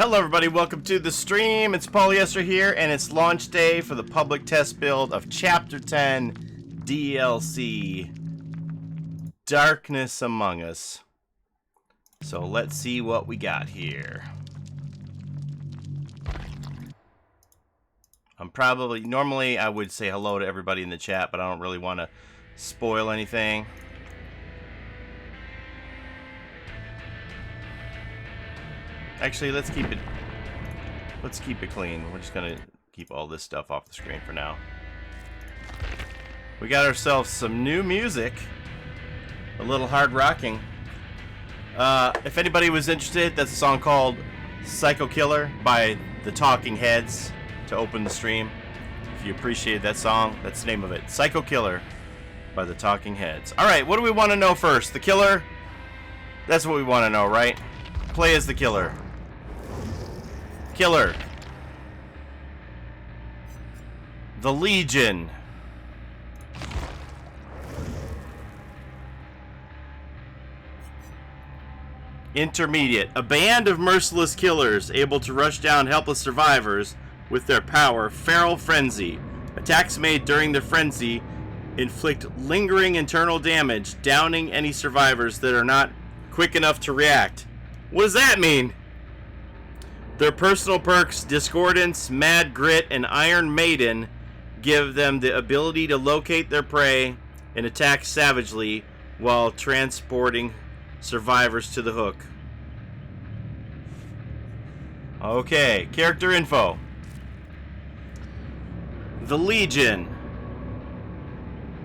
Hello everybody, welcome to the stream. It's Paulie Esther here, and it's launch day for the public test build of Chapter 10 DLC Darkness Among Us. So let's see what we got here. Normally I would say hello to everybody in the chat, but I don't really want to spoil anything. Actually, let's keep it clean. We're just gonna keep all this stuff off the screen for now. We got ourselves some new music, a little hard rocking. If anybody was interested, that's a song called Psycho Killer by the Talking Heads to open the stream. If you appreciated that song, that's the name of it. Psycho Killer by the Talking Heads. Alright, what do we want to know first? The killer? That's what we want to know, right? Play as the killer. Killer. The Legion. Intermediate. A band of merciless killers able to rush down helpless survivors with their power, feral frenzy. Attacks made during the frenzy inflict lingering internal damage, downing any survivors that are not quick enough to react. What does that mean? Their personal perks, Discordance, Mad Grit, and Iron Maiden, give them the ability to locate their prey and attack savagely while transporting survivors to the hook. Okay, character info. The Legion.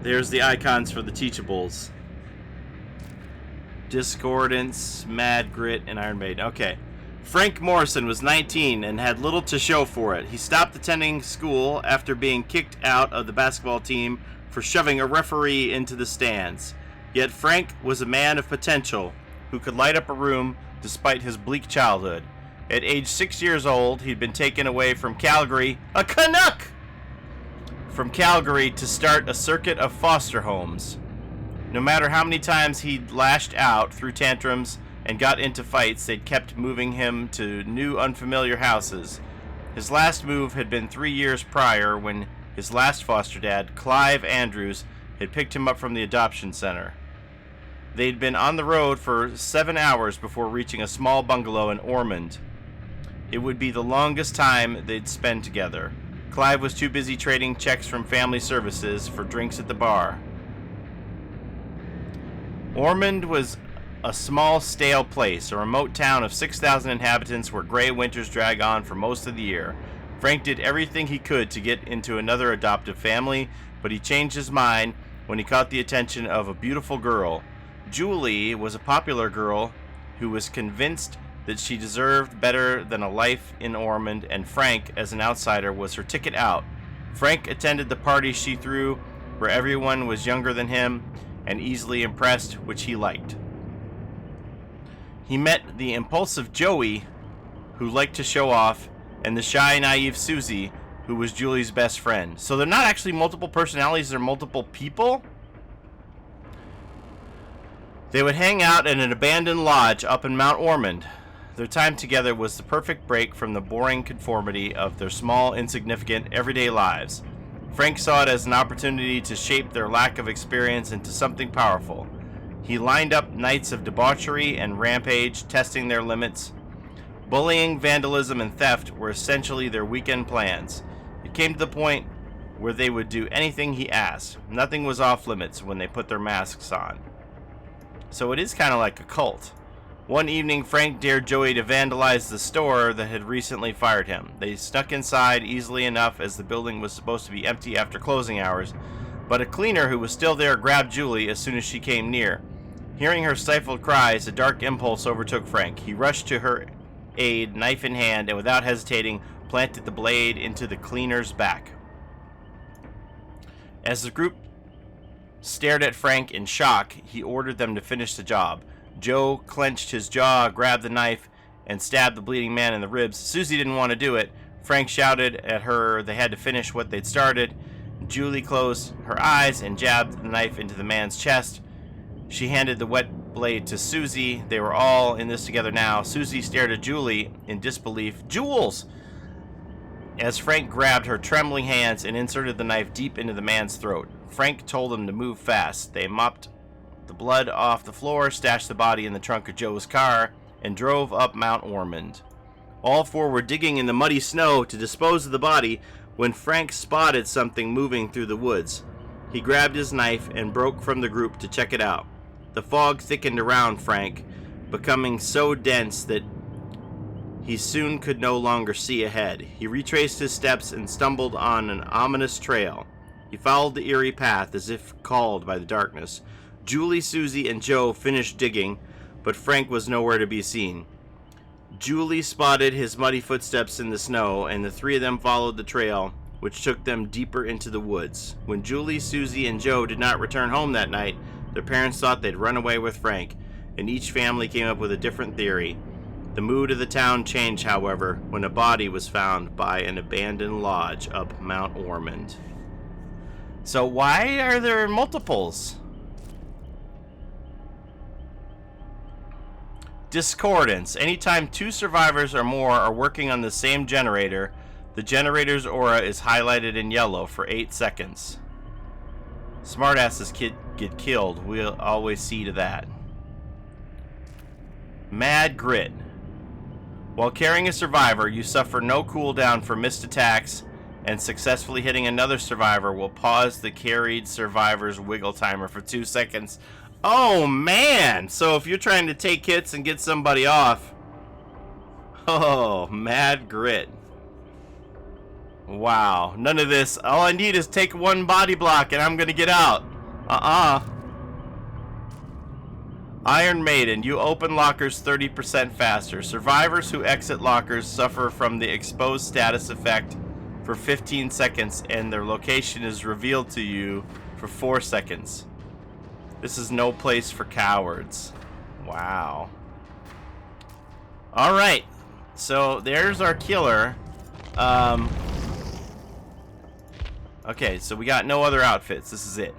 There's the icons for the teachables. Discordance, Mad Grit, and Iron Maiden. Okay. Frank Morrison was 19 and had little to show for it. He stopped attending school after being kicked out of the basketball team for shoving a referee into the stands. Yet Frank was a man of potential who could light up a room despite his bleak childhood. At age 6 years old, he'd been taken away from Calgary, a Canuck! From Calgary to start a circuit of foster homes. No matter how many times he'd lashed out through tantrums and got into fights, they'd kept moving him to new unfamiliar houses. His last move had been 3 years prior when his last foster dad, Clive Andrews, had picked him up from the adoption center. They'd been on the road for 7 hours before reaching a small bungalow in Ormond. It would be the longest time they'd spend together. Clive was too busy trading checks from family services for drinks at the bar. Ormond was a small, stale place, a remote town of 6,000 inhabitants where gray winters drag on for most of the year. Frank did everything he could to get into another adoptive family, but he changed his mind when he caught the attention of a beautiful girl. Julie was a popular girl who was convinced that she deserved better than a life in Ormond, and Frank, as an outsider, was her ticket out. Frank attended the party she threw, where everyone was younger than him and easily impressed, which he liked. He met the impulsive Joey, who liked to show off, and the shy, naive Susie, who was Julie's best friend. So they're not actually multiple personalities, they're multiple people? They would hang out in an abandoned lodge up in Mount Ormond. Their time together was the perfect break from the boring conformity of their small, insignificant, everyday lives. Frank saw it as an opportunity to shape their lack of experience into something powerful. He lined up nights of debauchery and rampage, testing their limits. Bullying, vandalism, and theft were essentially their weekend plans. It came to the point where they would do anything he asked. Nothing was off limits when they put their masks on. So it is kind of like a cult. One evening, Frank dared Joey to vandalize the store that had recently fired him. They snuck inside easily enough, as the building was supposed to be empty after closing hours, but a cleaner who was still there grabbed Julie as soon as she came near. Hearing her stifled cries, a dark impulse overtook Frank. He rushed to her aid, knife in hand, and without hesitating, planted the blade into the cleaner's back. As the group stared at Frank in shock, he ordered them to finish the job. Joe clenched his jaw, grabbed the knife, and stabbed the bleeding man in the ribs. Susie didn't want to do it. Frank shouted at her they had to finish what they'd started. Julie closed her eyes and jabbed the knife into the man's chest. She handed the wet blade to Susie. They were all in this together now. Susie stared at Julie in disbelief. Jules! As Frank grabbed her trembling hands and inserted the knife deep into the man's throat. Frank told them to move fast. They mopped the blood off the floor, stashed the body in the trunk of Joe's car, and drove up Mount Ormond. All four were digging in the muddy snow to dispose of the body when Frank spotted something moving through the woods. He grabbed his knife and broke from the group to check it out. The fog thickened around Frank, becoming so dense that he soon could no longer see ahead. He retraced his steps and stumbled on an ominous trail. He followed the eerie path as if called by the darkness. Julie, Susie, and Joe finished digging, but Frank was nowhere to be seen. Julie spotted his muddy footsteps in the snow, and the three of them followed the trail, which took them deeper into the woods. When Julie, Susie, and Joe did not return home that night, their parents thought they'd run away with Frank, and each family came up with a different theory. The mood of the town changed, however, when a body was found by an abandoned lodge up Mount Ormond. So why are there multiples? Discordance. Anytime two survivors or more are working on the same generator, the generator's aura is highlighted in yellow for 8 seconds. Smartasses get killed. We'll always see to that. Mad Grit. While carrying a survivor, you suffer no cooldown for missed attacks, and successfully hitting another survivor will pause the carried survivor's wiggle timer for 2 seconds. Oh man! So if you're trying to take hits and get somebody off... Oh, Mad Grit. Wow. None of this. All I need is take one body block and I'm gonna get out. Iron Maiden. You open lockers 30% faster. Survivors who exit lockers suffer from the exposed status effect for 15 seconds and their location is revealed to you for 4 seconds. This is no place for cowards. Wow. Alright. So there's our killer. Okay, so we got no other outfits. This is it.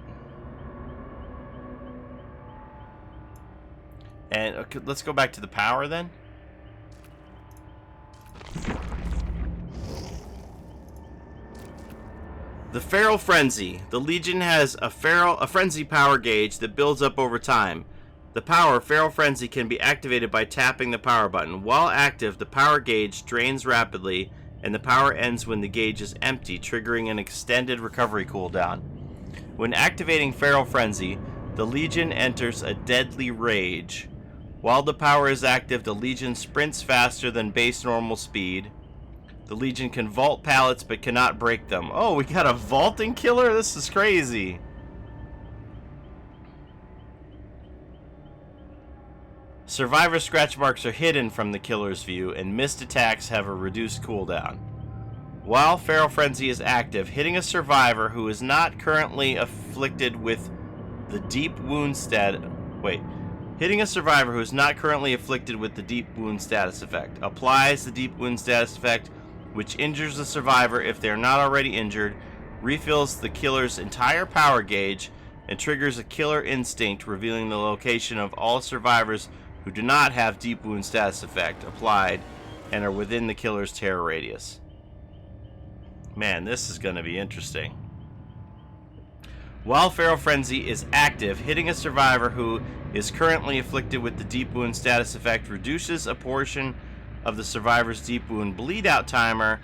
And okay, let's go back to the power then. The Feral Frenzy. The Legion has a frenzy power gauge that builds up over time. The power Feral Frenzy can be activated by tapping the power button. While active, the power gauge drains rapidly, and the power ends when the gauge is empty, triggering an extended recovery cooldown. When activating Feral Frenzy, the Legion enters a deadly rage. While the power is active, the Legion sprints faster than base normal speed. The Legion can vault pallets but cannot break them. Oh, we got a vaulting killer? This is crazy. Survivor scratch marks are hidden from the killer's view, and missed attacks have a reduced cooldown. While Feral Frenzy is active, hitting a survivor who is not currently afflicted with the deep wound hitting a survivor who is not currently afflicted with the deep wound status effect applies the deep wound status effect, which injures the survivor if they are not already injured, refills the killer's entire power gauge, and triggers a killer instinct, revealing the location of all survivors who do not have deep wound status effect applied and are within the killer's terror radius. Man, this is going to be interesting. While Feral Frenzy is active, hitting a survivor who is currently afflicted with the deep wound status effect reduces a portion of the survivor's deep wound bleed out timer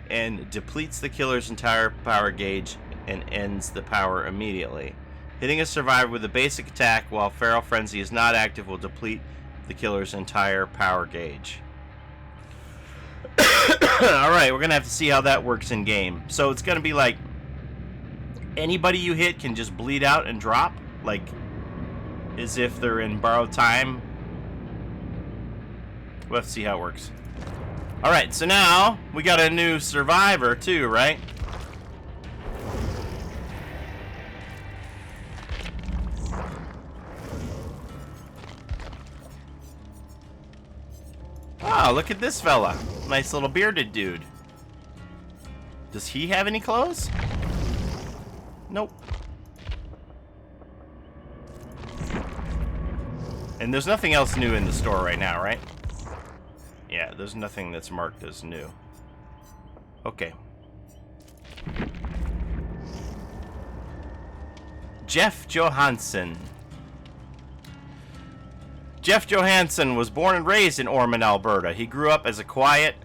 and depletes the killer's entire power gauge and ends the power immediately. Hitting a survivor with a basic attack while Feral Frenzy is not active will deplete the killer's entire power gauge. Alright, we're going to have to see how that works in game. So it's going to be like anybody you hit can just bleed out and drop? Like as if they're in borrowed time? We'll have to see how it works. Alright, so now we got a new survivor too, right? Oh, look at this fella. Nice little bearded dude. Does he have any clothes? Nope. And there's nothing else new in the store right now, right? Yeah, there's nothing that's marked as new. Okay. Jeff Johansson. Jeff Johansson was born and raised in Ormond, Alberta. He grew up as a quiet,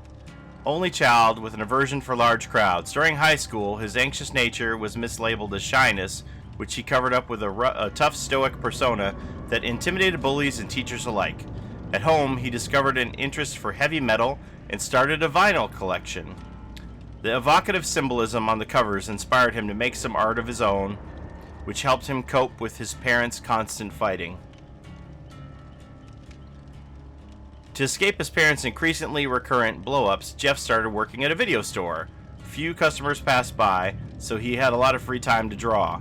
only child with an aversion for large crowds. During high school, his anxious nature was mislabeled as shyness, which he covered up with a tough, stoic persona that intimidated bullies and teachers alike. At home, he discovered an interest for heavy metal and started a vinyl collection. The evocative symbolism on the covers inspired him to make some art of his own, which helped him cope with his parents' constant fighting. To escape his parents' increasingly recurrent blow-ups, Jeff started working at a video store. Few customers passed by, so he had a lot of free time to draw.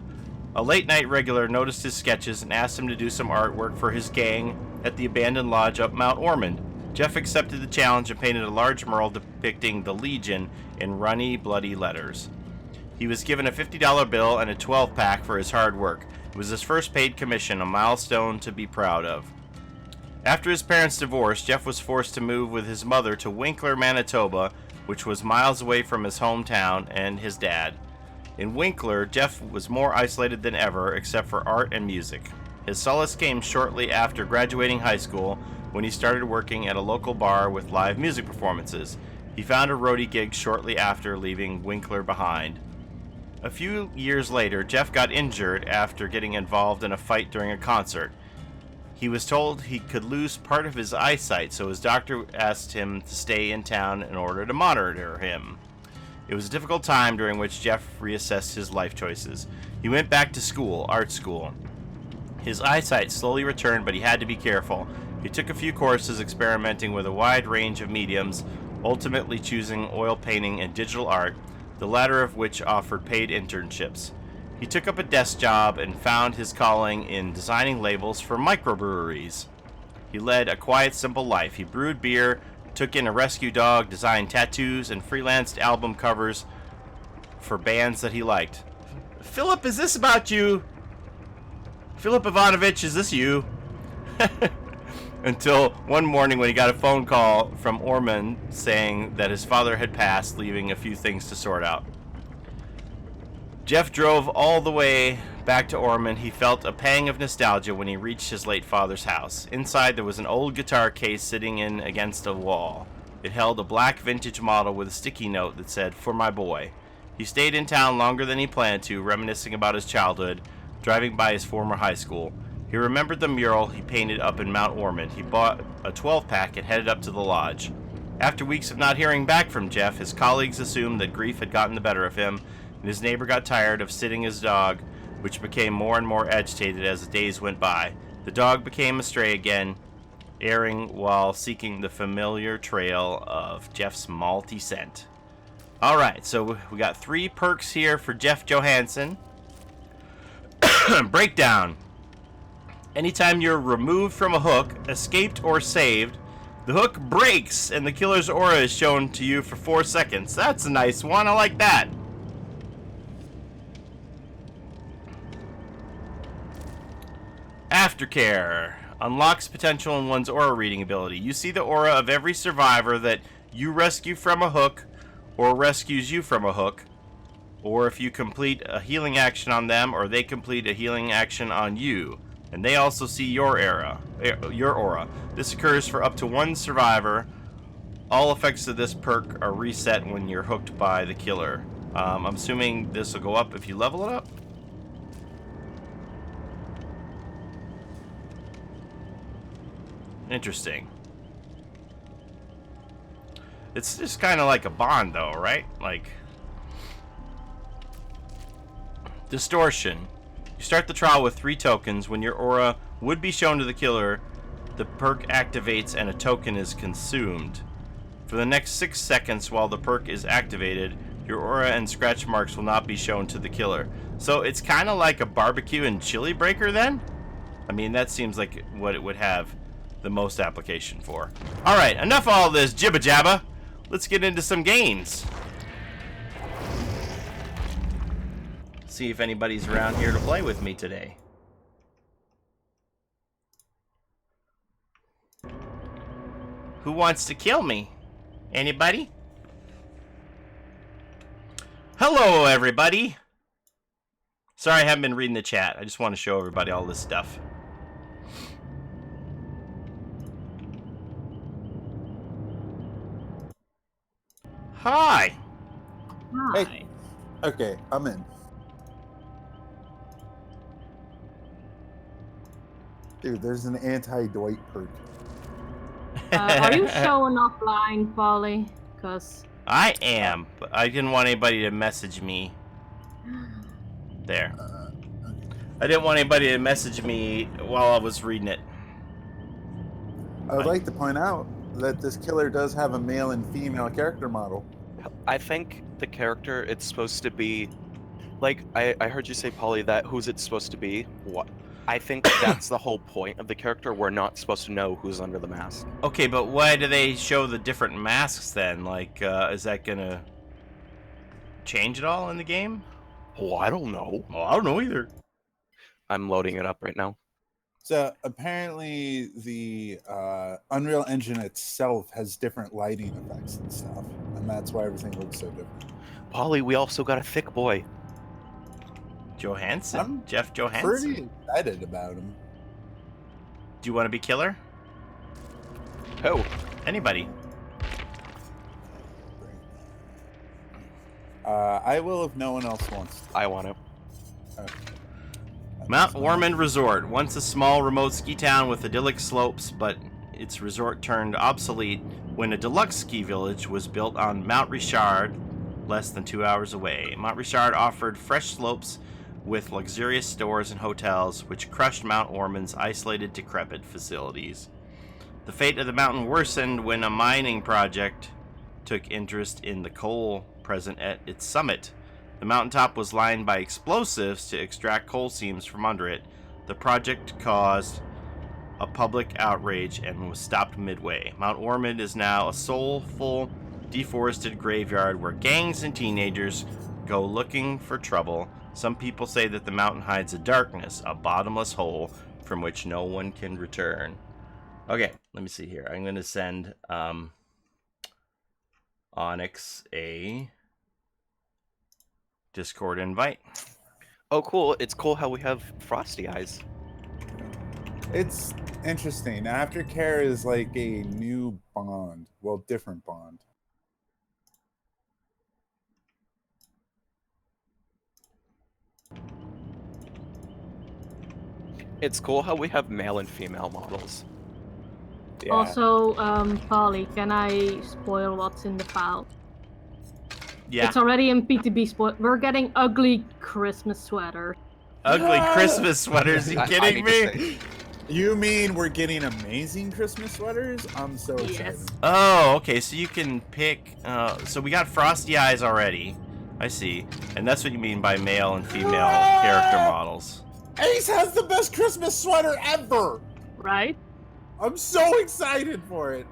A late-night regular noticed his sketches and asked him to do some artwork for his gang at the abandoned lodge up Mount Ormond. Jeff accepted the challenge and painted a large mural depicting the Legion in runny, bloody letters. He was given a $50 bill and a 12-pack for his hard work. It was his first paid commission, a milestone to be proud of. After his parents' divorce, Jeff was forced to move with his mother to Winkler, Manitoba, which was miles away from his hometown and his dad. In Winkler, Jeff was more isolated than ever, except for art and music. His solace came shortly after graduating high school, when he started working at a local bar with live music performances. He found a roadie gig shortly after leaving Winkler behind. A few years later, Jeff got injured after getting involved in a fight during a concert. He was told he could lose part of his eyesight, so his doctor asked him to stay in town in order to monitor him. It was a difficult time during which Jeff reassessed his life choices. He went back to school, art school. His eyesight slowly returned, but he had to be careful. He took a few courses experimenting with a wide range of mediums, ultimately choosing oil painting and digital art, the latter of which offered paid internships. He took up a desk job and found his calling in designing labels for microbreweries. He led a quiet, simple life. He brewed beer, took in a rescue dog, designed tattoos, and freelanced album covers for bands that he liked. Philip, is this about you? Philip Ivanovich, is this you? Until one morning when he got a phone call from Ormond saying that his father had passed, leaving a few things to sort out. Jeff drove all the way back to Ormond. He felt a pang of nostalgia when he reached his late father's house. Inside there was an old guitar case sitting in against a wall. It held a black vintage model with a sticky note that said, "For my boy." He stayed in town longer than he planned to, reminiscing about his childhood, driving by his former high school. He remembered the mural he painted up in Mount Ormond. He bought a 12-pack and headed up to the lodge. After weeks of not hearing back from Jeff, his colleagues assumed that grief had gotten the better of him, and his neighbor got tired of sitting his dog, which became more and more agitated as the days went by. The dog became astray again, erring while seeking the familiar trail of Jeff's malty scent. Alright, so we got 3 perks here for Jeff Johansson. Breakdown. Anytime you're removed from a hook, escaped, or saved, the hook breaks and the killer's aura is shown to you for 4 seconds. That's a nice one. I like that. Aftercare. Unlocks potential in one's aura reading ability. You see the aura of every survivor that you rescue from a hook or rescues you from a hook, or if you complete a healing action on them or they complete a healing action on you. And they also see your aura. This occurs for up to 1 survivor. All effects of this perk are reset when you're hooked by the killer. I'm assuming this will go up if you level it up. Interesting. It's just kind of like a bond, though, right? Like distortion. You start the trial with 3 tokens. When your aura would be shown to the killer, the perk activates and a token is consumed. For the next 6 seconds while the perk is activated, your aura and scratch marks will not be shown to the killer. So it's kind of like a barbecue and chili breaker then? I mean, that seems like what it would have the most application for. Alright, enough of all this jibba jabba. Let's get into some games. See if anybody's around here to play with me today. Who wants to kill me? Anybody? Hello, everybody. Sorry I haven't been reading the chat. I just want to show everybody all this stuff. Hi. Hi. Hey. Okay, I'm in. Dude, there's an anti-Dwight perk. Are you showing offline, Paulie? Because I am, but I didn't want anybody to message me. There. I didn't want anybody to message me while I was reading it. I would like to point out that this killer does have a male and female character model. I think the character, it's supposed to be... Like, I heard you say, Paulie, that who's it supposed to be? What? I think that's the whole point of the character. We're not supposed to know who's under the mask. Okay, but why do they show the different masks then? Like, is that gonna change at all in the game? Oh, I don't know. Well, I don't know either. I'm loading it up right now. So apparently the Unreal Engine itself has different lighting effects and stuff, and that's why everything looks so different. Paulie, we also got a thick boy. Johansson? I'm Jeff Johansson? Pretty excited about him. Do you want to be killer? Oh, Anybody? I will if no one else wants to. I want to. Okay. Mount Ormond Resort, once a small remote ski town with idyllic slopes, but its resort turned obsolete when a deluxe ski village was built on Mount Richard, less than 2 hours away. Mount Richard offered fresh slopes with luxurious stores and hotels, which crushed Mount Ormond's isolated, decrepit facilities. The fate of the mountain worsened when a mining project took interest in the coal present at its summit. The mountaintop was lined by explosives to extract coal seams from under it. The project caused a public outrage and was stopped midway. Mount Ormond is now a soulful, deforested graveyard where gangs and teenagers go looking for trouble. Some people say that the mountain hides a darkness, a bottomless hole from which no one can return. Okay, let me see here. I'm going to send Onyx a Discord invite. Oh, cool. It's cool how we have frosty eyes. It's interesting. Aftercare is like a new Bond. Well, different Bond. It's cool how we have male and female models. Yeah. also, Paulie, can I spoil what's in the file? Yeah, It's already in PTB spoil. We're getting ugly Christmas sweaters. ugly Christmas sweaters. You I kidding need to me? say- You mean we're getting amazing Christmas sweaters? I'm so excited. Yes. Oh, okay. So you can pick. So we got frosty eyes already. I see, and that's what you mean by male and female character models. Ace has the best Christmas sweater ever! Right? I'm so excited for it.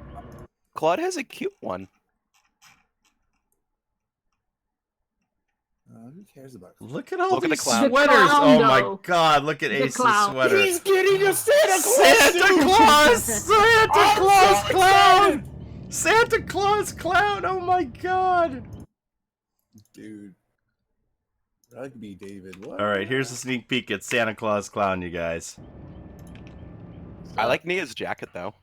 Claude has a cute one. Who cares about Look at all Look at the these clown. sweaters. The clown, Oh my though. God! Look at The Ace's clown. sweater. He's getting a Santa Claus Santa suit! Claus! Santa I'm Claus so clown! excited! Santa Claus clown! Oh my God! Dude. Rugby, David. What? All right, here's a sneak peek at Santa Claus clown, you guys. I like Nia's jacket, though.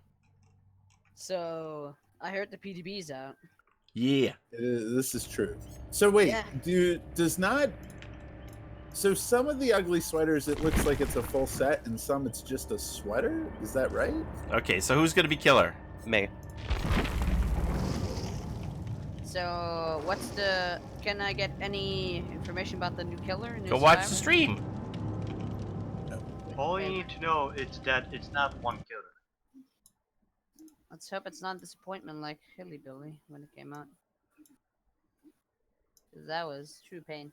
So I heard the PTB's out. Yeah. This is true. So wait, Yeah. does not... So some of the ugly sweaters, it looks like it's a full set, and some it's just a sweater? Is that right? Okay, so who's gonna be killer? May. So what's the? Can I get any information about the new killer? New Go watch the survivor? stream. All you need to know is that it's not one killer. Let's hope it's not disappointment like Hilly Billy when it came out. 'Cause that was true pain.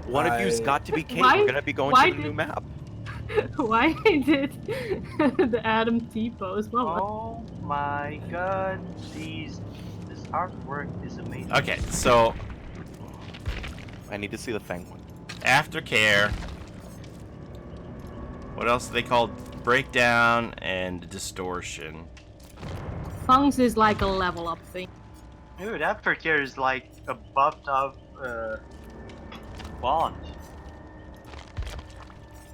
One of you's got to be Kate. Why- We're gonna be going why to the new did- map. Why did the Adam T pose? Well, Oh my god, this artwork is amazing. Okay, so I need to see the Fang one. aftercare What else are they called? Breakdown and distortion. Fungs is like a level up thing. Dude, that perk here is like a buffed up bond.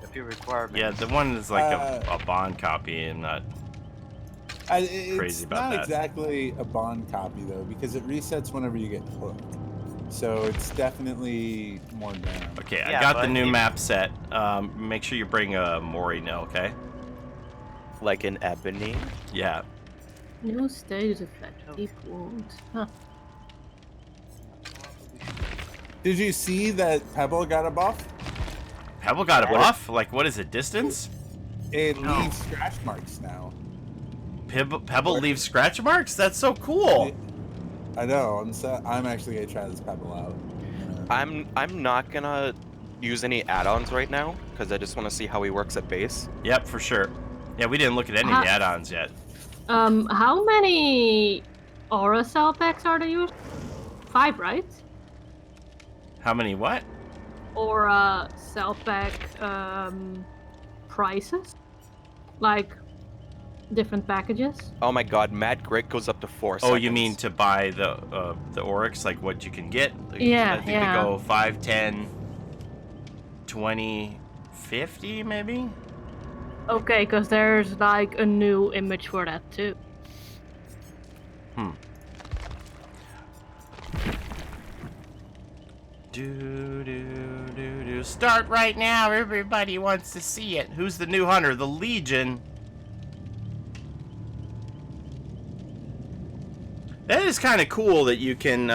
If you require. Yeah, the one is like a bond copy and not crazy It's about not that. exactly a bond copy though, because it resets whenever you get hooked. So it's definitely more down. Okay, I Yeah, got the but new if- map set. Make sure you bring a Mori now, okay? Like an ebony. Yeah. No status effect. Deep wound. Huh. Did you see that Pebble got a buff? Pebble got a What? buff? Like, what is it, distance? It No. leaves scratch marks now. Pebble leaves scratch marks? That's so cool. I know. I'm actually gonna try this Pebble out. I'm not gonna use any add-ons right now because I just want to see how he works at base. Yep, for sure. Yeah, we didn't look at any of the add-ons yet. How many aura cell packs are they using? 5, right? How many what? Aura cell pack prices? Like different packages? Oh my god, Mad Grit goes up to 4 Oh, seconds. you mean to buy the Oryx, like what you can get? Like, Yeah, I think yeah. they go 5, 10, 20, 50 maybe? Okay, because there's like a new image for that too. Do. Start right now. Everybody wants to see it. Who's the new hunter? The Legion. That is kind of cool that you can.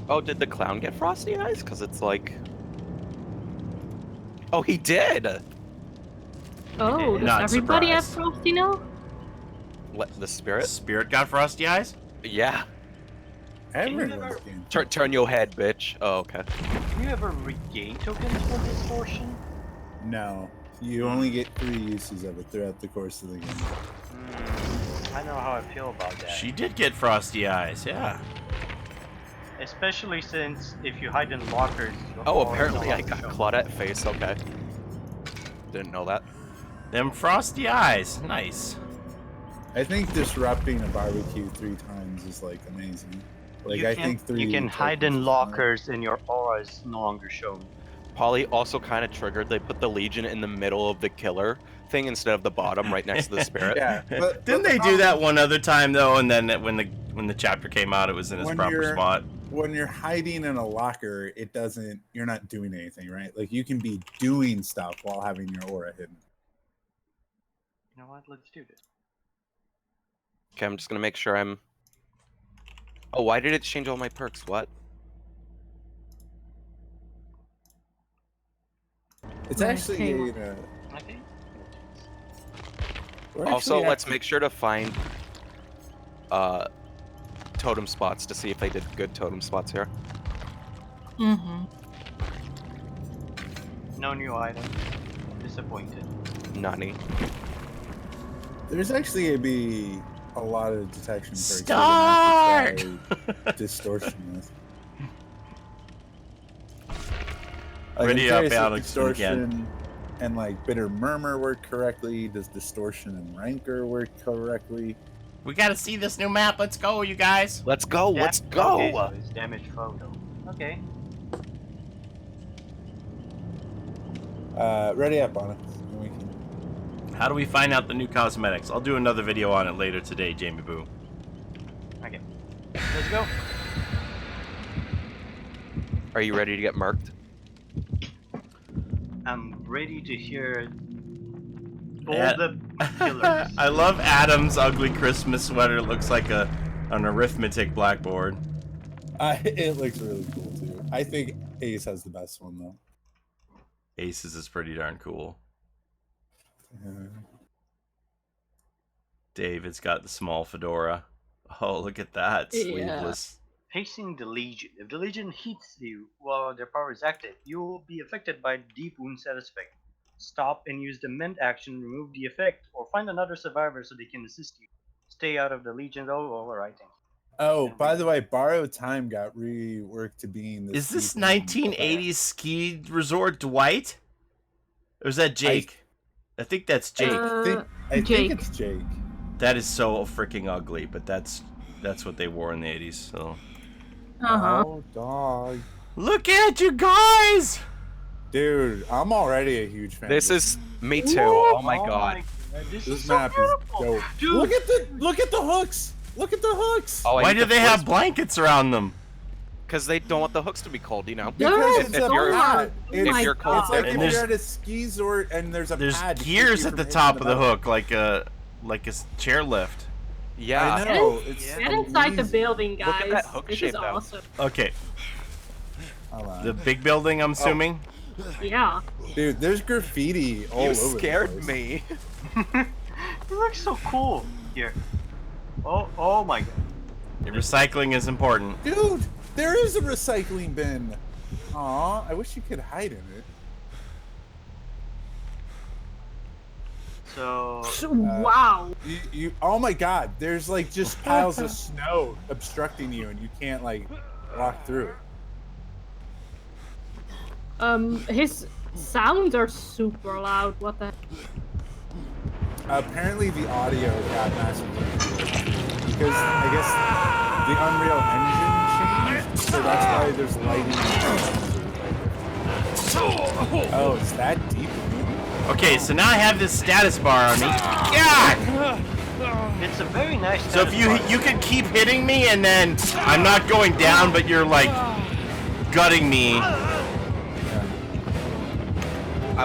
Oh, did the clown get frosty eyes? Because it's like. Oh, he did. Oh, does Not everybody have surprised. Frosty now? The spirit. Spirit got frosty eyes. Yeah. Everyone's getting Turn your head, bitch. Oh, okay. Can you ever regain tokens for distortion? No, you only get 3 uses of it throughout the course of the game. I know how I feel about that. She did get frosty eyes. Yeah. Especially since if you hide in lockers. your Oh, aura is apparently no I longer got shown. Claudette face. Okay. Didn't know that. Them frosty eyes. Nice. I think disrupting a barbecue 3 times is like amazing. Like You I can- think 3. You can hide in tokens is lockers and your aura is no longer shown. Paulie also kind of triggered. They put the Legion in the middle of the killer thing instead of the bottom, right next to the spirit. Yeah, but Didn't the they do problem- that one other time though? And then when the chapter came out, it was in its When proper you're- spot. When you're hiding in a locker, it doesn't. You're not doing anything, right? Like you can be doing stuff while having your aura hidden. You know what? Let's do this. Okay, I'm just gonna make sure I'm. Oh, why did it change all my perks? What? It's Right, actually okay. Okay. we're Also, actually let's at- make sure to find totem spots to see if they did good totem spots here. Mm-hmm. No new item. Disappointed. Nani. There's actually gonna be a lot of detection perks. Start! Distortion with. Ready I'm up, curious if Alex, when you can. distortion and like bitter murmur work correctly. Does distortion and rancor work correctly? We gotta see this new map. Let's go, you guys. Let's go. Yeah, Let's go. Okay, so it's damage photo. Okay. Ready up on it. And we can... How do we find out the new cosmetics? I'll do another video on it later today, Jamie Boo. Okay. Let's go. Are you ready to get marked? I'm ready to hear all Yeah. the killers. I love Adam's ugly Christmas sweater. It looks like an arithmetic blackboard. It looks really cool too. I think Ace has the best one though. Aces is pretty darn cool. David's got the small fedora. Oh, look at that. Yeah. Sleeveless. Facing the Legion. If the Legion hits you while their power is active, you will be affected by deep wound status effect. Stop and use the mend action, remove the effect, or find another survivor so they can assist you. Stay out of the Legion though. Alright, thank you. Oh, by the way, Borrowed Time got reworked to being this. Is this season. 1980s ski resort Dwight? Or is that Jake? I think that's Jake. I Jake. think it's Jake. That is so freaking ugly, but that's what they wore in the 80s. So Oh, dog. look at you guys. Dude, I'm already a huge fan. This of is me too. Oh my god. This this is so map is beautiful. dope. Dude. Look at the hooks. Look at the hooks. Oh, I Why need do the they have first- blankets around them? Because they don't want the hooks to be cold, you know. Because If it's a you're- pad. if It's, you're cold, it's like and if there's- you're at a ski resort and there's a There's pad. to keep gears you at the from top of hitting the metal. hook, like a chair lift. Yeah. I know. It's Get inside the amazing. building, guys. Look at that hook this shape, is though. awesome. Okay, Hold on. the big building, I'm assuming. Yeah. Dude, there's graffiti all You over the scared place. me. It looks so cool here. Oh my god. Recycling is important. Dude, there is a recycling bin. Aw, I wish you could hide in it. So Wow. You oh my god, there's like just piles of snow obstructing you and you can't like walk through it. His sounds are super loud. What the? Apparently the audio got massively improved because I guess the Unreal Engine changed, so that's why there's lighting. Oh, it's that deep. Okay, so now I have this status bar on me. God! it's a very nice. So if you can keep hitting me and then I'm not going down, but you're like gutting me.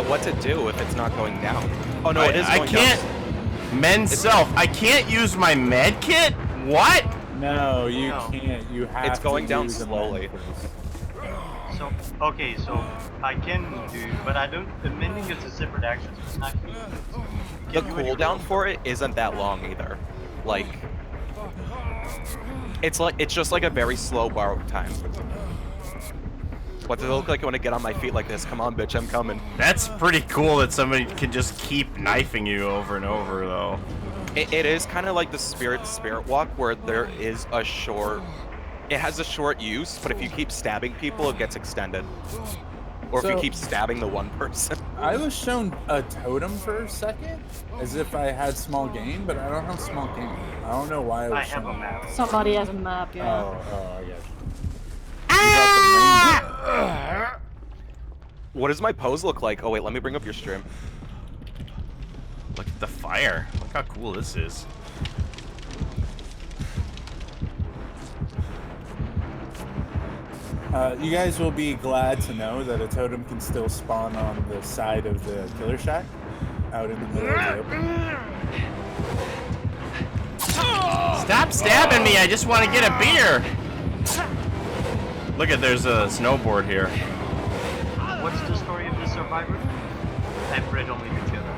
What to do if it's not going down? Oh no, it is I going can't. down. Men's self. I can't use my med kit. What? No, you No. can't. You have It's going to down use the slowly. mend first. So okay, so I can do, but I don't. The mending is a separate action, so it's not. The cooldown for it isn't that long either. Like, it's just like a very slow borrowed time. What does it look like when I get on my feet like this? Come on, bitch, I'm coming. That's pretty cool that somebody can just keep knifing you over and over, though. It is kind of like the spirit walk where there is a short. It has a short use, but if you keep stabbing people, it gets extended. Or if you So- keep stabbing the one person. I was shown a totem for a second, as if I had small game, but I don't have small game. I don't know why I was I have shown a map. Somebody has a map. Yeah. Oh, I guess. You What does my pose look like? Oh wait, let me bring up your stream. Look at the fire. Look how cool this is. You guys will be glad to know that a totem can still spawn on the side of the killer shack, out in the middle of the open. Stop stabbing me. I just want to get a beer. Look at, there's a snowboard here. What's the story of the survivor? I've read only the trailer.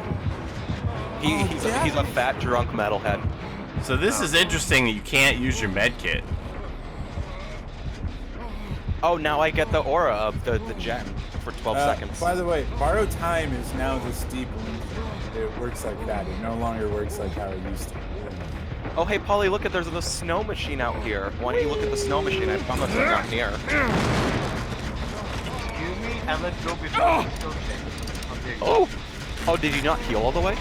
He's a fat drunk metalhead. So this is interesting that you can't use your med kit. Oh, now I get the aura of the gem for 12 seconds. By the way, borrow time is now this deep link. It works like that. It no longer works like how it used to. Oh, hey, Paulie, look at there's a snow machine out here. Why don't you look at the snow machine? I promise it's not near. Excuse me, I let go before you go. Okay. Oh, did you not heal all the way?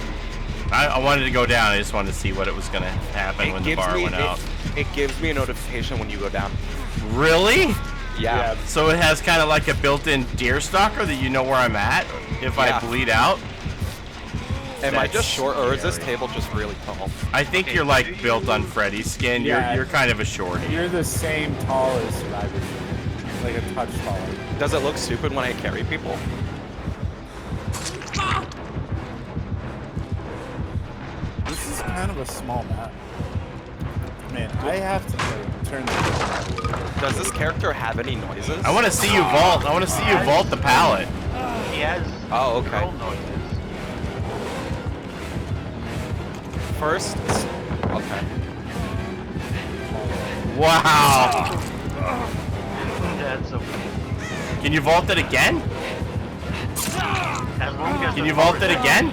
I wanted to go down. I just wanted to see what it was going to happen when the bar went out. It gives me a notification when you go down. Really? Yeah. So it has kind of like a built-in deer stalker that you know where I'm at if I Yeah. bleed out? Am I That's just short, or is this scary. table just really tall? I think Okay, you're do like you- built on Freddy's skin. Yeah. You're kind of a shorty. You're the same tall as Survivor, like a touch taller. Does it look stupid when I carry people? This is kind of a small map. Man, I have to like, turn the. Does this character have any noises? I want to see you vault. I want to see you vault the pallet. He has Oh, okay. girl noises. First. Okay. Wow. That's okay. Can you vault it again? As long as Can the you vault power it is again?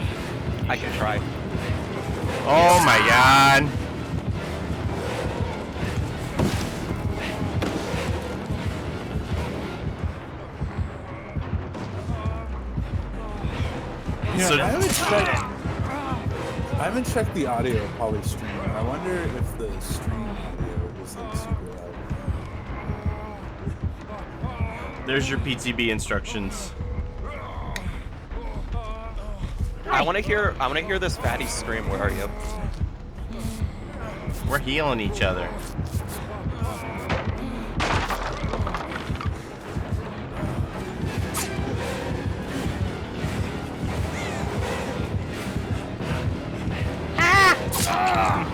I can try. Oh my god. You know, So- I would expect I haven't checked the audio of Paulie's stream. I wonder if the stream audio was like super loud. There's your PTB instructions. I want to hear this fatty scream. Where are you? We're healing each other.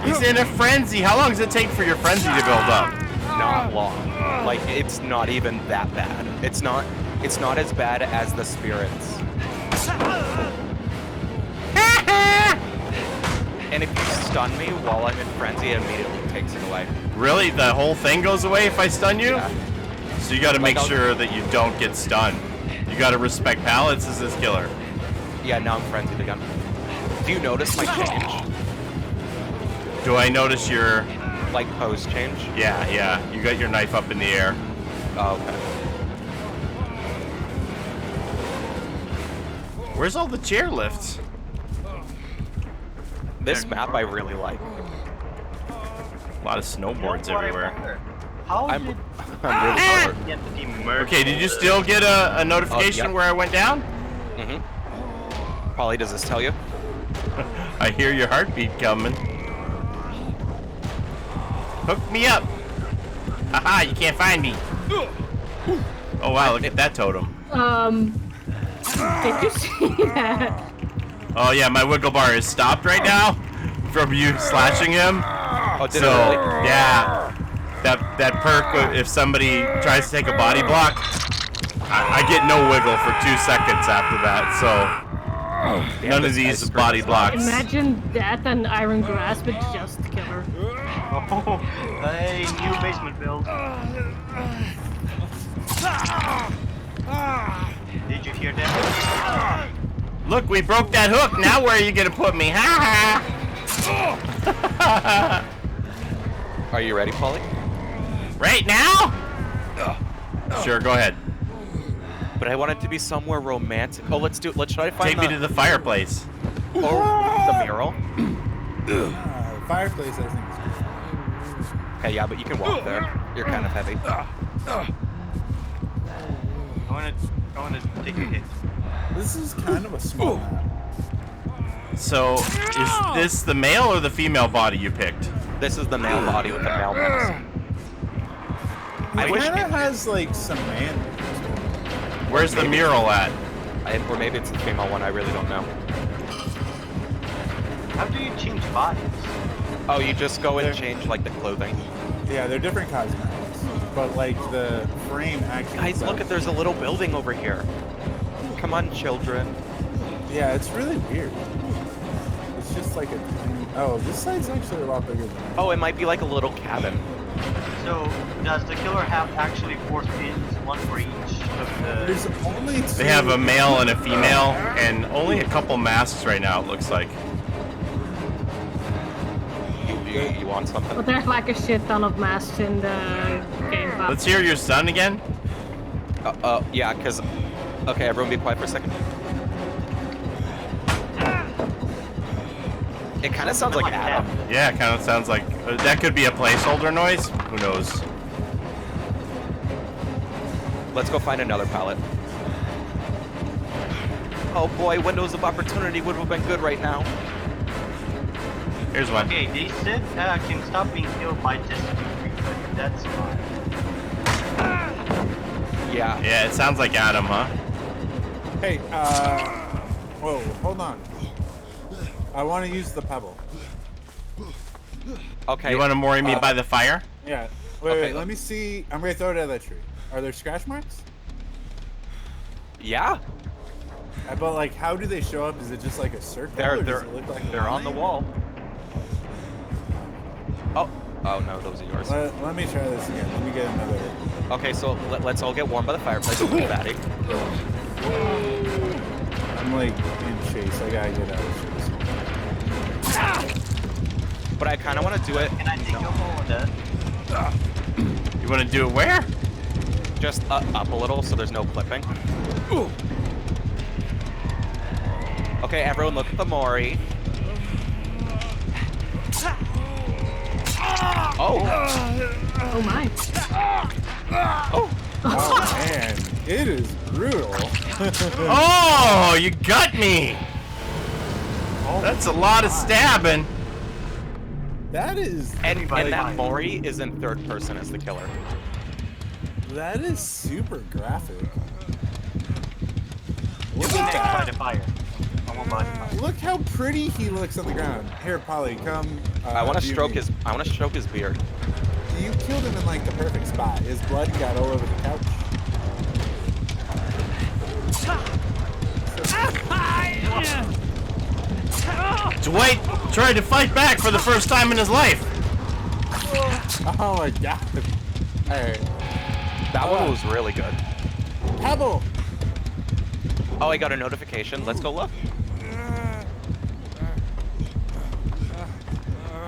He's in a frenzy. How long does it take for your frenzy to build up? Not long. Like, it's not even that bad. It's not as bad as the spirits. And if you stun me while I'm in frenzy, it immediately takes it away. Really? The whole thing goes away if I stun you? Yeah. So you gotta make Like, sure that you don't get stunned. You gotta respect pallets as this killer. Yeah, now I'm frenzied again. Do you notice my change? Do I notice your... Like pose change? Yeah. You got your knife up in the air. Oh, okay. Where's all the chairlifts? This map I really like. A lot of snowboards everywhere. How I'm did really bored. the entity merge? Okay, did you still get a notification yep. where I went down? Mm-hmm. Paulie, does this tell you? I hear your heartbeat coming. Hook me up. Haha, you can't find me. Oh wow, look at that totem. Did you see that? Oh yeah, my wiggle bar is stopped right now from you slashing him. Oh, did So it really? yeah, that perk, if somebody tries to take a body block, I get no wiggle for 2 seconds after that. So Damn, none of this these guy's body pretty blocks. Imagine that and Iron Grasp would just kill her. Oh, a new basement build. Did you hear that? Look, we broke that hook. Now where are you gonna put me? Ha ha! Are you ready, Paulie? Right now? Sure, go ahead. But I want it to be somewhere romantic. Oh, let's try to find Take me to the fireplace. or the mural. Fireplace, I think. Is Okay, yeah, but you can walk there. You're kind of heavy. I wanna take a hit. This is kind of a small map. So, is this the male or the female body you picked? This is the male body with the male medicine. I It wish kind it- of has like some man. Where's the mural at? Or maybe it's the female one. I really don't know. How do you change bodies? Oh, you just go and change like the clothing. Yeah, they're different cosmetics, but like the frame actually. Guys, look at there's a little building over here. Come on, children. Yeah, it's really weird. It's just like a. Oh, this side's actually a lot bigger than. Oh, it might be like a little cabin. So, does the killer have actually 4 spins, one for each of the... There's only two. They have a male and a female, and only a couple masks right now, it looks like. You want something? But there's like a shit ton of masks in the game. Let's hear your son again. Yeah, because... Okay, everyone be quiet for a second. It kind of sounds like Adam. Yeah, it kind of sounds like... that could be a placeholder noise. Who knows? Let's go find another pallet. Oh boy, windows of opportunity would have been good right now. Here's one. Okay, they said can stop being killed by testing, but that's fine. Yeah. Yeah, it sounds like Adam, huh? Hey, whoa, hold on. I want to use the pebble. Okay. You want to mori me by the fire? Yeah. Okay, Wait, let me see. I'm gonna throw it at that tree. Are there scratch marks? Yeah. But like, how do they show up? Is it just like a circle? They're or does it look like a they're on the line? wall. Oh. Oh no, those are yours. Let me try this again. Let me get another. Okay, so let's all get warm by the fireplace with the fatty. I'm like in chase. I gotta get out of chase. But I kind of want to do it. Can I take your hold of that? You want to do it where? Just up a little so there's no clipping. Okay, everyone look at the Mori. Oh my. Oh man, it is brutal. Oh, you got me! Oh, That's a lot of stabbing. that is And that Mori is in third person as the killer. that is super graphic. Look Get at next by that. the fire. I won't mind the fire. Look how pretty he looks on the ground. Here, Paulie, come. I want to view stroke me. his. I want to stroke his beard. You killed him in like the perfect spot. His blood got all over the couch. Dwight tried to fight back for the first time in his life. Oh my god. Alright. That one was really good. Pebble! Oh, I got a notification. Let's go look.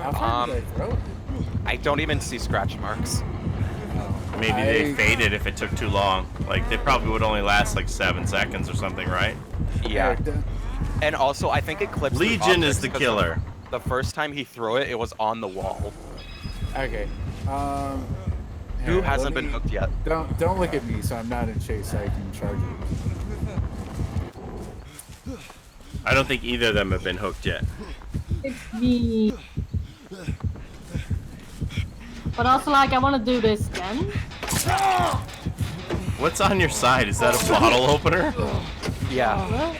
How far did I throw it? I don't even see scratch marks. Maybe they faded if it took too long. Like, they probably would only last like 7 seconds or something, right? Yeah. Alright, done. And also, I think it clips. through Legion is objects the 'cause killer. The first time he threw it, it was on the wall. Okay. Who here, hasn't let been me- hooked yet? Don't look at me, so I'm not in chase. So I can charge you. I don't think either of them have been hooked yet. It's me. But also, like, I want to do this again. What's on your side? Is that a bottle opener? Yeah.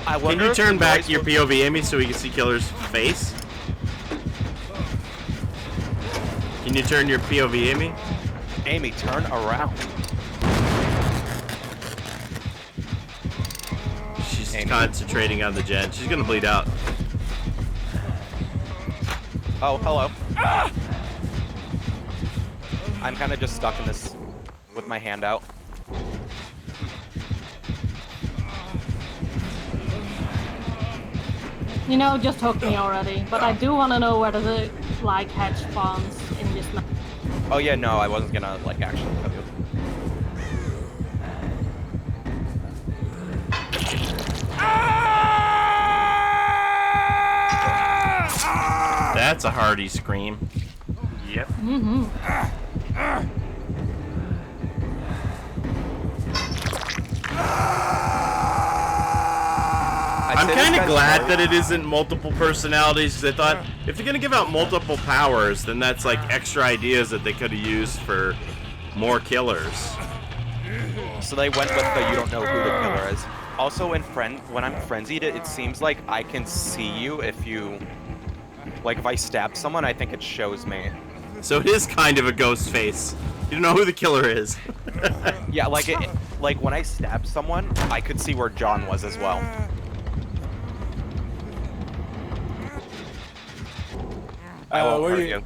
I Can wonder you if turn the back noise your will- POV, Amy, so we can see Killer's face? Can you turn your POV, Amy? Amy, turn around. She's Amy. concentrating on the gen. She's gonna bleed out. Oh, hello. I'm kind of just stuck in this with my hand out. You know, just hook me already. But I do want to know whether the, like, hatch spawns in this map. Oh yeah, no, I wasn't gonna like actually cut you. That's a hearty scream. Yep. Mm-hmm. I'm kind of glad that it isn't multiple personalities, because I thought if you're gonna give out multiple powers, then that's like extra ideas that they could have used for more killers. So they went with the you don't know who the killer is. Also, when I'm frenzied, it seems like I can see you if you, like, if I stab someone, I think it shows me. So it is kind of a ghost face. You don't know who the killer is. Yeah, like like when I stabbed someone, I could see where John was as well. I won't where hurt you? you.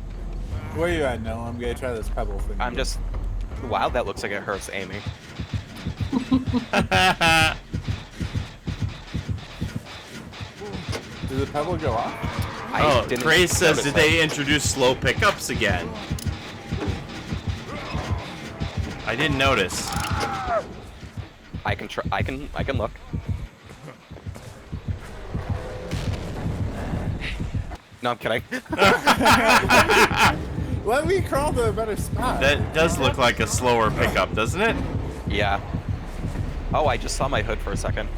Where you at, Noah? I'm gonna try this pebble thing. I'm just. Wow, that looks like it hurts Amy. Did the pebble go off? Oh, didn't Trace says, notice did that. they introduce slow pickups again? I didn't notice. I can try. I can look. No, I'm kidding. Let me crawl to a better spot. That does look like a slower pickup, doesn't it? Yeah. Oh, I just saw my hood for a second.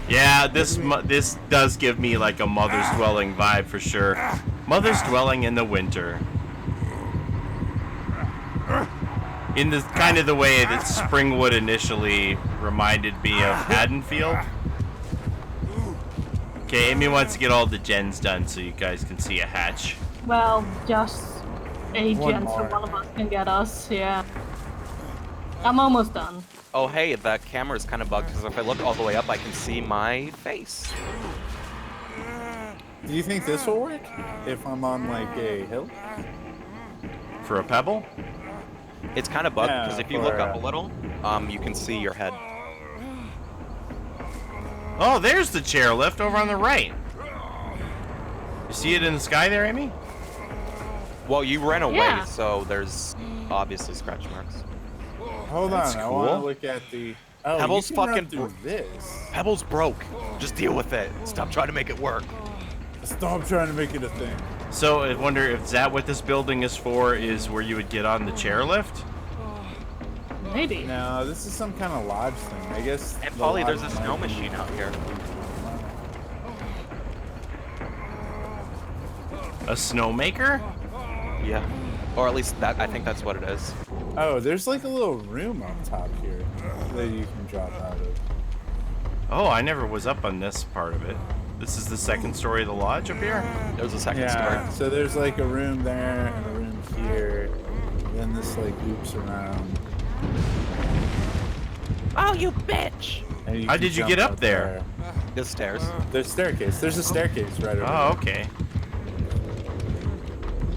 Yeah, this does give me like a Mother's Dwelling vibe for sure. Mother's Dwelling in the winter. In the kind of the way that Springwood initially reminded me of Haddonfield. Okay, Amy wants to get all the gens done so you guys can see a hatch. Well, just a One gen so more. one of us can get us, yeah. I'm almost done. Oh, hey, the camera's kind of bugged because if I look all the way up, I can see my face. Do you think this will work? If I'm on like a hill? For a pebble? It's kind of bugged Yeah, because if you look for, up a little, you can see your head. Oh, there's the chairlift over on the right. You see it in the sky there, Amy? Well, you ran away, Yeah. so there's obviously scratch marks. Hold That's on, I want to cool. look at the. Oh, Pebbles you can fucking run through this. Pebbles broke. Just deal with it. Stop trying to make it work. Stop trying to make it a thing. So I wonder if that what this building is for, is where you would get on the chairlift? Maybe. No, this is some kind of lodge thing. I guess. And the Paulie, there's a lodge snow might be- machine out here. A snowmaker? Yeah. Or at least that. I think that's what it is. Oh, there's like a little room up top here that you can drop out of. Oh, I never was up on this part of it. This is the second story of the lodge up here? There's a second Yeah. story. So there's like a room there and a room here. Then this like loops around. Oh, you bitch! And How can did you jump get up out there? The stairs. There's staircase. There's a staircase right over Oh, there. okay.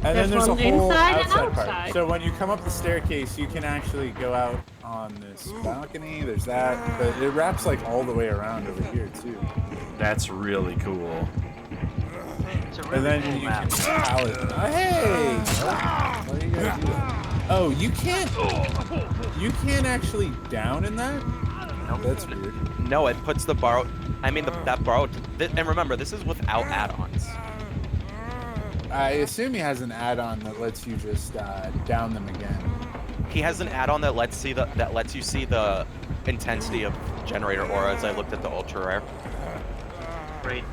And then There's there's a one whole inside and outside part. outside. So when you come up the staircase, you can actually go out on this balcony. There's that, but it wraps like all the way around over here too. That's really cool. It's a And really then cool you map. can pallet. Oh, hey! Why do you guys do that? Oh, you can't. You can't actually down in that. That's weird. No, it puts the borrowed. I mean, that borrowed. And remember, this is without add-ons. I assume he has an add-on that lets you just down them again. He has an add-on that lets you see the intensity of generator aura. As I looked at the ultra rare. Great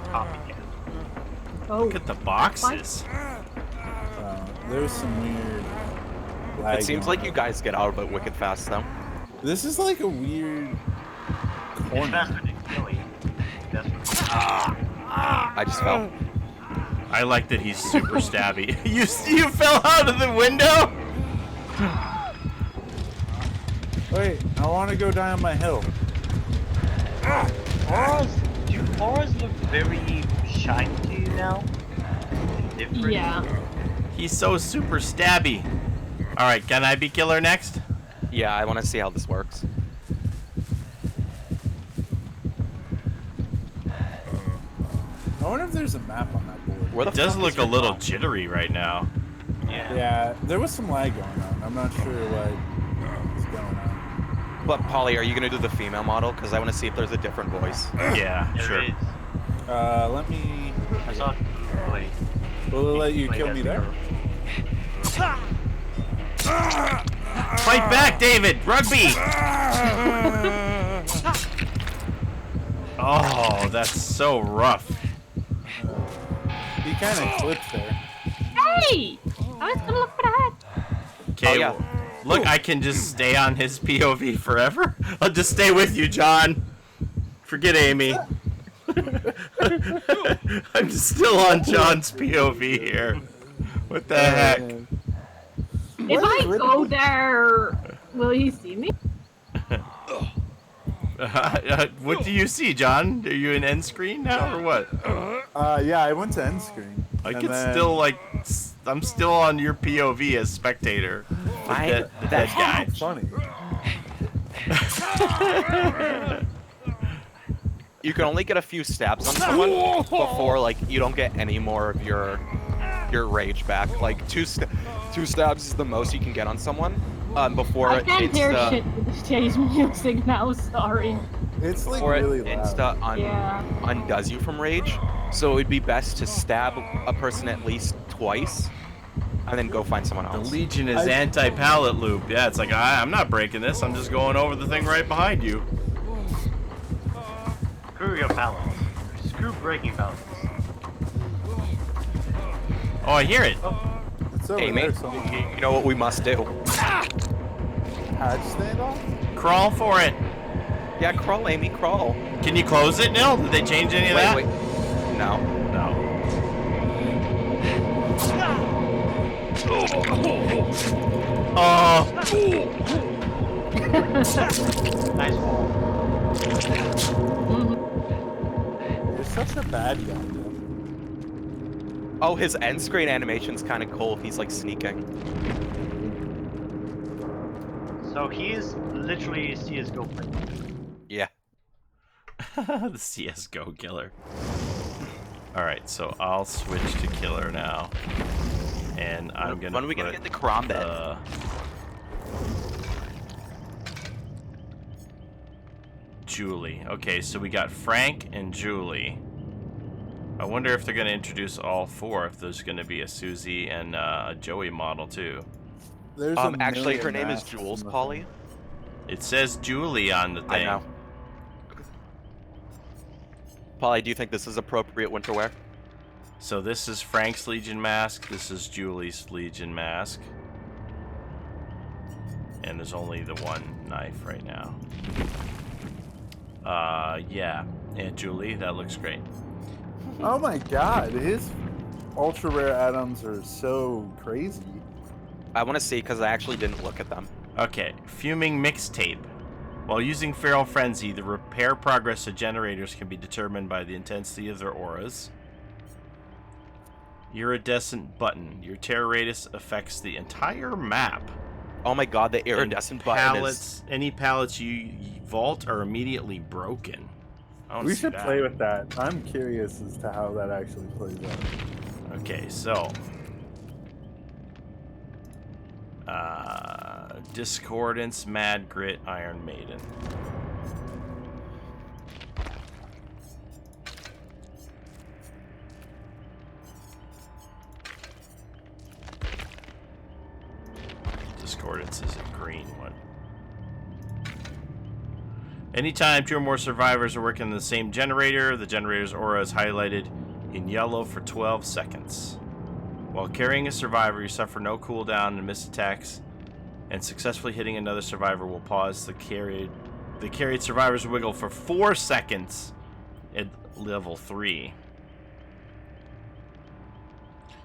copycat. Oh. Look at the boxes. There's some weird. lag It seems going like you on. guys get out of it wicked fast, though. This is like a weird It's corner. faster than Kelly. That's what I just fell. I like that he's super stabby. You fell out of the window? Wait, I want to go down my hill. do auras look very shiny to you now? And different? Yeah. He's so super stabby. All right, can I be killer next? Yeah, I want to see how this works. I wonder if there's a map on that board. Where the It does fuck look is a your little bomb? jittery right now. Yeah. Yeah, there was some lag going on. I'm not sure what's going on. But Paulie, are you gonna do the female model? Because I want to see if there's a different voice. Yeah, There sure. it is. Let me. I saw it play. Will it let you Play kill as me a there? girl. Fight back, David! Rugby! Oh, that's so rough. He kind of clipped there. Hey! I was gonna look for the head. Okay, Oh, yeah. look, I can just stay on his POV forever. I'll just stay with you, John. Forget Amy. I'm still on John's POV here. What the heck? If I go there, will he see me? What do you see, John? Are you in end screen now or what? Yeah, I went to end screen. I and can then- still I'm still on your POV as spectator. I- That guy. Funny. You can only get a few stabs on someone before, like, you don't get any more of your rage back. Like, two stabs is the most you can get on someone before I can't it's hear shit with the chase music now, sorry. It's like before really it loud. undoes you from rage. So it would be best to stab a person at least twice, and then go find someone The else. Legion is anti-pallet loop. Yeah, it's like, I'm not breaking this. I'm just going over the thing right behind you. Screw your balance. Screw breaking balance. Oh, I hear it. It's over Hey, there mate, somewhere. you know what we must do? Hatch standoff? Crawl for it. Yeah, crawl, Amy, crawl. Can you close it, Nil? Did they change any of that? Wait. No. No. Oh. Nice wall. You're such a baddie on Oh, his end screen animation's kind of cool if he's like sneaking. So he is literally a CSGO player. Yeah. The CSGO killer. Alright, so I'll switch to killer now. And I'm gonna When are we gonna put, get the Crombet? Julie. Okay, so we got Frank and Julie. I wonder if they're going to introduce all four, if there's going to be a Susie and a Joey model, too. There's Actually, her million name is masks Jules, in the Paulie. thing. It says Julie on the thing. I know. Paulie, do you think this is appropriate winter wear? So this is Frank's Legion mask. This is Julie's Legion mask. And there's only the one knife right now. Yeah. Aunt Julie, that looks great. Oh my god, his ultra rare add-ons are so crazy. I want to see because I actually didn't look at them. Okay, Fuming Mixtape. While using Feral Frenzy, the repair progress of generators can be determined by the intensity of their auras. Iridescent Button. Your terror radius affects the entire map. Oh my god, the iridescent button is... Any pallets you vault are immediately broken. I wanna We see should that. play with that. I'm curious as to how that actually plays out. Okay, so... Discordance, Mad Grit, Iron Maiden. Discordance is a green one. Anytime 2 or more survivors are working on the same generator, the generator's aura is highlighted in yellow for 12 seconds. While carrying a survivor, you suffer no cooldown and missed attacks, and successfully hitting another survivor will pause the carried survivor's wiggle for 4 seconds at level 3.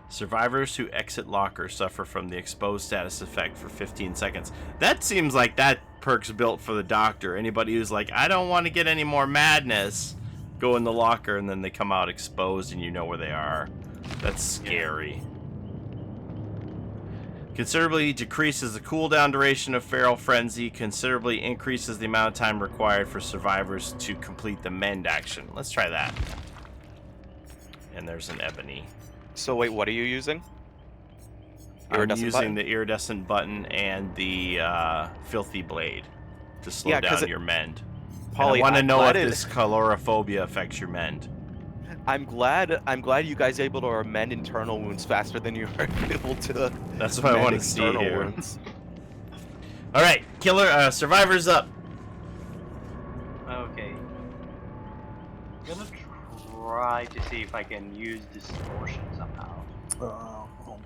Survivors who exit locker suffer from the exposed status effect for 15 seconds. That seems like that perk's built for the doctor. Anybody who's like, I don't want to get any more madness, go in the locker and then they come out exposed and you know where they are. That's scary. Considerably decreases the cooldown duration of Feral Frenzy, considerably increases the amount of time required for survivors to complete the mend action. Let's try that. And there's an ebony. So wait, what are you using? I'm using the iridescent button and the filthy blade to slow down your mend. Paulie, I want to know if this calorophobia affects your mend. I'm glad you guys are able to amend internal wounds faster than you are able to. That's what I want to see here. Wounds. All right, killer survivors up. Okay. I'm gonna try to see if I can use distortion somehow. Hold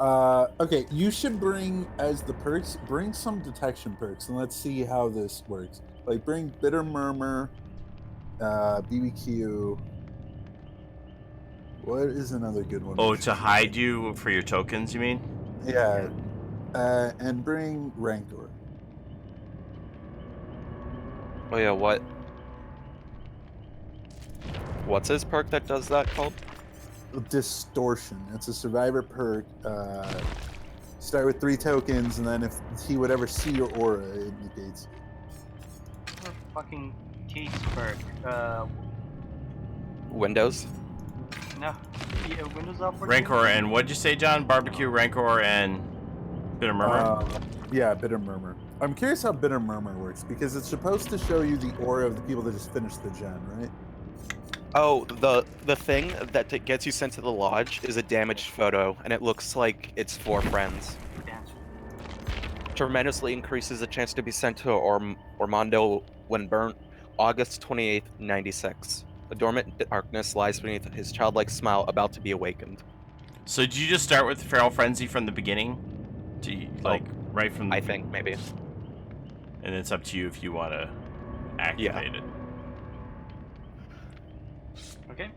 on. Okay, you should bring, as the perks, bring some detection perks, and let's see how this works. Like, bring Bitter Murmur, BBQ. What is another good one? Oh, to hide you for your tokens, you mean? Yeah. And bring Rancor. Oh yeah, what's his perk that does that called? Distortion. It's a survivor perk. Start with 3 tokens, and then if he would ever see your aura, it negates. Or fucking case perk. Windows. No. Yeah, Windows operating. Rancor and what'd you say, John? Barbecue, Rancor, and Bitter Murmur? Yeah, Bitter Murmur. I'm curious how Bitter Murmur works, because it's supposed to show you the aura of the people that just finished the gen, right? Oh, the thing that gets you sent to the lodge is a damaged photo, and it looks like it's 4 friends. Tremendously increases the chance to be sent to Ormondo when burnt, August 28th, 96. A dormant darkness lies beneath his childlike smile, about to be awakened. So did you just start with Feral Frenzy from the beginning? Right from the I think, maybe. And it's up to you if you want to activate it. Okay.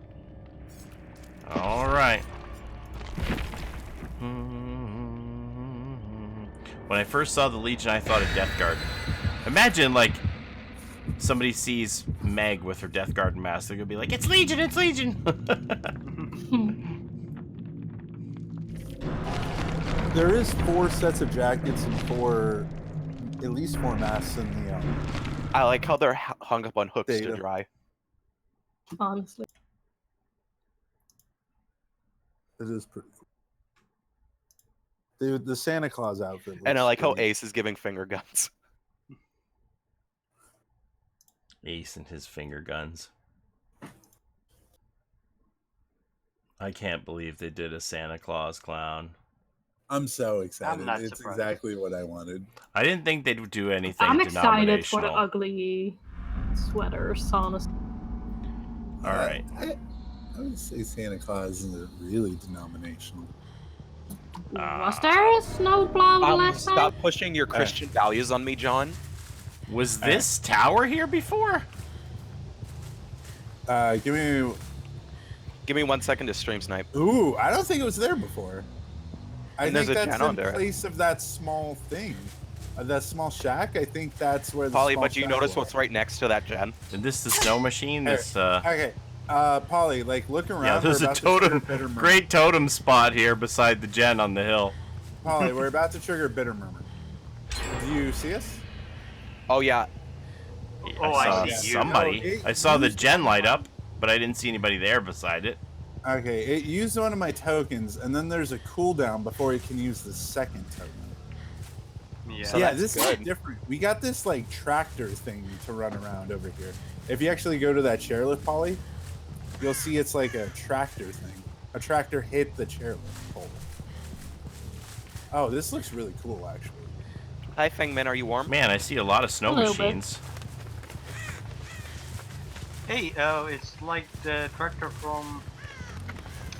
All right. When I first saw the Legion, I thought of Death Guard. Imagine, like, somebody sees Meg with her Death Guard mask, they're gonna be like, "It's Legion! It's Legion!" There is 4 sets of jackets and at least 4 masks in the. I like how they're hung up on hooks Data. to dry. Honestly. It is pretty cool. The Santa Claus outfit. And I like how great. Ace is giving finger guns. Ace and his finger guns. I can't believe they did a Santa Claus clown. I'm so excited. I'm not It's surprised. exactly what I wanted. I didn't think they'd do anything I'm excited for the denominational. ugly sweaters, honestly. All right. I would say Santa Claus isn't really denominational. Was there a snowplow the last time? Stop pushing your Christian values on me, John. Was this tower here before? Give Give me 1 second to stream snipe. Ooh, I don't think it was there before. I And there's think a that's gen on in there. place of that small thing. That small shack. I think that's where the Paulie, small but do you shack notice was. what's right next to that gen? Is this the snow machine? This Okay. Paulie, like, look around. yeah, there's We're a about to trigger totem, Bitter Murmur. great totem spot here beside the gen on the hill. Paulie, we're about to trigger Bitter Murmur. Do you see us? Oh yeah. Oh, I saw I see you. somebody. No, I saw the used gen one light of up, but I didn't see anybody there beside it. Okay, it used one of my tokens, and then there's a cooldown before it can use the second token. Yeah. So yeah, that's this good. is different. We got this like tractor thing to run around over here. If you actually go to that chairlift, Paulie, you'll see it's like a tractor thing. A tractor hit the chairlift pole. Oh, this looks really cool, actually. Hi, Fangman, are you warm? Man, I see a lot of snow A little bit. machines. Hey, it's like the tractor from.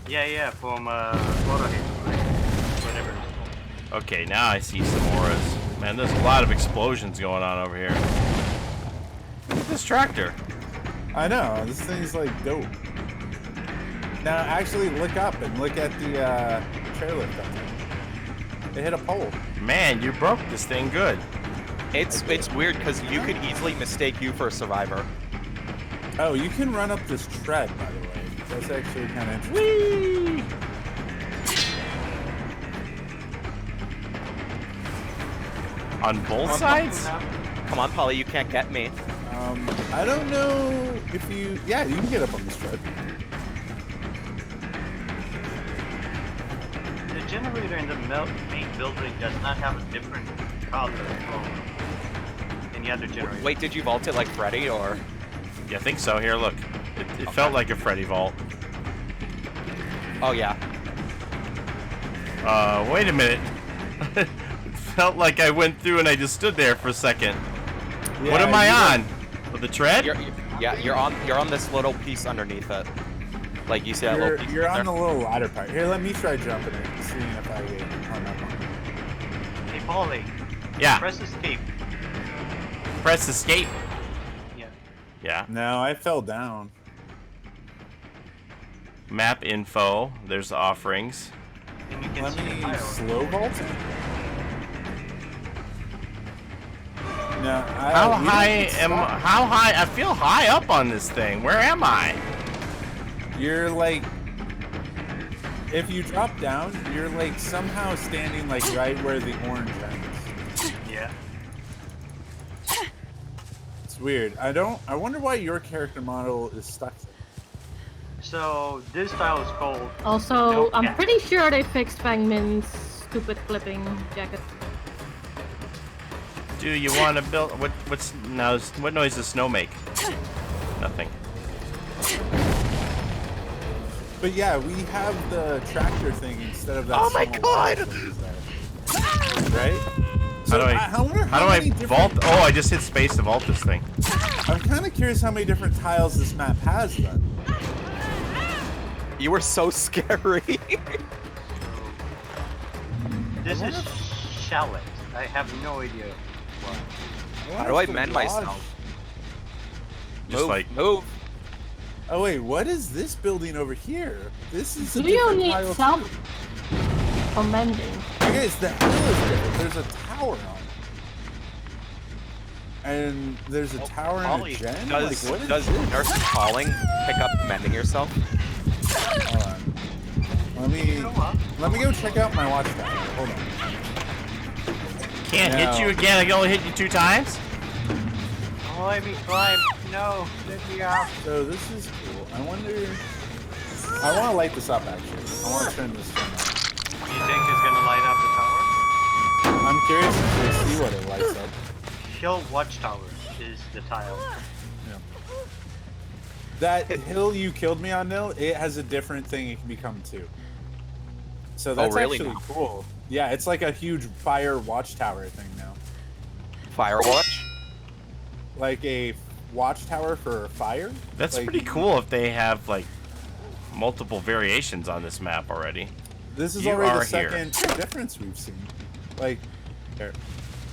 Yeah, from Florida, whatever. Okay, now I see some auras. Man, there's a lot of explosions going on over here. Look at this tractor. I know, this thing's like dope. Now, actually, look up and look at the chairlift up there. It hit a pole. Man, you broke this thing good. It's weird because you could easily mistake you for a survivor. Oh, you can run up this tread, by the way. That's actually kind of interesting. Whee! On both sides? Come on, Paulie, you can't get me. I don't know if you... Yeah, you can get up on this tread. The generator in the main building does not have a different color from any other generator. Wait, did you vault it like Freddy or? Yeah, I think so. Here, look. It felt like a Freddy vault. Oh yeah. Wait a minute. It felt like I went through and I just stood there for a second. What am I on? With the tread? You're on this little piece underneath it. Like you see that little piece. You're on there? the little ladder part. Here, let me try jumping it and seeing if I get hung up on it. Hey, Paulie, Yeah. press escape. Press escape. Yeah. Yeah. No, I fell down. Map info. There's the offerings. And you can Let see the me fire. slow vault it. No, How high? I feel high up on this thing. Where am I? You're like... If you drop down, you're like somehow standing like right where the orange ends. Yeah. It's weird. I wonder why your character model is stuck there. So this tile is called. Also, Nope, I'm yeah. pretty sure they fixed Fangmin's stupid clipping jacket. Do you want to build? What noise does snow make? Nothing. But yeah, we have the tractor thing instead of that. Oh my small God! box that was there. Right? How do I? How do I many vault? different- Oh, I just hit space to vault this thing. I'm kind of curious how many different tiles this map has then. You were so scary. This is shallot. I have no idea why. How do I mend myself? Just Move, like move. Oh wait, what is this building over here? This is a Do you different need tile self too. for mending? Okay, the hill is different. There's a tower on it. And there's a tower and a Paulie, gen? Does Like, what is does this? Nurse Calling pick up mending yourself? Hold on. Let me go check out my watch tower. Hold on. can't hit No. you again. I can only hit you 2 times. Oh, let me climb. No, let me out. So this is cool. I wonder... I want to light this up, actually. I want to turn this thing on. You think it's gonna light up the tower? I'm curious to see what it lights up. Hill Watchtower is the tile. Yeah. That hill you killed me on, Nil, it has a different thing it can become too. So that's really actually now? cool. Yeah, it's like a huge fire watchtower thing now. Firewatch? Like a watchtower for fire. That's like, pretty cool if they have like multiple variations on this map already. This is You already are the here. second difference we've seen. Like, here.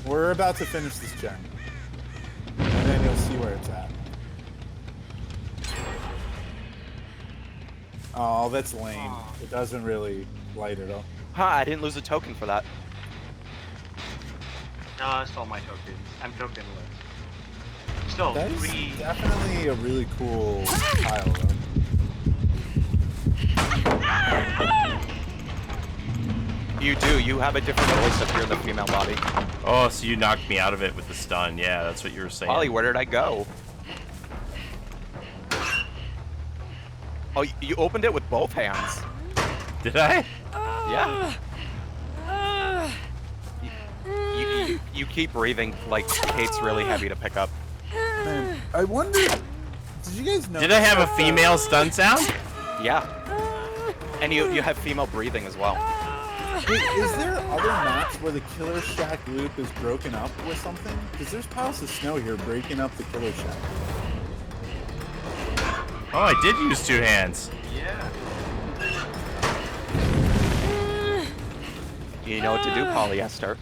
We're about to finish this gen. And then you'll see where it's at. Oh, that's lame. It doesn't really light it up. Huh, I didn't lose a token for that. No, I stole my tokens. I'm tokenless. Still, That is we... definitely a really cool tile, though. You do. You have a different voice if you're in the female body. Oh, so you knocked me out of it with the stun. Yeah, that's what you were saying. Paulie, where did I go? Oh, you opened it with both hands. Did I? Yeah. You keep breathing like Kate's really heavy to pick up. Man, I wonder. Did you guys know? Did I have a female stun sound? Yeah. And you have female breathing as well. Wait, is there other maps where the Killer Shack loop is broken up with something? Because there's piles of snow here breaking up the Killer Shack. Oh, I did use two hands. Yeah. You know what to do, polyester.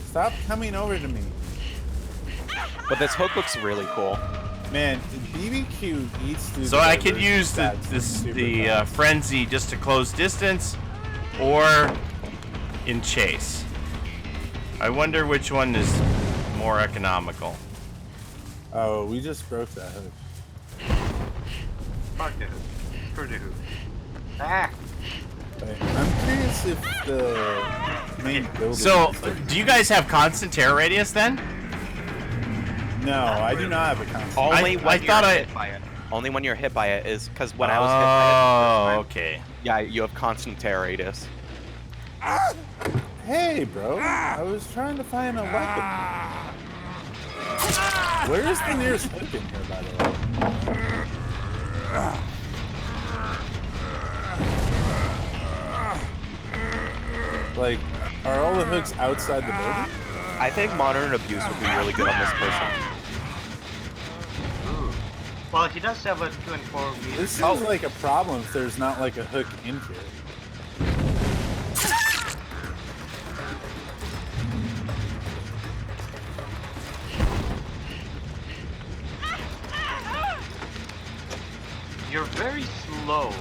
Stop coming over to me. But this hook looks really cool. Man, BBQ eats through So the I could diverse use the stats super fast. frenzy just to close distance, or in chase. I wonder which one is more economical. Oh, we just broke that hook. Fuck the hook. Screw the hook. Ah! Wait, I'm curious if the main building. So, is like- do you guys have constant terror radius then? No, I do not have a constant. Only I when thought you're I- hit by it. Only when you're hit by it is because when I was hit by it. Oh, the first time, okay. Yeah, you have constant terror radius. Hey, bro. I was trying to find a weapon. Where's the nearest hook in here, by the way? Like, are all the hooks outside the building? I think modern abuse would be really good on this person. Ooh. Well, he does have a 2 and 4 meter. This seems like a problem if there's not like a hook in here. You're very slow.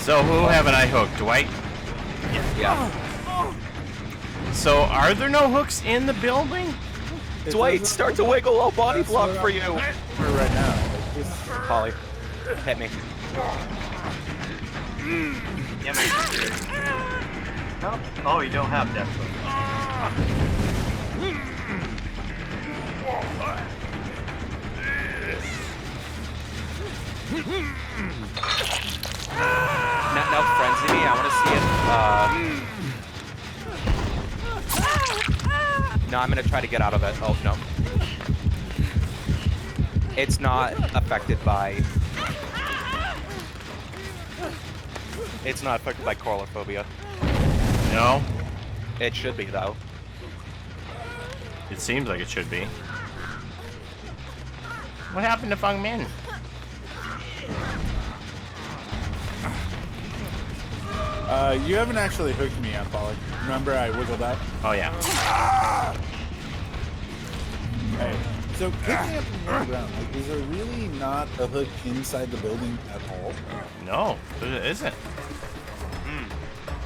So who haven't I hooked? Dwight? Yeah. So are there no hooks in the building? It Dwight, doesn't- start to wiggle. I'll body That's block what for I'm you. looking for right now. Like, this- Polly, hit me. Yeah, man. No? Oh, you don't have that foot. Now frenzy me. I want to see it. No, I'm gonna try to get out of it. Oh no. It's not affected by. It's not affected by coulrophobia. No. It should be though. It seems like it should be. What happened to Feng Min? You haven't actually hooked me up, Paulie. Remember I wiggled up? Oh yeah. Hey. So, picking up from the ground, like, is there really not a hook inside the building at all? No, there isn't.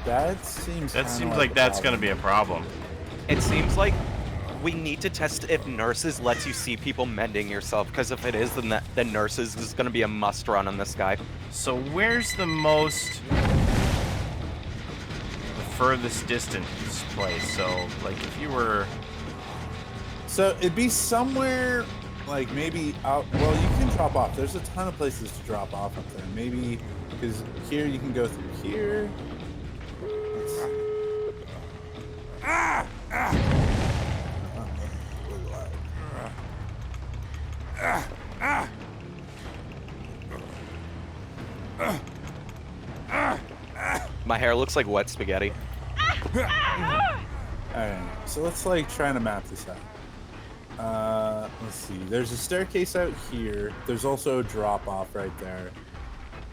That seems That kinda seems like a that's gonna problem. be a problem. It seems like we need to test if nurses lets you see people mending yourself. Because if it is, then the nurses is gonna be a must run on this guy. So where's the furthest distance place? So like if you were So it'd be somewhere like maybe out. Well, you can drop off. There's a ton of places to drop off up there. Maybe because here you can go through here. Let's see. My hair looks like wet spaghetti. Alright, so let's like try to map this out. Let's see. There's a staircase out here. There's also a drop off right there.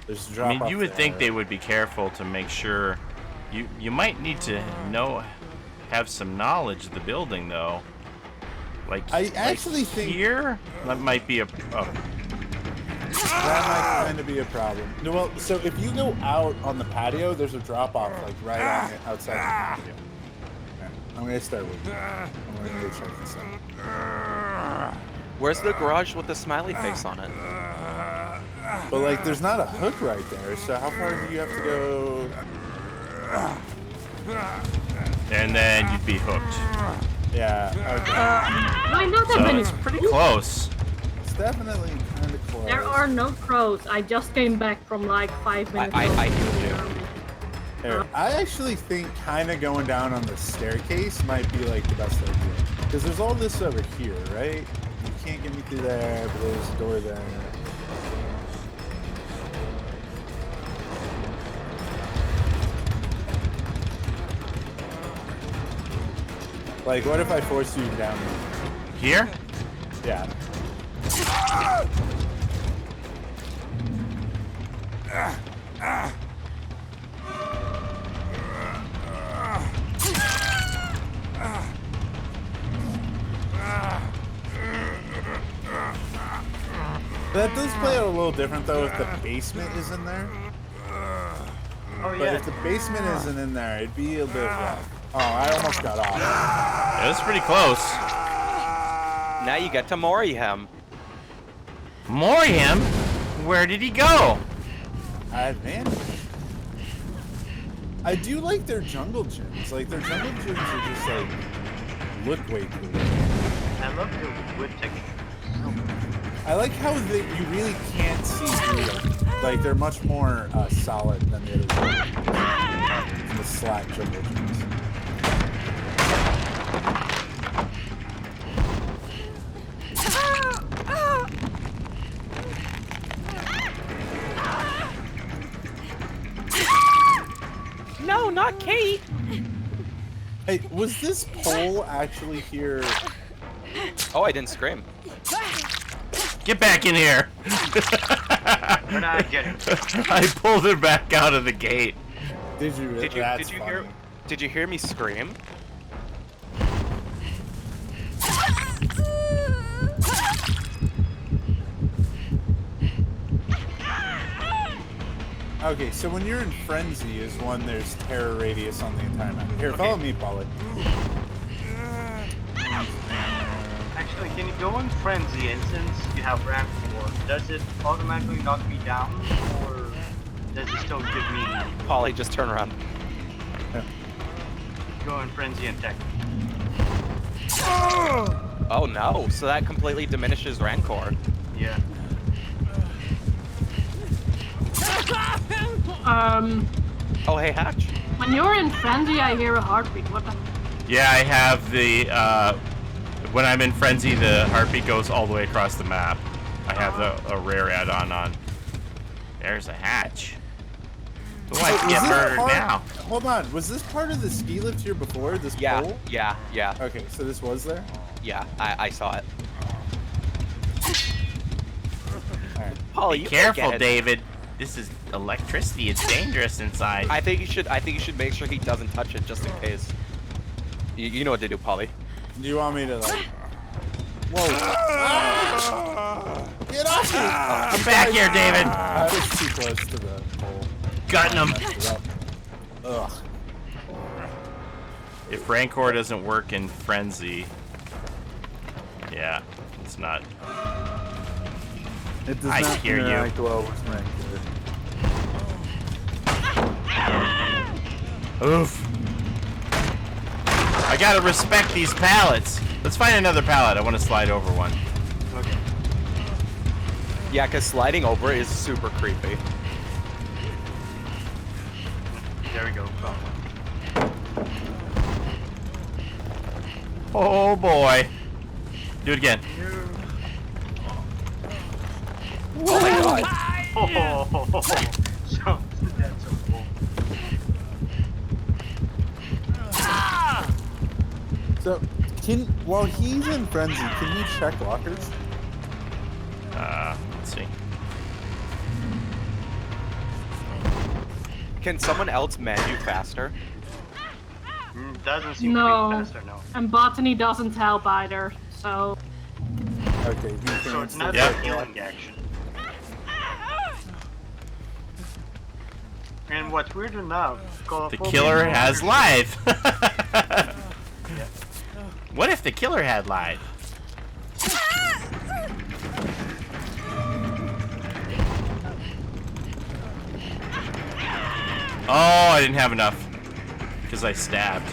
There's a drop off. I mean, you would think there. they would be careful to make sure. You might need to have some knowledge of the building though. Like I actually think here that might be a that might kind of be a problem. No, well, so if you go out on the patio, there's a drop off like right on the outside of the patio. Okay, I'm gonna start with you. I'm gonna go check this out. Where's the garage with the smiley face on it? But like, there's not a hook right there. So how far do you have to go? and then you'd be hooked. Yeah. Why not that So many? it's pretty close. Okay. It's definitely kind of close. There are no crows. I just came back from like 5 minutes. I ago. hear you. Here, I actually think kind of going down on the staircase might be like the best idea. Because there's all this over here, right? You can't get me through there, but there's a door there. Like, what if I force you down Here? here? Yeah. That does play out a little different though if the basement is in there. Oh But yeah. if the basement isn't in there, it'd be a bit rough. Oh, I almost got off. It was pretty close. Now you get to mori him. Moriam? Where did he go? I advanced. I do like their jungle gyms. Like their jungle gyms are just like look way cool. I love the wood texture. I like how you really can't see through them. Like they're much more solid than the other ones. The slack jungle gyms. No, not Kate. Hey, was this pole actually here? Oh, I didn't scream. Get back in here. We're not getting. I pulled her back out of the gate. Did you? Did you? That's Did you funny. hear? Did you hear me scream? Okay, so when you're in frenzy is when there's terror radius on the entire map. Here, Okay. follow me, Paulie. Actually, can you go in frenzy and since you have rank 4, does it automatically knock me down or does it still give me Paulie, just turn around. go in frenzy and tech? Oh no, so that completely diminishes Rancor. Yeah. Oh hey Hatch. When you're in frenzy, I hear a heartbeat. What the? Yeah, I have the, when I'm in frenzy, the heartbeat goes all the way across the map. I have a rare add-on on. There's a hatch. Who I Was get this murdered part- now? Hold on, was this part of the ski lift here before? This Yeah, pole? yeah, yeah, Okay, so this was there? yeah. I saw it. Alright. Paulie, Be you careful, can't get it. David. This is electricity. It's dangerous inside. I think you should make sure he doesn't touch it just in case. You know what to do, Paulie. Do you want me to like... Whoa. Get off me! Come back here, David. I was too close to the pole. Gutting him. Ugh. If Rancor doesn't work in frenzy, yeah, it's not. It does I not hear you. interact well with Rancor. Oof. I gotta respect these pallets. Let's find another pallet. I want to slide over one. Okay. Yeah, because sliding over is super creepy. There we go. Found one. Oh boy. Do it again. Oh my god! Oh, so that's so cool. So, while he's in frenzy, can you check lockers? Let's see. Can someone else menu faster? Doesn't seem No. to be faster, no. And botany doesn't help either, so... Okay, he can So it's not Yep. a healing action. And what's weird enough, The killer has live. What if the killer had lied? Oh, I didn't have enough. Because I stabbed.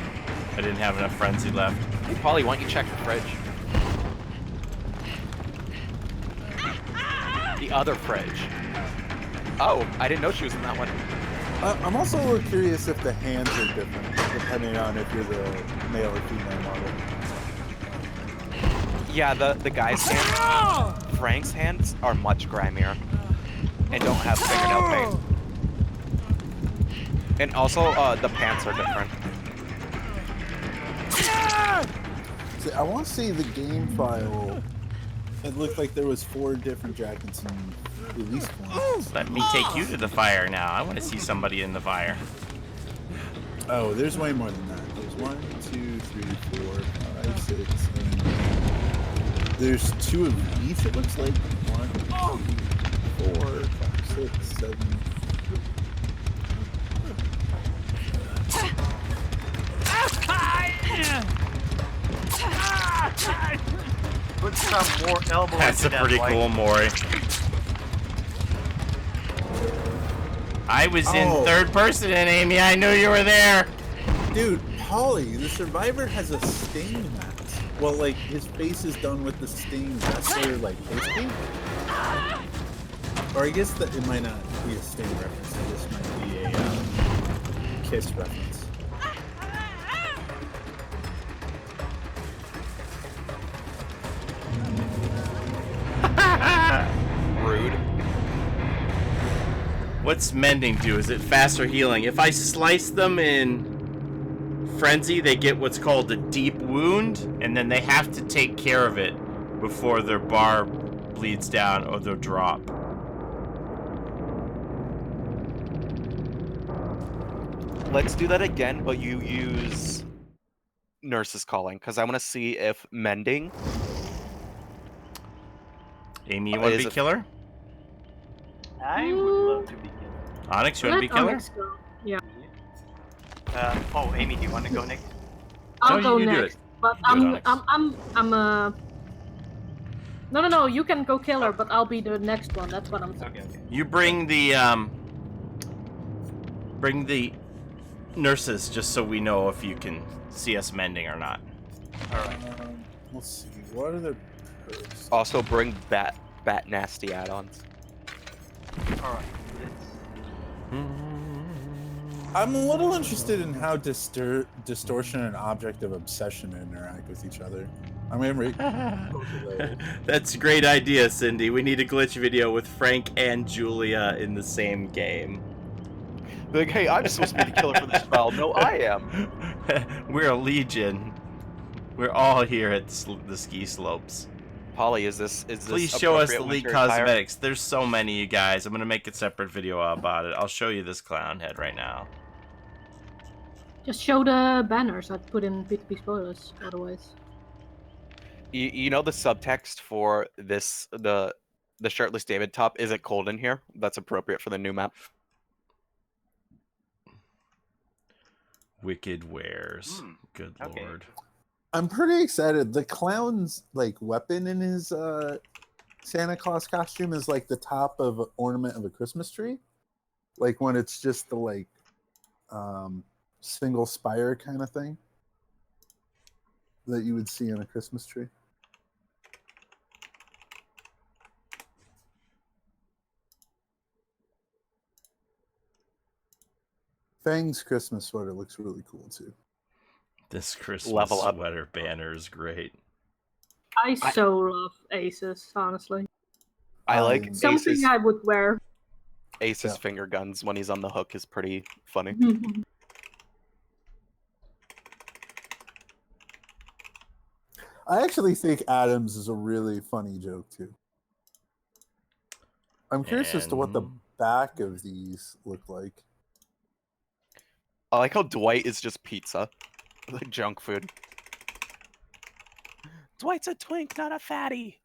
I didn't have enough frenzy left. Hey, Paulie, why don't you check the fridge? The other fridge. Oh, I didn't know she was in that one. I'm also a little curious if the hands are different, depending on if you're the male or female model. Yeah, the guy's hands, Frank's hands, are much grimier and don't have fingernail paint. And also, the pants are different. See, I want to see the game file. It looked like there was 4 different jackets and release points. Let me take you to the fire now. I want to see somebody in the fire. Oh, there's way more than that. There's 1, 2, 3, 4, 5, 6, 7. There's 2 of each, it looks like. 1, 2, 4, 5, 6, 7. Put some more elbow That's a into that pretty white. cool Mori. I was in Oh. third person, and Amy, I knew you were there. Dude, Paulie, the survivor has a stain mask. Well, like, his face is done with the stained wrestler, like, face paint? Or I guess that it might not be a stain reference. It just might be a Kiss reference. Rude. What's mending do? Is it faster healing? If I slice them in frenzy, they get what's called a deep wound, and then they have to take care of it before their bar bleeds down or they'll drop. Let's do that again, but you use nurse's calling, because I want to see if mending. Amy, you want to Is be it- killer? I would love to be killed. Onyx, you want to be Let killer? Onyx go. Yeah, Oh, Amy, do you want to go next? I'll No, go you do next. it. But You do it, I'm No, you can go killer, but I'll be the next one. That's what I'm saying. Okay. You bring the nurses just so we know if you can see us mending or not. Alright. Let's see. What are the perks? Also bring bat nasty add-ons. Alright. I'm a little interested in how distortion and object of obsession interact with each other. I'm gonna read. That's a great idea, Cindy. We need a glitch video with Frank and Julia in the same game. Like, hey, I'm supposed to be the killer for this spell. No, I am. We're a legion. We're all here at the ski slopes. Paulie, is this Please show us the appropriate League winter attire? Cosmetics. There's so many, you guys. I'm gonna make a separate video about it. I'll show you this clown head right now. Just show the banners I put in PTB spoilers, otherwise. You know the subtext for this the shirtless David top? Is it cold in here? That's appropriate for the new map. Wicked wares. Good okay. lord. I'm pretty excited. The clown's like weapon in his Santa Claus costume is like the top of an ornament of a Christmas tree. Like when it's just the like single spire kind of thing. that you would see on a Christmas tree. Fang's Christmas sweater looks really cool too. This Christmas Level up. sweater banner is great. I so love Aces, honestly. I like Something Ace's, I would wear. Ace's Yeah. finger guns when he's on the hook is pretty funny. I actually think Adams is a really funny joke too. I'm curious as to what the And- back of these look like. I like how Dwight is just pizza. Like junk food. Dwight's a twink, not a fatty.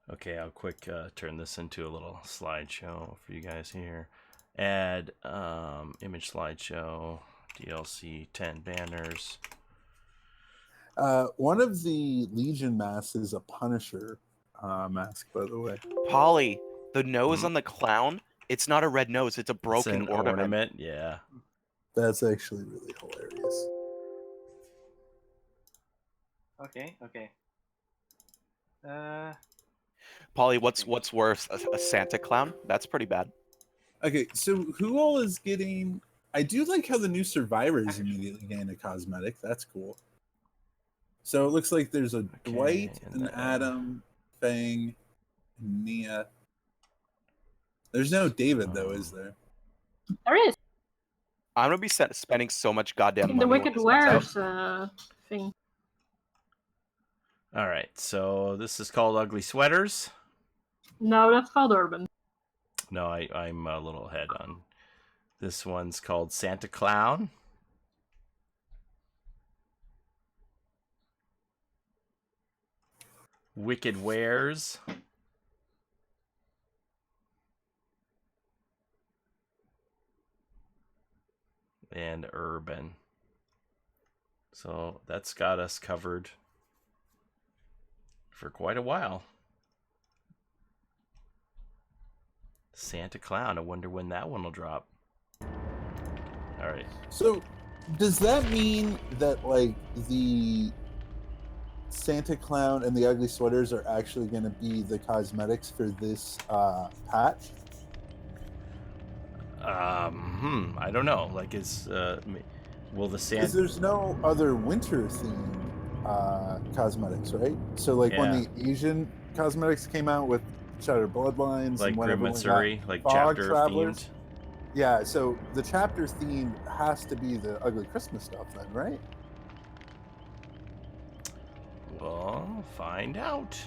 Okay, I'll quick turn this into a little slideshow for you guys here. Add image slideshow, DLC 10 banners. One of the Legion masks is a Punisher mask, by the way. Paulie, the nose on the clown, it's not a red nose, it's a It's broken an ornament. Yeah. That's actually really hilarious. Okay. Paulie, what's worse, a Santa clown? That's pretty bad. Okay, so who all is getting... I do like how the new survivors immediately gain a cosmetic. That's cool. So it looks like there's a Dwight, and an then- Adam, Fang, and Mia. There's no David, though, is there? There is. I'm gonna be spending so much goddamn In money. the when Wicked this comes out. Wears thing. All right, so this is called Ugly Sweaters. No, that's called Urban. No, I'm a little ahead on. This one's called Santa Clown. Wicked Wares. And Urban. So that's got us covered for quite a while. Santa Clown. I wonder when that one will drop. All right. So, does that mean that, like, the Santa Clown and the Ugly Sweaters are actually going to be the cosmetics for this patch? I don't know. Like, will the Because Santa? there's no other winter-themed cosmetics, right? So, like, when the Asian cosmetics came out with Shattered Bloodlines Like and when Grim everyone Matsuri, got like Fog chapter Travelers. themed. Yeah, so the chapter theme has to be the Ugly Christmas stuff then, right? We'll find out.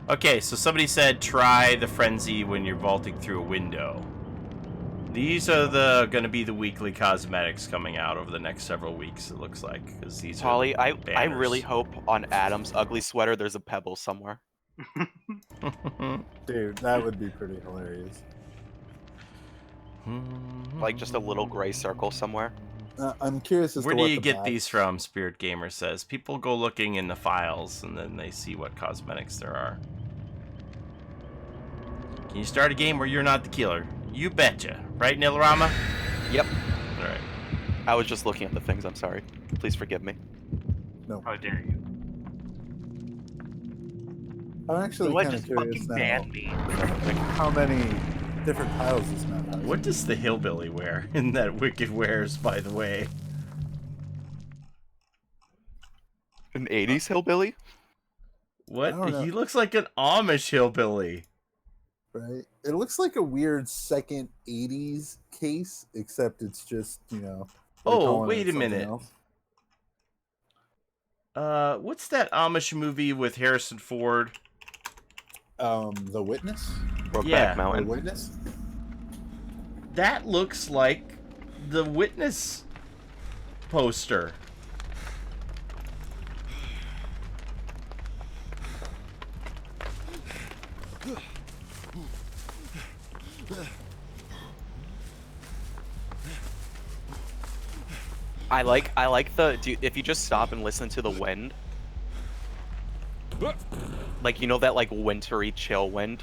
Okay, so somebody said try the frenzy when you're vaulting through a window. These are going to be the weekly cosmetics coming out over the next several weeks. It looks like, because these Paulie, are I really banners. hope on Adam's ugly sweater there's a pebble somewhere. Dude, that would be pretty hilarious. Like just a little gray circle somewhere. I'm curious as Where to do what you the get back- these from? Spirit Gamer says people go looking in the files and then they see what cosmetics there are. Can you start a game where you're not the killer? You betcha, right, Nilrama? Yep. All right. I was just looking at the things, I'm sorry. Please forgive me. How dare you? I'm actually What kind of just curious fucking now ban me? how many different tiles this map has. What does the hillbilly wear in that Wicked Wears, by the way? An 80s hillbilly? What? I don't know. He looks like an Amish hillbilly. Right? It looks like a weird second 80s case, except it's just, you know. they're Oh, calling wait it a something minute. else. What's that Amish movie with Harrison Ford? The Witness? Brokeback Yeah. The Mountain. Witness? That looks like the Witness poster. I like the if you just stop and listen to the wind. Like you know that like wintry chill wind?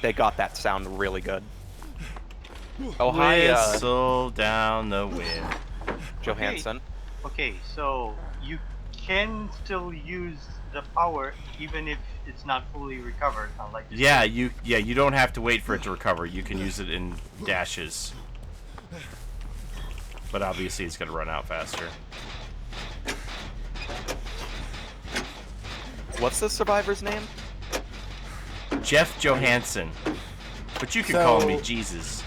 They got that sound really good. Oh, hi, Whistle down the wind. Johansson. Okay, so you can still use the power even if it's not fully recovered, unlike this Yeah, game. you don't have to wait for it to recover. You can use it in dashes. But obviously it's gonna run out faster. What's the survivor's name? Jeff Johansson. But you can call me Jesus.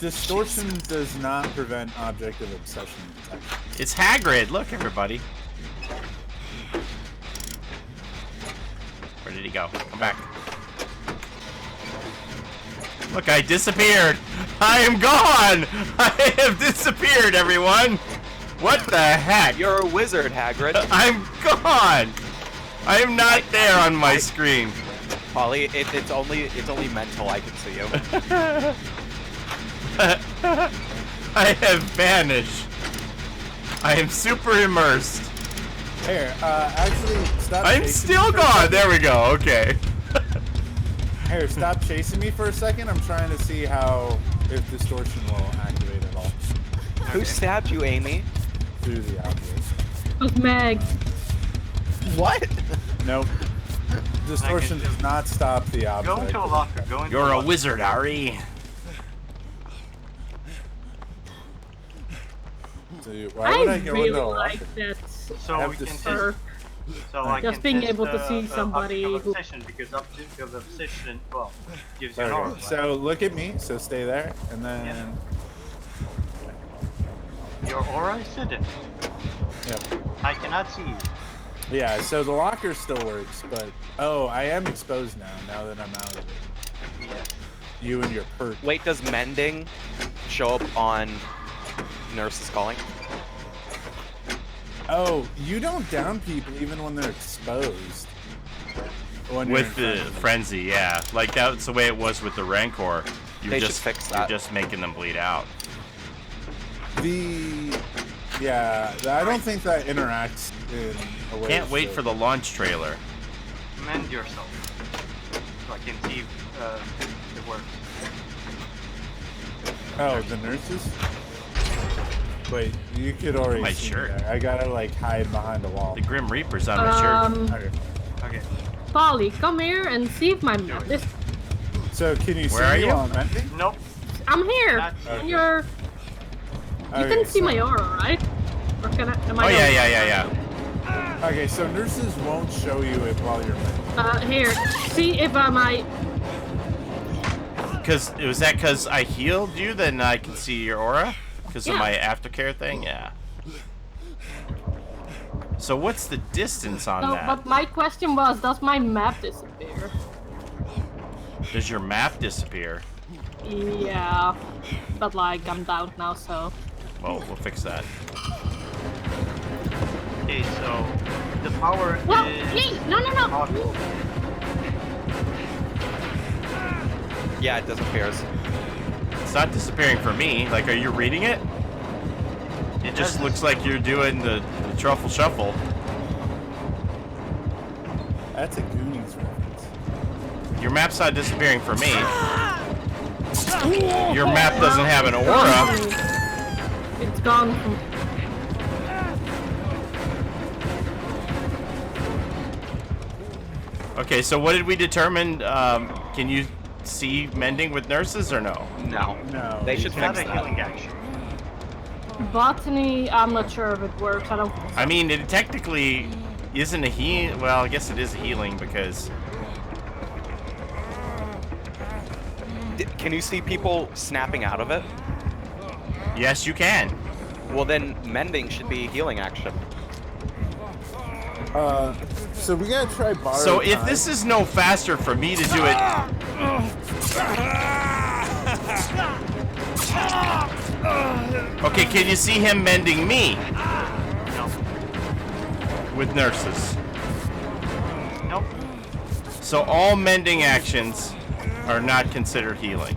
Distortion does not prevent object of obsession detection. It's Hagrid. Look, everybody. Where did he go? Come back. Look, I disappeared. I am gone. I have disappeared, everyone. What the heck? You're a wizard, Hagrid. I'm gone. I am not there on my screen. Paulie, it's only mental. I can see you. I have vanished. I am super immersed. Here, actually, stop. I'm chasing still me for a gone. second. There we go. Okay. Here, stop chasing me for a second. I'm trying to see if distortion will activate at all Who stabbed you, Amy? through the object. It was Meg. What? Nope. Distortion does not stop the object. Go into a locker. Go into You're a locker. wizard, Ari. Dude, why would I go really into a like locker? that So have we to can see- perk. So I Just can being test able to the, see somebody object of who- obsession, because object of obsession, well, gives you an Okay, aura. so look at me. So stay there, and then. Your aura is hidden. Yep. I cannot see you. Yeah. So the locker still works, but I am exposed now that I'm out of it. Yeah. You and your perk. Wait, does mending show up on Nurse's Calling? Oh, you don't down people even when they're exposed. When you're With the in front frenzy, yeah. Like that's the way it was with the Rancor. They should fix that. You're just making them bleed out. of them. I don't think that interacts in a way. Can't wait for the launch trailer. Mend yourself. So I can see it works. Oh, the nurses. Wait, you could already My see me shirt. there. I gotta like hide behind a wall. The Grim Reaper's on my shirt. Okay. Okay. Paulie, come here and see if my map is. So can you see Where are me you? while I'm mending? Nope. I'm here. Not- And you're. You Okay, can see so- my aura, right? Or can I? Am I? Oh on- yeah. Okay, so nurses won't show you it while you're mending. Here, see if I. Because was that because I healed you? Then I can see your aura. Because of Yeah. my aftercare thing, yeah. So what's the distance on No, that? but my question was, does my map disappear? Does your map disappear? Yeah, but like I'm down now, so. Well, we'll fix that. Okay, so the power Well, is. hey, no. Toggle. Yeah, it disappears. It's not disappearing for me. Like, are you reading it? It just does- looks like you're doing the truffle shuffle. That's a Goonies reference. Your map's not disappearing for me. Your map doesn't have an aura. It's gone from. Okay, so what did we determine? Can you see mending with nurses or no? No. No. They should It's not fix a healing that. action. Botany, I'm not sure if it works. I don't. I mean, it technically isn't a heal. Well, I guess it is a healing because Can you see people snapping out of it? yes, you can. Well, then mending should be healing action. So we gotta try borrow So if time. this is no faster for me to do it. Okay, can you see him mending me No. with nurses? Nope. So all mending actions are not considered healing.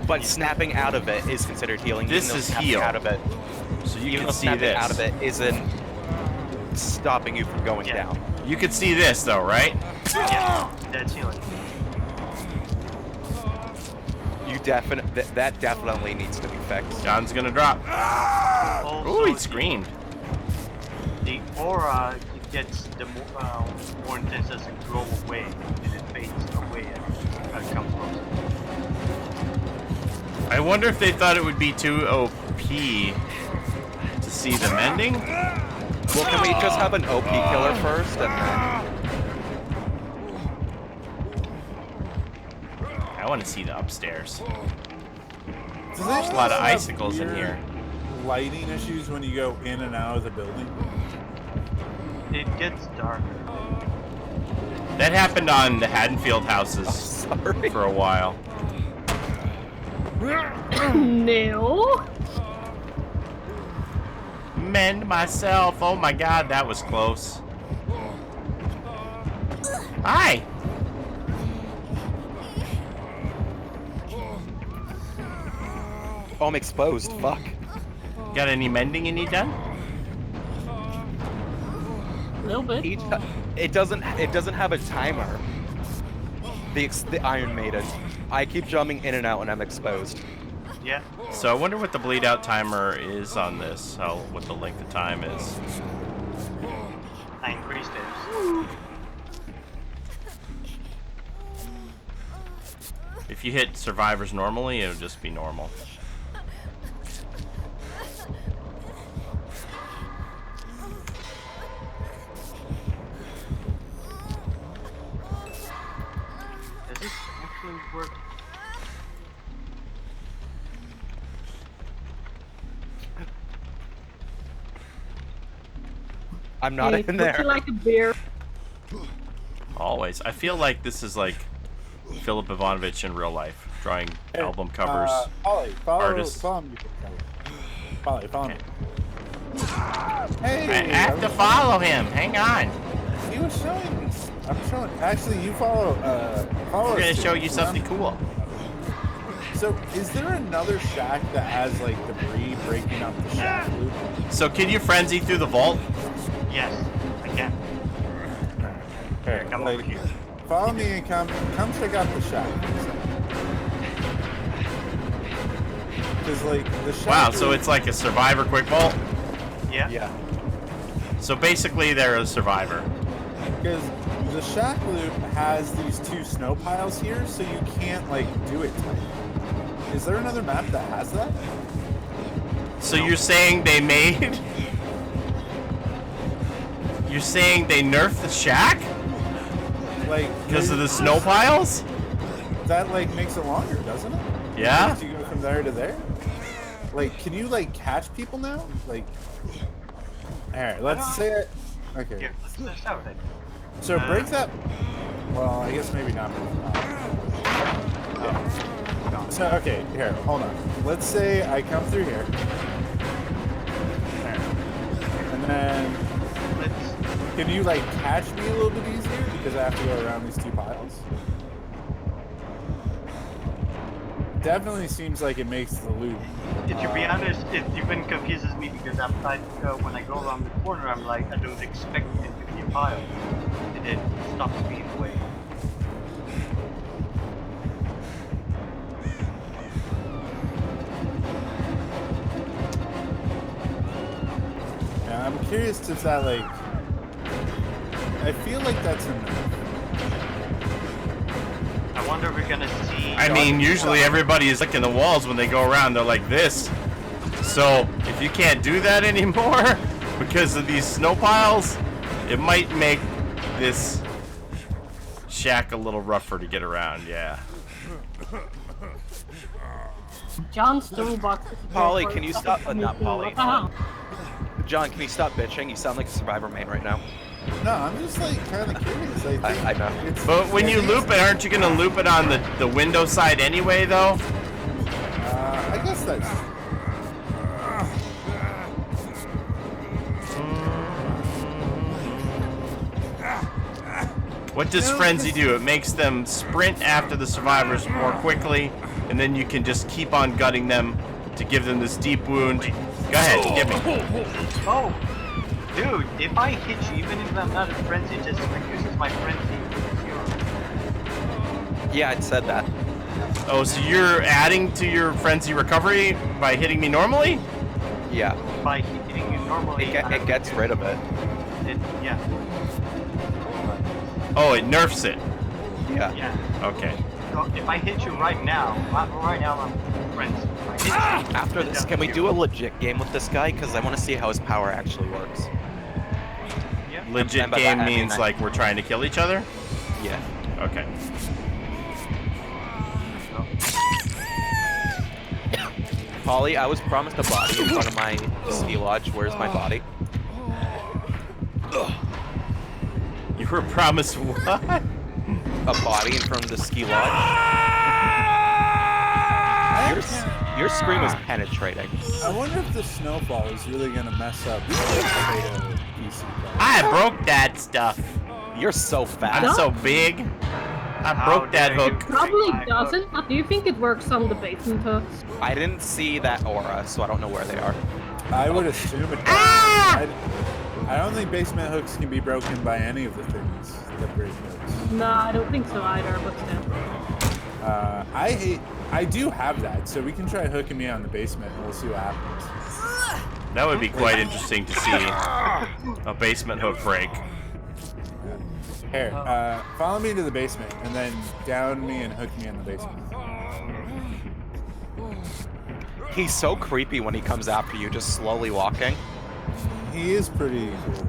But snapping out of it is considered healing. This even though is snapping heal. Out of it, So you even can though see snapping this. out of it isn't stopping you from going Yeah. down. You can see this though, right? Yeah. That's healing. You that definitely needs to be fixed. John's gonna drop. Also, Ooh, he screamed. The aura gets the more intense as it grows away, and it fades away as it comes closer. I wonder if they thought it would be too OP to see the mending. Well, can we just have an OP killer first, and then... I want to see the upstairs. Does There's a lot of icicles in weird here. Lighting issues when you go in and out of the building. It gets darker. That happened on the Haddonfield houses Sorry. for a while. No. Mend myself. Oh my god, that was close. Hi. Oh, I'm exposed. Fuck. Got any mending you need done? A little bit. It doesn't have a timer. The Iron Maiden. I keep jumping in and out when I'm exposed. Yeah. So I wonder what the bleed out timer is on this. What the length of time is. I increased it. If you hit survivors normally, it'll just be normal. Does this actually work? I'm not Hey, in would there. you like a beer? Always. I feel like this is like Philip Ivanovich in real life, drawing album covers. Paulie, artists. follow me. Paulie, follow me. Hey, I have to follow him. Hang on. He was showing me. I'm showing. Actually, you follow. Follow. We're gonna us, show dude. you something cool. So, is there another shack that has like debris breaking up the shack loop? So can you frenzy through the vault? Yes, I can. Here, Come over here. Follow me and come check out the shack. Because like the shack. Wow, so loop- it's like a survivor quick vault? Yeah. Yeah. So basically they're a survivor. Because the shack loop has these two snow piles here, so you can't like do it tight. Is there another map that has that? So you're saying they made... You're saying they nerfed the shack? Like Because of the snow piles? that like makes it longer, doesn't it? Yeah? Do you go from there to there? Like, can you like catch people now? Like, all right, let's say it. Okay. Here, let's start with it. So break that. Well, I guess maybe not. So okay, here, hold on. Let's say I come through here, and then Let's. can you like catch me a little bit easier because I have to go around these two piles? Definitely seems like it makes the loop. To be honest, it even confuses me because when I go around the corner, I'm like, I don't expect it to be a pile, and it stops being away. Yeah, I'm curious if that like. I feel like that's enough. I wonder if we're gonna see. I mean, usually everybody is licking the walls when they go around. They're like this. So if you can't do that anymore because of these snow piles, it might make this shack a little rougher to get around. Yeah. John's toolbox. is Paulie, very can you tough stop- for me not to- Paulie. what the hell? John, can you stop bitching? You sound like a survivor main right now. No, I'm just like kind of curious. I think I know. it's- But when I you think loop it, aren't you going to loop it on the window side anyway, though? I guess that's. What does No, Frenzy this- do? It makes them sprint after the survivors more quickly, and then you can just keep on gutting them to give them this deep wound. Go ahead, give me. Oh, dude! If I hit you, even if I'm not a frenzy, it just reduces my frenzy to 0. Yeah, it said that. Oh, so you're adding to your frenzy recovery by hitting me normally? Yeah. By hitting you normally, It gets rid of it. Yeah. Oh, it nerfs it. Yeah. Yeah. Okay. So if I hit you right now I'm friends. If I hit you, After it's this, down can we to do you. a legit game with this guy? Because I want to see how his power actually works. Yeah. Legit And by that, game I mean means like we're trying to kill each other? Yeah. Okay. Paulie, I was promised a body in front of my ski lodge. Where's my body? You were promised what? A body in front of the ski lodge. Your scream is penetrating. I wonder if the snowfall is really gonna mess up the potato PC. I broke that stuff. You're so fast. I'm so big. I How broke that dare you. hook. Probably Back doesn't, but do you think it works on the basement hooks? I didn't see that aura, so I don't know where they are. I would assume it does. Ah! I don't think basement hooks can be broken by any of the things that break hooks. No, I don't think so either, but still. I do have that, so we can try hooking me on the basement and we'll see what happens. That would be quite interesting to see a basement hook break. Here, follow me to the basement and then down me and hook me in the basement. He's so creepy when he comes after you, just slowly walking. He is pretty cool.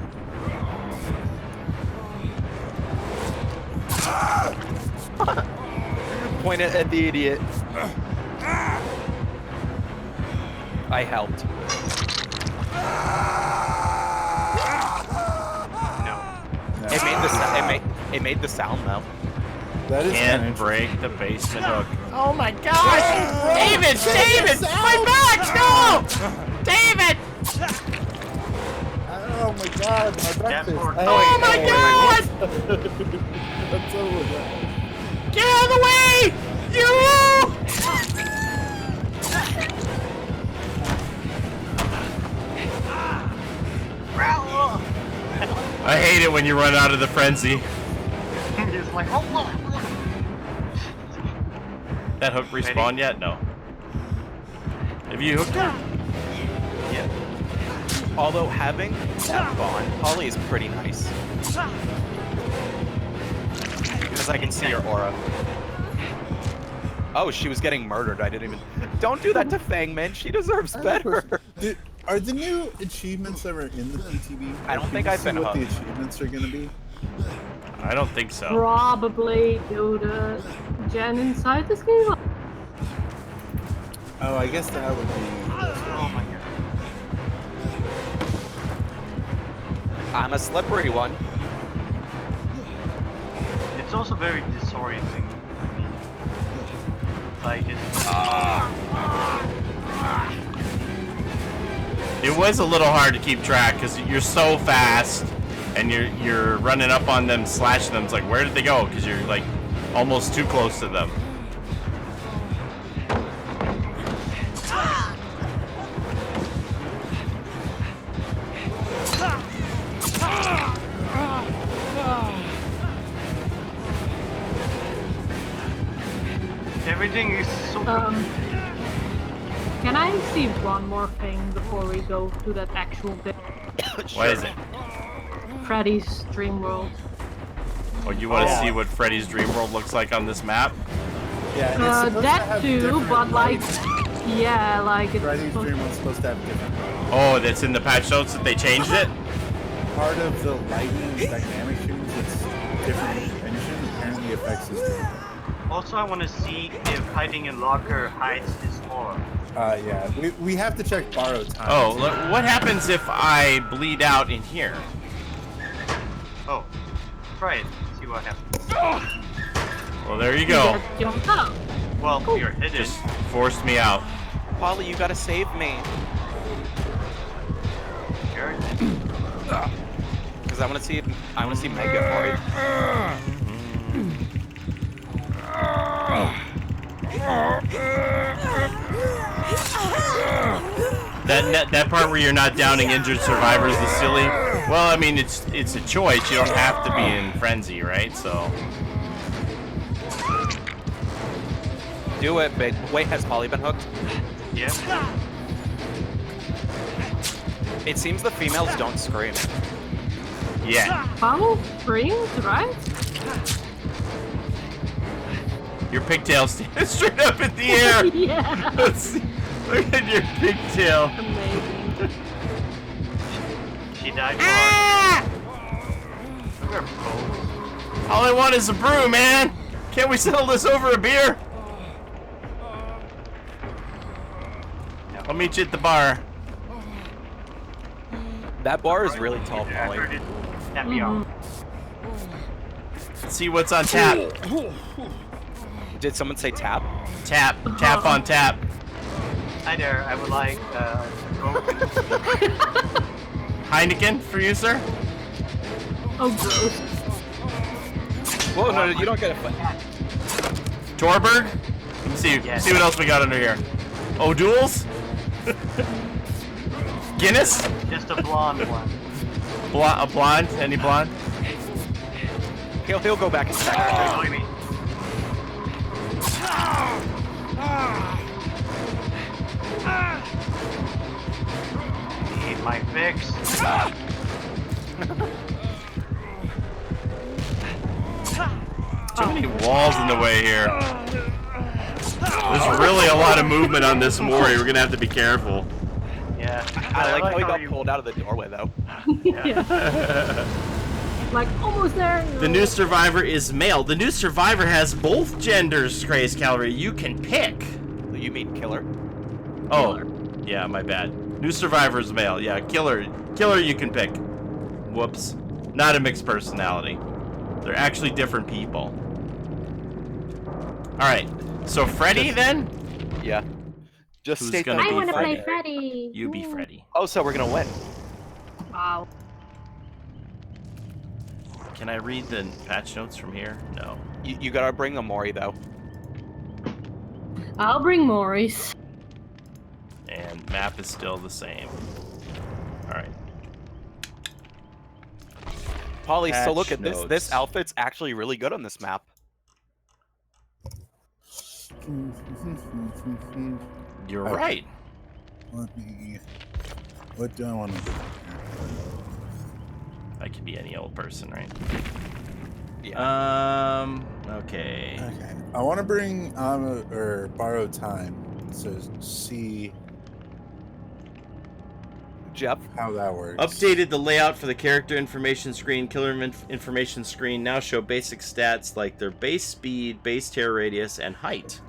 Point it at the idiot. I helped. No. No. It made the sound though. That is Can't kinda break the basement hook. Oh my gosh! David! David! My back! No! David! Oh my god, my breakfast. for- Oh my god! That's over there. Get out of the way! You! I hate it when you run out of the frenzy. He's like, oh, That hook respawn yet? No. Have you hooked her? Yeah. Although having that bond, Paulie is pretty nice. Because I can see your aura. Oh, she was getting murdered. I didn't even. Don't do that to Fangman. She deserves better. Are the new achievements ever in the PTB? I don't Can think you I've see been what the hooked. achievements are gonna be. I don't think so. Probably do the gen inside the ski lodge. Oh, I guess that would be. oh my god. I'm a slippery one. It's also very disorienting. Like it's It was a little hard to keep track because you're so fast and you're running up on them, slashing them. It's like, where did they go? Because you're like almost too close to them. everything is so Can I see one more thing before we go to that actual bit? What is it? Freddy's Dream World. Oh, you want to Oh. see what Freddy's Dream World looks like on this map? Yeah, it's supposed to That have too, different but like, lighting. yeah, like it's Freddy's supposed Dream was supposed to have different. Oh, that's in the patch notes that they changed it? Part of the lighting dynamic change that's different dimension apparently affects his dream. Also, I want to see if hiding in locker hides his aura. Yeah, we have to check borrow time. Oh, look, what happens if I bleed out in here? Oh, try it. See what happens. Well, there you you go. get jumped out. Well, you're hidden. Just forced me out. Paulie, you gotta save me. You're Because I want to see Mega for you. That part where you're not downing injured survivors is silly. Well, I mean, it's a choice. You don't have to be in frenzy, right? So do it, but wait, has Paulie been hooked? Yeah. It seems the females don't scream. Yeah. Paulie screams, right? Your pigtail stands straight up in the air. Yeah. Let's see. Look at your pigtail. Amazing. She died for We're both. All I want is a brew, man. Can't we settle this over a beer? I'll meet you at the bar. That bar is really tall, I Paulie. heard it. Snap me off. Let's see what's on tap. Did someone say tap? Tap. Tap on tap. Hi there, I would like Coke. Heineken for you, sir? Oh, gross. Whoa, no, you don't get a foot. Torberg? Let me see. Yes. See what else we got under here. O'Doul's? Guinness? Just a blonde one. A blonde? Any blonde? He'll go back and check. Join me. Need my fix. Too many walls in the way here. There's really a lot of movement on this Mori. We're gonna have to be careful. Yeah. I like how he got you- pulled out of the doorway, though. Yeah. Like, almost there. The new survivor is male. The new survivor has both genders, Grace Calorie. You can pick. You mean killer? Oh, yeah, my bad. New survivor is male. Yeah, killer you can pick. Whoops. Not a mixed personality. They're actually different people. Alright, so Freddy then? Yeah. Just Who's state gonna that. I be want to Freddy? play Freddy. You be Freddy. Oh, so we're gonna win. Wow. Can I read the patch notes from here? No. You gotta bring a Mori, though. I'll bring Maurice. And map is still the same. Alright. Paulie, so Patch look at this. notes. This outfit's actually really good on this map. You're Okay. right. Let me. What do I want to do? I could be any old person, right? Yeah. Okay. Okay. I want to bring or borrow time. So see Jeff, how that works. Updated the layout for the character information screen. Killer information screen now show basic stats like their base speed, base tear radius, and height.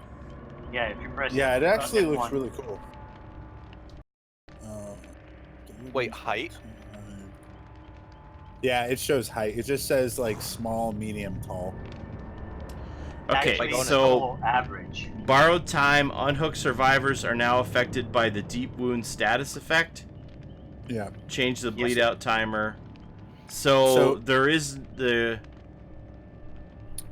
Yeah, if you press. Yeah, it actually F1. looks really cool. Wait, height? Yeah, it shows height. It just says like small, medium, tall. Okay, Actually, it's so all average. borrowed time, unhooked survivors are now affected by the deep wound status effect. Yeah. Change the bleed Yes. out timer. So there is the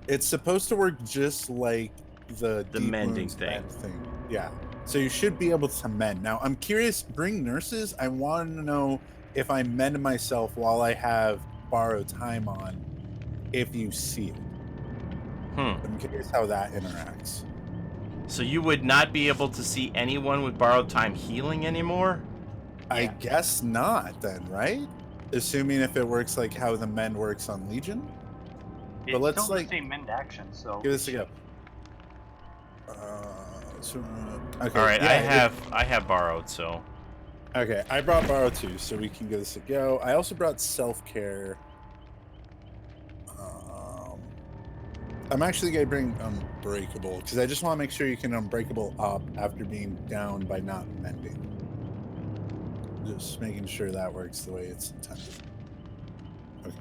It's supposed to work just like the deep mending wounds thing. mend. Yeah. So you should be able to mend. Now, I'm curious, bring nurses. I want to know if I mend myself while I have borrowed time on, if you see it. I'm curious how that interacts. So you would not be able to see anyone with borrowed time healing anymore? I Yeah. guess not then, right? Assuming if it works like how the mend works on Legion. It's let's, still like, the same mend action, so. Give this a go. Okay. All right, yeah, I have borrowed, so Okay, I brought borrow too, so we can give this a go. I also brought self-care. I'm actually gonna bring unbreakable because I just want to make sure you can unbreakable up after being down by not mending. Just making sure that works the way it's intended. Okay.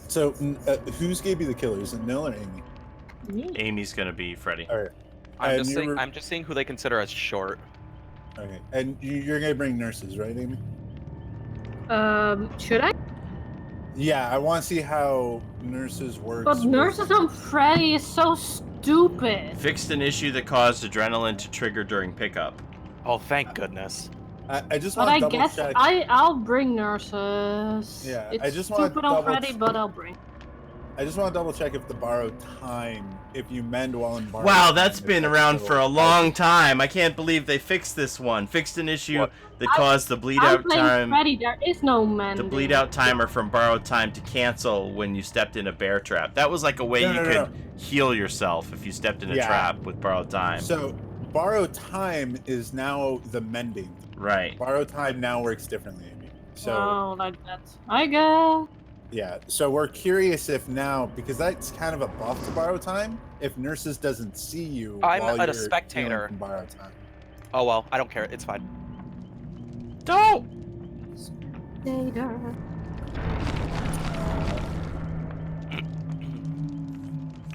So, who's gonna be the killer? Is it Nil or Amy? Me. Amy's gonna be Freddy. All right. I'm And just saying. you're- I'm just seeing who they consider as short. Okay. And you're gonna bring nurses, right, Amy? Should I? Yeah, I want to see how nurses work. But nurses on Freddy is so stupid. Fixed an issue that caused adrenaline to trigger during pickup. Oh, thank goodness. I just But want I to double guess check. I'll bring nurses. Yeah, It's I just wanna stupid on double Freddy, but I'll bring. I just want to double check if the borrowed time, if you mend while in borrowed Wow, time, that's if been around still for a counted. long time. I can't believe they fixed this one. Fixed an issue What? that caused the bleed I'm out playing time. Freddy. There is no man. The bleed out timer from borrowed time to cancel when you stepped in a bear trap. That was like a way you could heal yourself if you stepped in a trap with borrowed time. So borrowed time is now the mending. Right. Borrowed time now works differently. So Oh, like that. I guess. yeah, so we're curious if now, because that's kind of a buff to borrow time, if nurses doesn't see you I'm while a you're spectator. healing from borrowed time. Oh well, I don't care. It's fine. Don't! Later.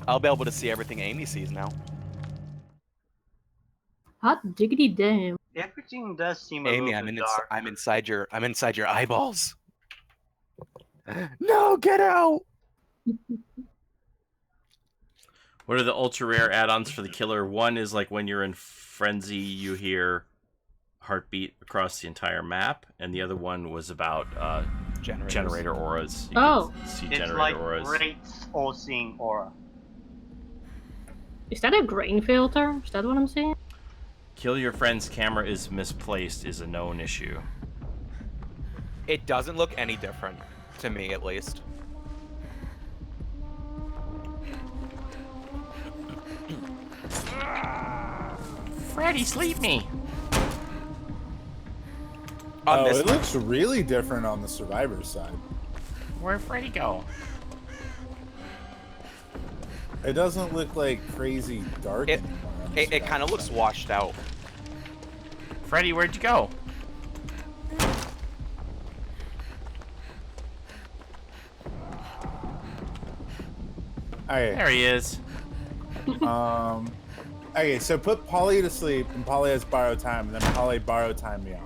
I'll be able to see everything Amy sees now. Hot diggity damn. Everything does seem a Amy, little bit dark. I'm inside your eyeballs. No, get out! What are the ultra rare add-ons for the killer? One is like when you're in frenzy, you hear heartbeat across the entire map, and the other one was about generator auras. You Oh. can see It's generator like auras. great all-seeing aura. Is that a grain filter? Is that what I'm saying? Kill your friend's camera is misplaced is a known issue. It doesn't look any different, to me at least. Freddy, sleep me! Oh, it looks really different on the survivor side. Where'd Freddy go? It doesn't look like crazy dark anymore. on the It kind of survivor looks side. washed out. Freddy, where'd you go? Okay. There he is. Okay, so put Paulie to sleep, and Paulie has borrow time, and then Paulie borrow time me off.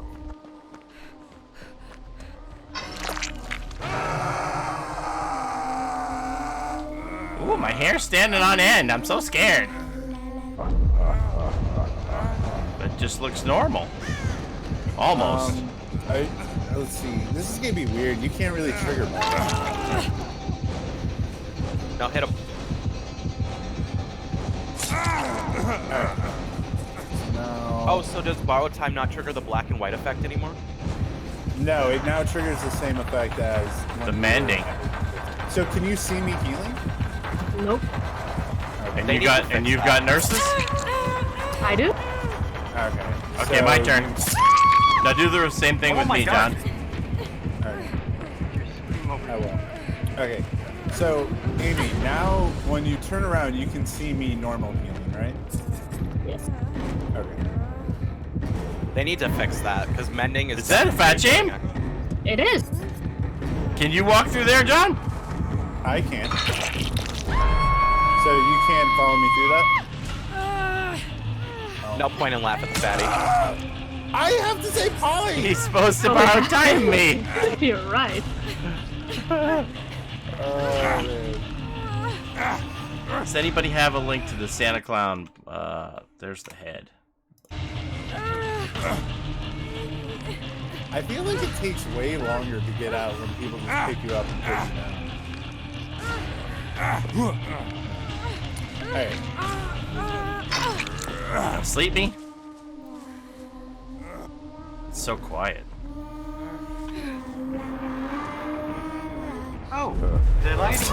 Ooh, my hair's standing on end. I'm so scared. It just looks normal. Almost. Let's see. This is gonna be weird. You can't really trigger back. No, hit him. No. Oh, so does borrowed time not trigger the black and white effect anymore? No, it now triggers the same effect as The mending. So can you see me healing? Nope. And They you need got to and fix you've that. got nurses? I do? Okay. Okay, so my turn. Now do the same thing Oh with my me, God. John. Alright. I will. Okay. So, Amy, now when you turn around, you can see me normal healing, right? Yes. Okay. They need to fix that, because mending is... Is that a fat shame? It is. Can you walk through there, John? I can. So you can't follow me through that? No point in laughing at the fatty. I have to say Paulie! He's supposed to borrow time me. You're right. Man. Does anybody have a link to the Santa Clown? There's the head. I feel like it takes way longer to get out when people just pick you up and put you down. Hey, Sleep me? It's so quiet. Oh, the lighting is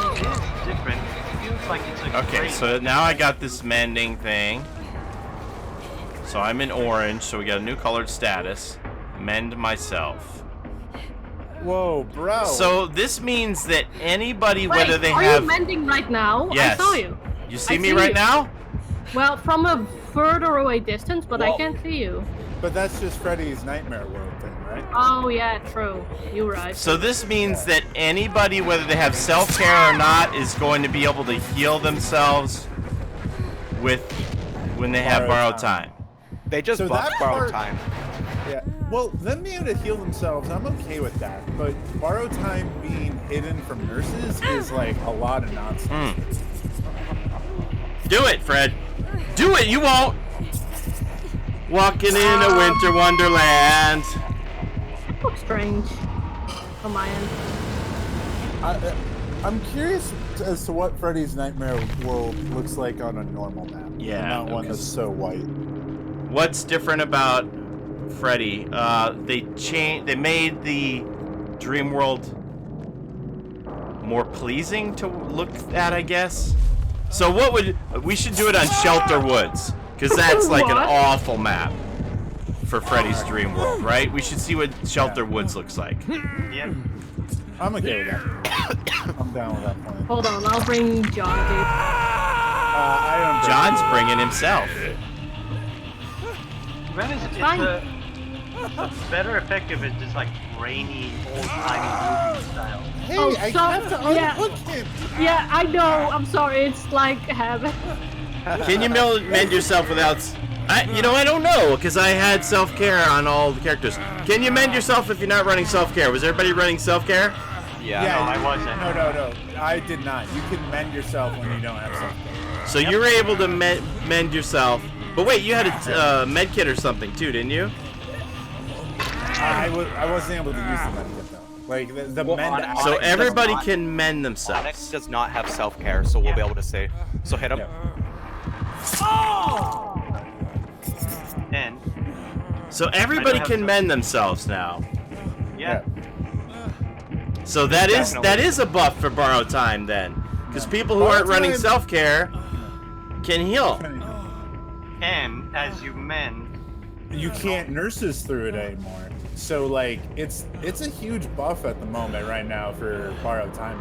different. It feels like it's a Okay, great- so now I got this mending thing. So I'm in orange, so we got a new colored status. Mend myself. whoa, bro. So this means that anybody, Wait, whether they are have... you mending right now? Yes. I saw you. You see I me see right you. now? Well, from a further away distance, but I Whoa. can't see you. But that's just Freddy's Nightmare World thing, right? Oh yeah, true. You're right. So this means that anybody, whether they have self-care or not, is going to be able to heal themselves with when they have borrowed time. They just So buffed that borrowed part- time. Yeah. Well, them being able to heal themselves, I'm okay with that. But borrow time being hidden from nurses is like a lot of nonsense. Do it, Fred. Do it. You won't. Walking in a winter wonderland. That looks strange on my end. I'm curious as to what Freddy's Nightmare World looks like on a normal map. Yeah, and not one because- that's so white. What's different about Freddy? They made the dream world more pleasing to look at, I guess. So we should do it on Shelter Woods, because that's like an What? awful map for Freddy's dream world, right? We should see what Shelter Woods looks like. Yep. I'm okay with that. I'm down with that plan. Hold on, I'll bring John. I am John's bringing himself. When is it? Fine. It's better effective if it's like rainy, old-timey movie style. Hey, Oh, I so- have to yeah. unhook him. Yeah, I know. I'm sorry. It's like habit. Can you mend yourself without... I don't know, because I had self-care on all the characters. Can you mend yourself if you're not running self-care? Was everybody running self-care? Yeah. No, I wasn't. No. I did not. You can mend yourself when you don't have something. So you were able to mend yourself. But wait, you had a med kit or something too, didn't you? I wasn't able to use the med kit though. Like the Well, mend. on- So Onyx everybody does not- can mend Onyx themselves. does not have self-care, so we'll be able to say. So hit him. Yeah. And So everybody have can some- mend themselves now. yeah, So that Definitely. is a buff for borrow time then, because people who aren't running Borrow time- self-care can heal. and as you mend, You can't nurses through it anymore. So like it's a huge buff at the moment right now for borrowed time.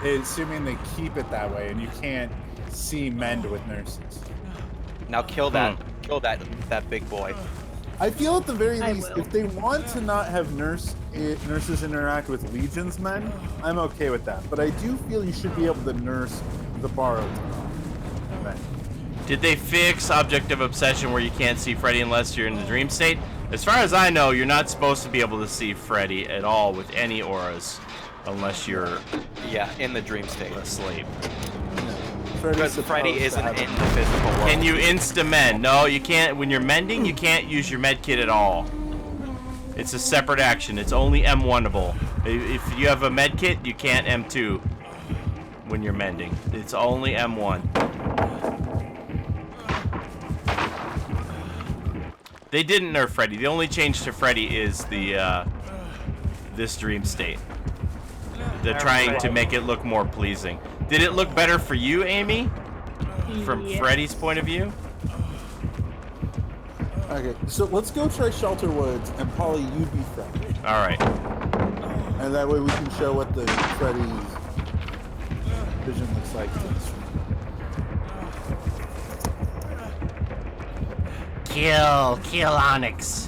Assuming they keep it that way and you can't see mend with nurses. Now kill that. Kill that big boy. I feel at the very I least, will. if they want to not have nurses interact with Legion's men, I'm okay with that. But I do feel you should be able to nurse the borrowed men. Did they fix Object of Obsession where you can't see Freddy unless you're in the dream state? As far as I know, you're not supposed to be able to see Freddy at all with any auras unless you're Yeah, in the dream state. asleep. Because Freddy isn't in the physical world. Can you insta-mend? No, you can't. When you're mending, you can't use your med kit at all. It's a separate action. It's only M1-able. If you have a med kit, you can't M2 when you're mending. It's only M1. They didn't nerf Freddy. The only change to Freddy is the this dream state. They're trying to make it look more pleasing. Did it look better for you, Amy? From Yes. Freddy's point of view? Okay, so let's go try Shelter Woods, and Paulie, you be Freddy. All right. And that way we can show what the Freddy's vision looks like. Kill Onyx.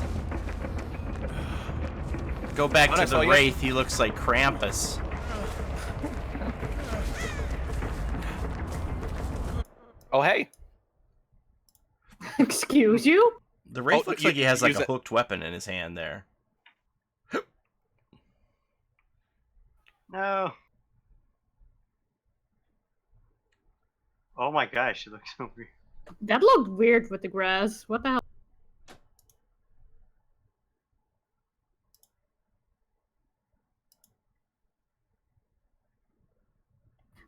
Go back to Onyx, the oh, yeah. Wraith. He looks like Krampus. Oh hey. Excuse you? The Wraith Oh, looks you like he has like use a it- hooked weapon in his hand there. no. Oh my gosh, it looks so weird. That looked weird with the grass. What the hell?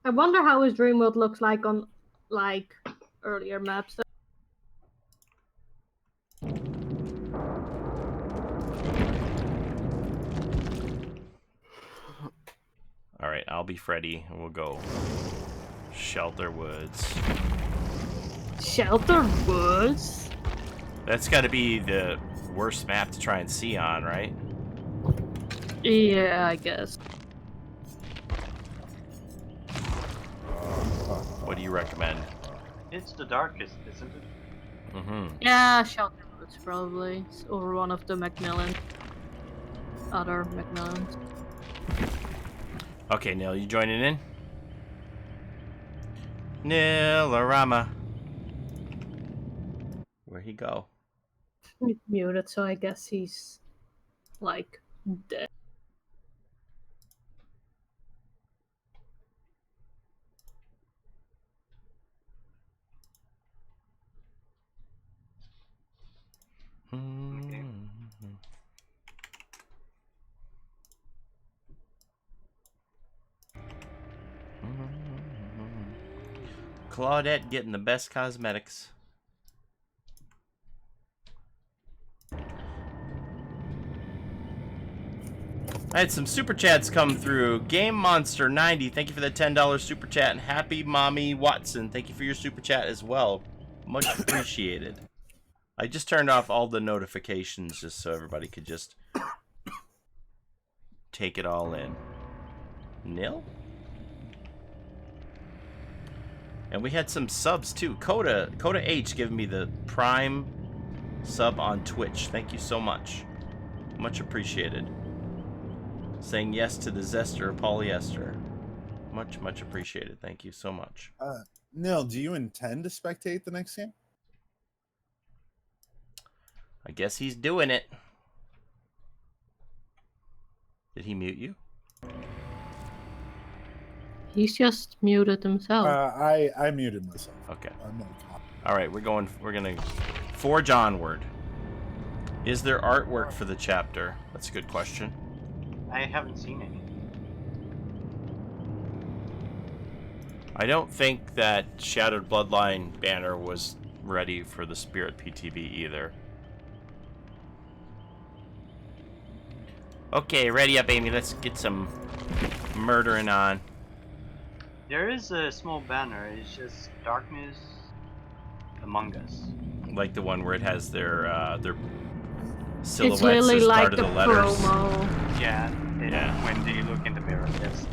I wonder how his dream world looks like on, like, earlier maps. All right, I'll be Freddy, and we'll go Shelter Woods. Shelter Woods? That's got to be the worst map to try and see on, right? Yeah, I guess. What do you recommend? It's the darkest, isn't it? Mm-hmm. Yeah, Shelter Woods probably. It's over one of the Macmillan. Other Macmillans. Okay, Neil, you joining in? Nil-a-rama. Where'd he go? He's muted, so I guess he's, like, dead. Claudette getting the best cosmetics. I had some super chats come through. Game Monster 90, thank you for that $10 super chat, and Happy Mommy Watson, thank you for your super chat as well. Much appreciated. I just turned off all the notifications just so everybody could just take it all in. Nil? And we had some subs too. Coda H giving me the Prime sub on Twitch. Thank you so much. Much appreciated. Saying yes to the Zester polyester. Much, much appreciated. Thank you so much. Neil, do you intend to spectate the next game? I guess he's doing it. Did he mute you? He's just muted himself. I muted myself. Okay. I'm not cop. All right, we're gonna forge onward. Is there artwork for the chapter? That's a good question. I haven't seen any. I don't think that Shattered Bloodline banner was ready for the Spirit PTB either. Okay, ready up, Amy. Let's get some murdering on. There is a small banner. It's just darkness among us. Like the one where it has their It's silhouettes really as like part of the the letters. promo. Yeah. Yeah. When they look in the mirror, yes.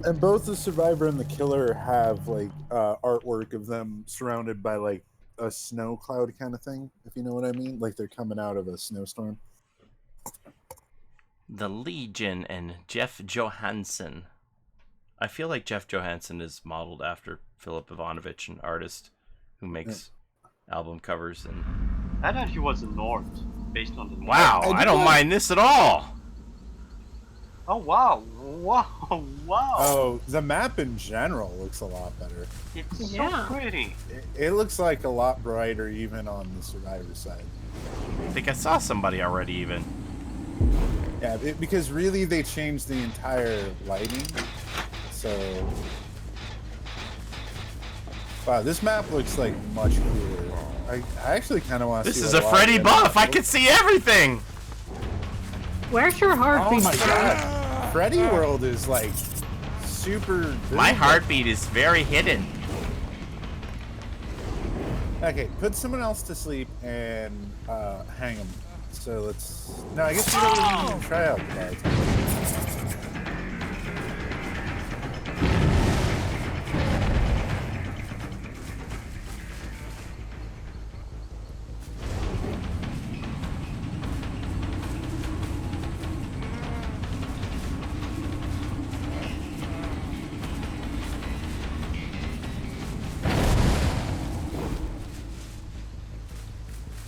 And both the Survivor and the Killer have like artwork of them surrounded by like a snow cloud kind of thing, if you know what I mean. Like they're coming out of a snowstorm. The Legion and Jeff Johansson. I feel like Jeff Johansson is modeled after Philip Ivanovich, an artist who makes album covers. And I thought he was a Nord, based on the Nord. wow, I don't mind this at all. Oh wow, wow, wow! Oh, the map in general looks a lot better. It's Yeah. so pretty. It looks like a lot brighter even on the Survivor side. I think I saw somebody already even. Yeah, because really they changed the entire lighting. So, wow, this map looks like much cooler. I actually kind of want to see. This is a Freddy buff. I can see everything. Where's your Oh heartbeat? my god, Freddy World is like super. My visible. heartbeat is very hidden. Okay, put someone else to sleep and hang them. So let's. No, I guess we don't even try out the guys.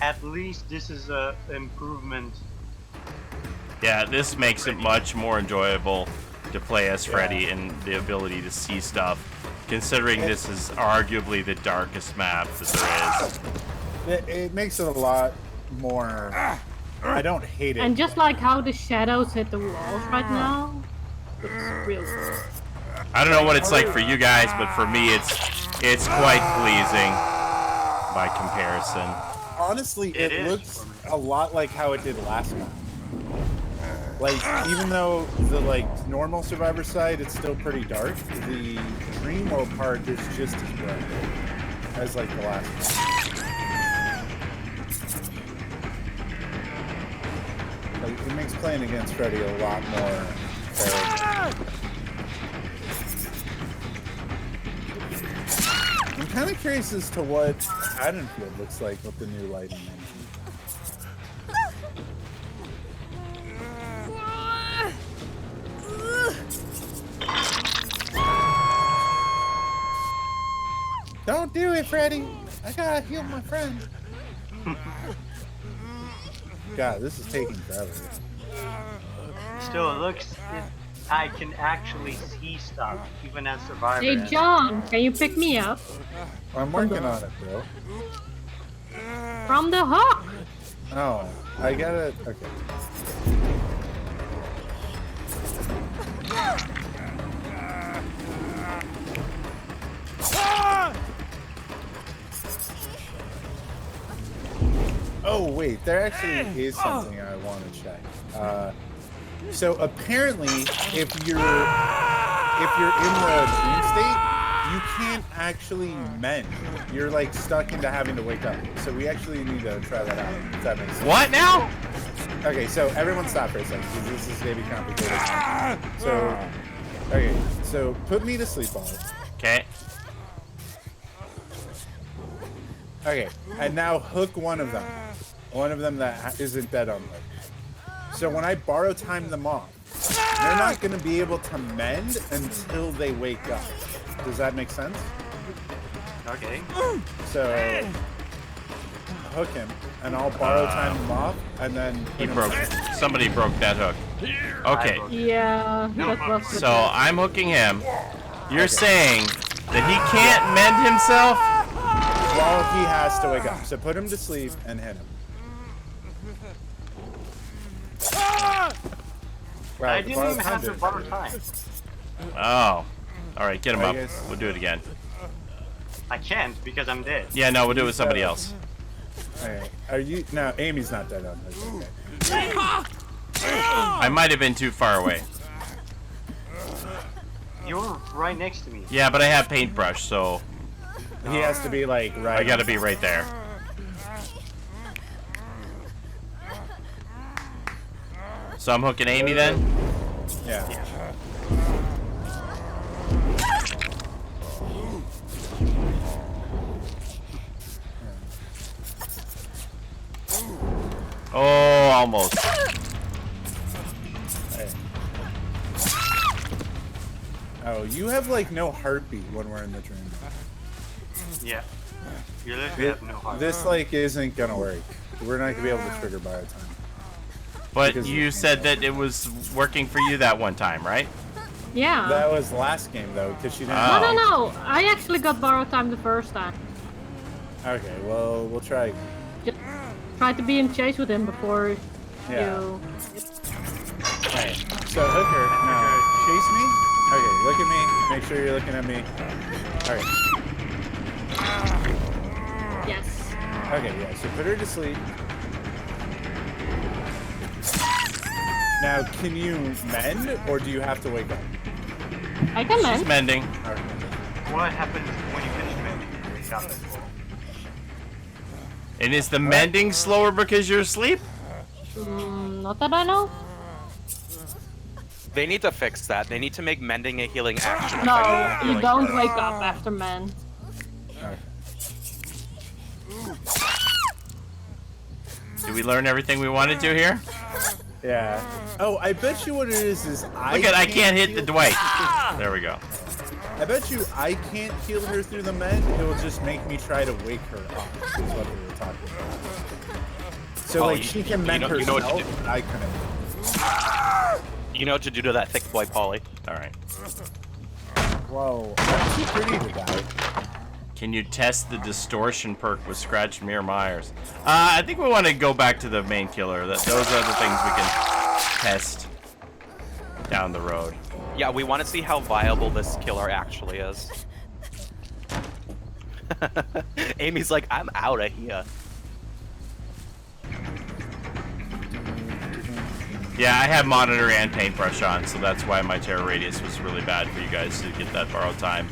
At least this is a improvement. Yeah, this makes it much more enjoyable to play as Freddy and the ability to see stuff, considering this is arguably the darkest map that there is. It makes it a lot more. I don't hate it. And just like how the shadows hit the walls right now, it's real good. I don't know what it's like for you guys, but for me it's quite pleasing by comparison. Honestly, It it is looks for me. a lot like how it did last map. Like, even though the like normal Survivor side, it's still pretty dark, the Dream World part is just as bright as like the last map. Like, it makes playing against Freddy a lot more bearable. I'm kind of curious as to what Haddonfield looks like with the new lighting engine. Don't do it, Freddy! I gotta heal my friend. God, this is taking forever. Still, it looks. I can actually see stuff, even as Survivor. Hey John, can you pick me up I'm working on it, bro. from the hook? Oh, I gotta. Okay. wait, there actually is something I want to check. So apparently, if you're in the dream state, you can't actually mend. You're like stuck into having to wake up. So we actually need to try that out. If that makes sense. What now? Okay, so everyone stop for a second because this is gonna be complicated. So, okay, so put me to sleep on it. Okay. Okay, and now hook one of them. One of them that isn't dead on hook. So when I borrow time them off, they're not going to be able to mend until they wake up. Does that make sense? Okay. So hook him, and I'll borrow time them off, and then He broke. Somebody broke that hook. Okay. Yeah, that was So I'm hooking him. You're saying that he can't mend himself? Well, he has to wake up. So put him to sleep and hit him. Wow, I didn't even have to borrow time. Oh. Alright, get him I up. guess- We'll do it again. I can't because I'm dead. Yeah, no, we'll do it with somebody else. Okay. Are you? No, Amy's not dead on hook. Okay. I might have been too far away. You were right next to me. Yeah, but I have paintbrush, so He has to be like right. I gotta be right there. So I'm hooking Amy then? Yeah. Oh, almost. Hey. Oh, you have like no heartbeat when we're in the dream. Yeah. You literally have no heart. This like isn't gonna work. We're not gonna be able to trigger borrow time. But Because you of the said paintbrush. that it was working for you that one time, right? Yeah. That was last game though, because she didn't. Oh. No. I actually got borrowed time the first time. Okay, well we'll try. Just try to be in chase with him before Yeah. you. Alright. So hooker, now chase me. Okay, look at me. Make sure you're looking at me. Alright. Yes. Okay, yeah. So put her to sleep. Now, can you mend, or do you have to wake up? I can She's mend. mending. Alright. What happens when you finish mending? You stop it. And is the mending slower because you're asleep? Not that I know. They need to fix that. They need to make mending a healing action. No, effective you healing don't perk. wake up after mend. Did we learn everything we wanted to here? Yeah. Oh, I bet you what it is Look at, I can't hit the heal- Dwight. There we go. I bet you I can't heal her through the mend. It will just make me try to wake her up. Is what we were talking about. So Oh, like you- she can you mend know- you know what to herself, but I couldn't. You know what to do to that thick boy, Paulie. Alright. Whoa, I'm too pretty to die. Can you test the distortion perk with Scratch Mirror Myers? I think we want to go back to the main killer. Those are the things we can test down the road. Yeah, we want to see how viable this killer actually is. Amy's like, I'm out of here. Yeah, I have monitor and paintbrush on, so that's why my terror radius was really bad for you guys to get that borrowed time.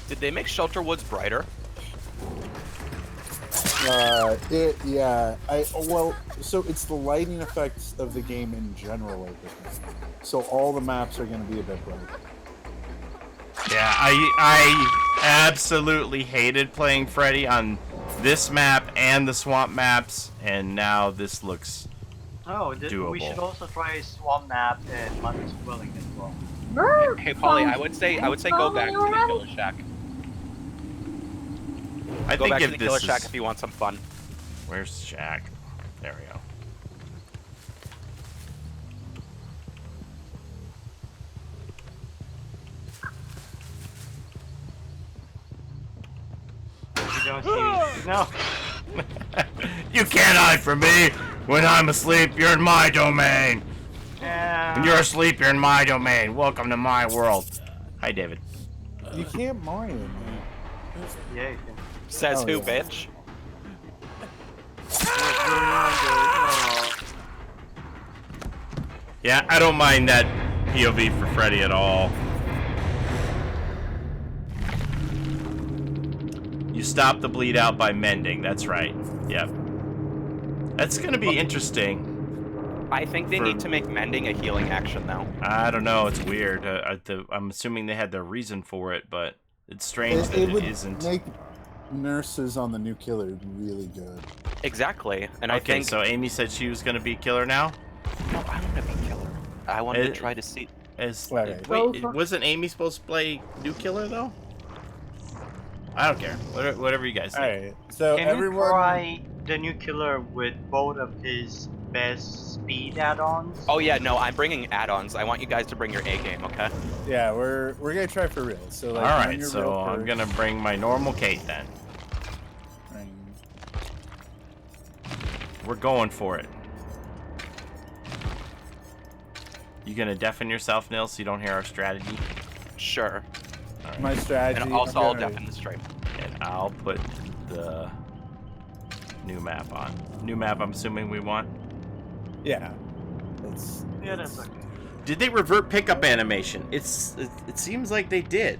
Did they make Shelter Woods brighter? Yeah. Well, so it's the lighting effects of the game in general. So all the maps are going to be a bit brighter. Yeah, I absolutely hated playing Freddy on this map and the swamp maps, and now this looks Oh, we doable. should also try Swamp Map and Mother's Dwelling as well. Hey, Paulie, I would say go back to the Killer Shack. I Go think back to if the this Killer is... Shack if you want some fun. Where's Shack? There we go. Don't see me. No. You can't hide from me. When I'm asleep, you're in my domain. Yeah. When you're asleep, you're in my domain. Welcome to my world. Hi, David. You can't mine in Yeah, you can. Says Oh, who, yeah. bitch? Yeah, I don't mind that POV for Freddy at all. You stop the bleed out by mending. That's right. Yep. That's gonna be interesting. I think they need to make mending a healing action now. I don't know. It's weird. I'm assuming they had their reason for it, but it's strange that it would it isn't. make nurses on the new killer really good. Exactly, and I Okay, think. so Amy said she was gonna be killer now. No, I don't want to be killer. I wanted to try to see. Okay. Wait, wasn't Amy supposed to play new killer though? I don't care. Whatever you guys think. Alright, so Can you everyone. try the new killer with both of his best speed add-ons? Oh yeah, no, I'm bringing add-ons. I want you guys to bring your A game, okay? Yeah, we're gonna try for real. So like, All run right, your so real I'm perk, gonna bring my normal Kate then. and- We're going for it. You gonna deafen yourself, Nils, so you don't hear our strategy? Sure. My strategy. And also, I'm I'll gonna- deafen the stream. And I'll put the new map on. New map, I'm assuming we want. Yeah. It's, Yeah, that's okay. Did they revert pickup animation? It seems like they did.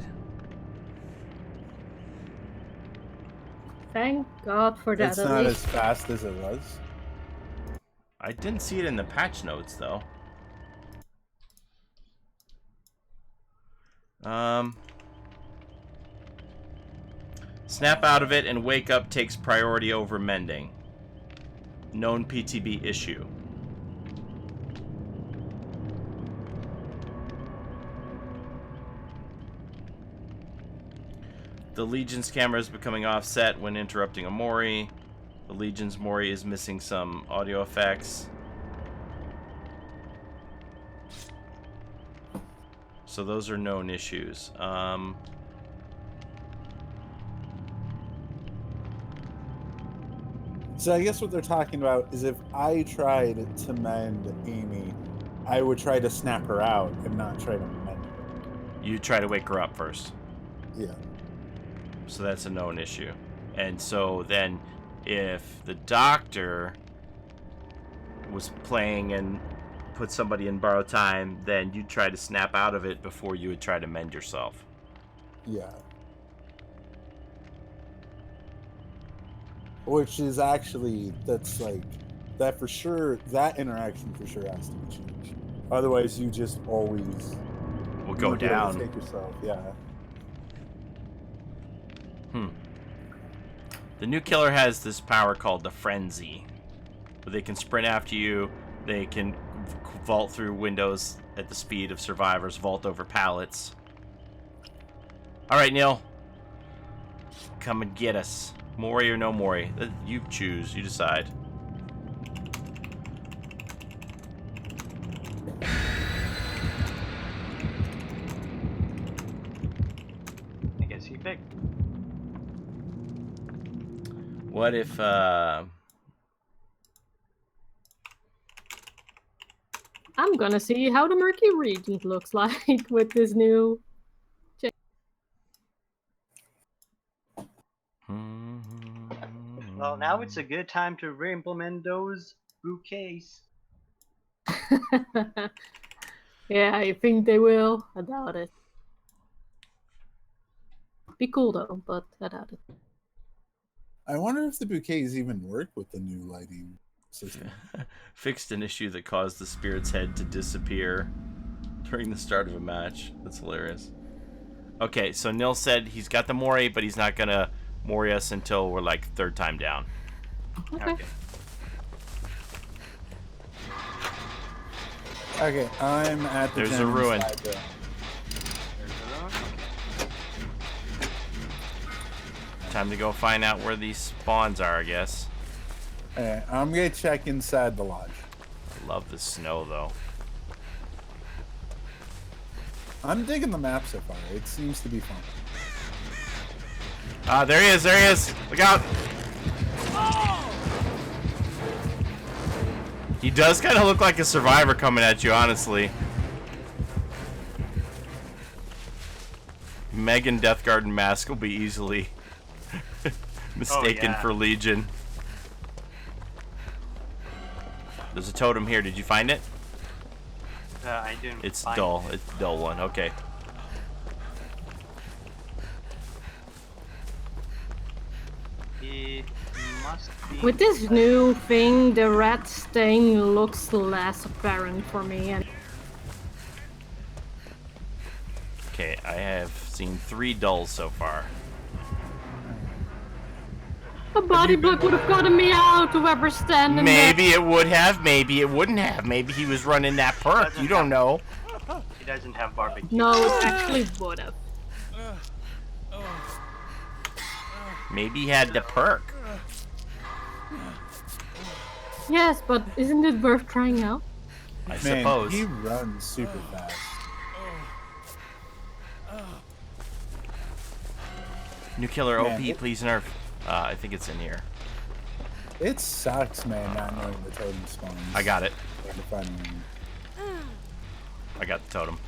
Thank God for that. it's at not least. as fast as it was. I didn't see it in the patch notes though. Snap out of it and wake up takes priority over mending. Known PTB issue. The Legion's camera is becoming offset when interrupting a Mori. The Legion's Mori is missing some audio effects. So those are known issues. So I guess what they're talking about is if I tried to mend Amy, I would try to snap her out and not try to mend her. You try to wake her up first. Yeah. So that's a known issue. And so then if the doctor was playing and put somebody in borrowed time, then you'd try to snap out of it before you would try to mend yourself. Yeah. Which is actually, that's like, that for sure, that interaction for sure has to be changed. Otherwise, you just always Will go won't be able to down. Take yourself, yeah. The new killer has this power called the Frenzy. Where they can sprint after you, they can vault through windows at the speed of survivors, vault over pallets. Alright, Neil. Come and get us. Mori or no Mori? You choose, you decide. I guess you pick. What if, I'm gonna see how the murky region looks like with this new. Well, now it's a good time to re-implement those bouquets. Yeah, I think they will. I doubt it. Be cool though, but I doubt it. I wonder if the bouquets even work with the new lighting system. fixed an issue that caused the spirit's head to disappear during the start of a match. That's hilarious. Okay, so Nil said he's got the Mori, but he's not gonna Mori us until we're like third time down. Okay. Okay, I'm at the There's a gym ruin. inside the- Time to go find out where these spawns are, I guess. Alright, I'm gonna check inside the lodge. I love the snow, though. I'm digging the map so far. It seems to be fun. There he is, there he is. Look out. He does kind of look like a survivor coming at you, honestly. Megan Death Garden mask will be easily mistaken for Legion. There's a totem here. Did you find it? I didn't. It's find dull. it. It's a dull one. Okay. It must be. With this new thing, the red stain looks less apparent for me. And Okay, I have seen 3 dulls so far. a body block would have gotten me out, whoever's standing there. Maybe it would have, maybe it wouldn't have. Maybe he was running that perk. You don't know. He doesn't have barbecue. No, it actually would have. Maybe he had the perk. Yes, but isn't it worth trying out? I Man, suppose. he runs super fast. New killer OP, Man, please nerf. I think it's in here. It sucks, man, not knowing the totem spawns. I got it. Trying to find one. I got the totem.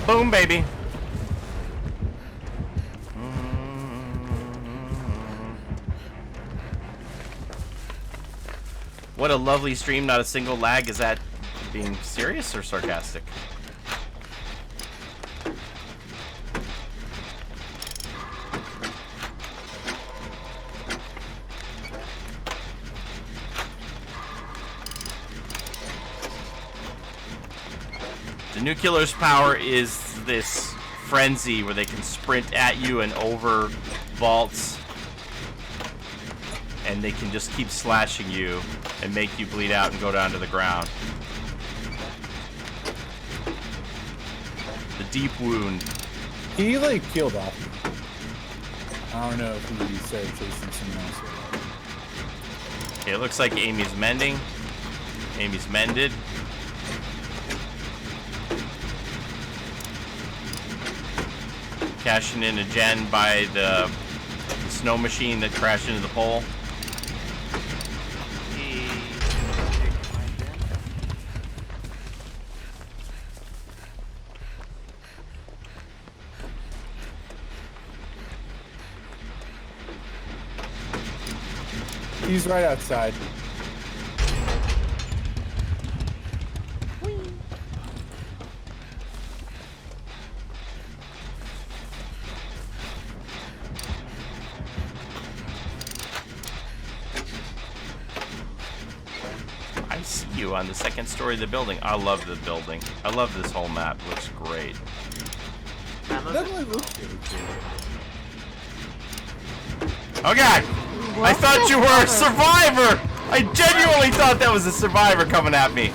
Boom, baby. What a lovely stream, not a single lag. Is that being serious or sarcastic? The new killer's power is this frenzy where they can sprint at you and over vaults, and they can just keep slashing you and make you bleed out and go down to the ground. The deep wound. He like peeled off. I don't know if he started chasing someone else. Okay, it looks like Amy's mending. Amy's mended. Cashing in a gen by the snow machine that crashed into the pole. He's right outside. I see you on the second story of the building. I love the building. I love this whole map. It looks great. Definitely looks really cool. Oh god! I thought you were a survivor! I genuinely thought that was a survivor coming at me.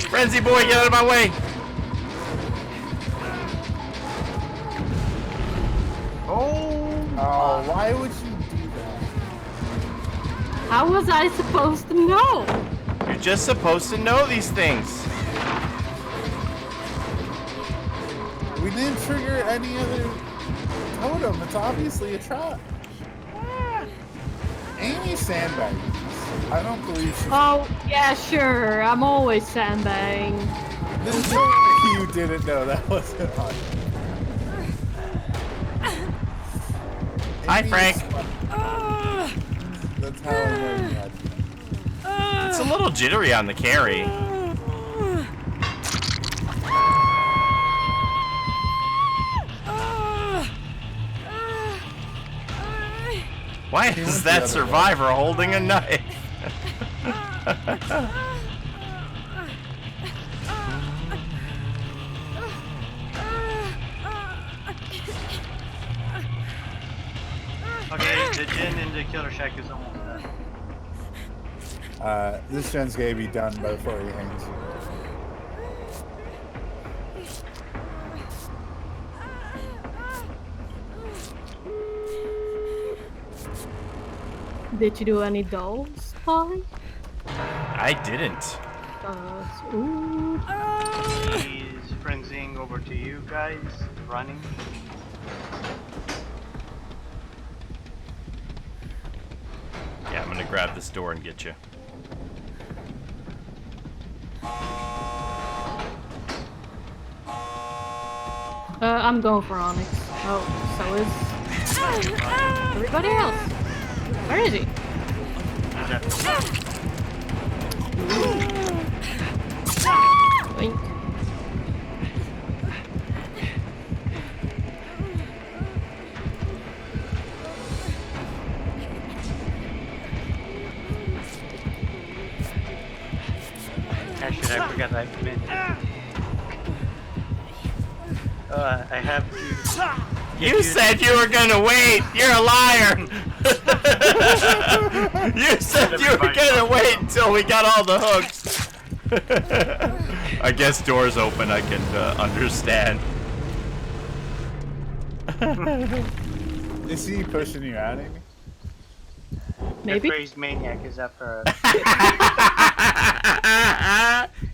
Frenzy boy, get out of my way! Oh, why would you do that? How was I supposed to know? You're just supposed to know these things. We didn't trigger any other totem. It's obviously a trap. Amy sandbagging us. I don't believe she's... Oh, yeah, sure. I'm always sandbagging. This is you didn't know that wasn't on. Hi, Amy Frank. is fun. That's how I know you had to. It's a little jittery on the carry. Why He went is the that other survivor holding a knife? Okay, the gen in the killer shack is almost done. This gen's gonna be done before he hangs. Did you do any dolls, Paulie? I didn't. Ooh. He's frenzying over to you guys, running. Yeah, I'm gonna grab this door and get you. I'm going for Onyx. Oh, so is everybody else. Where is he? Wink. Actually, I forgot I meant. I have to. You said you were gonna wait! You're a liar! You said you were gonna wait until we got all the hooks! I guess doors open, I can understand. Is he pushing you out, Amy? Maybe. The crazed maniac is after us.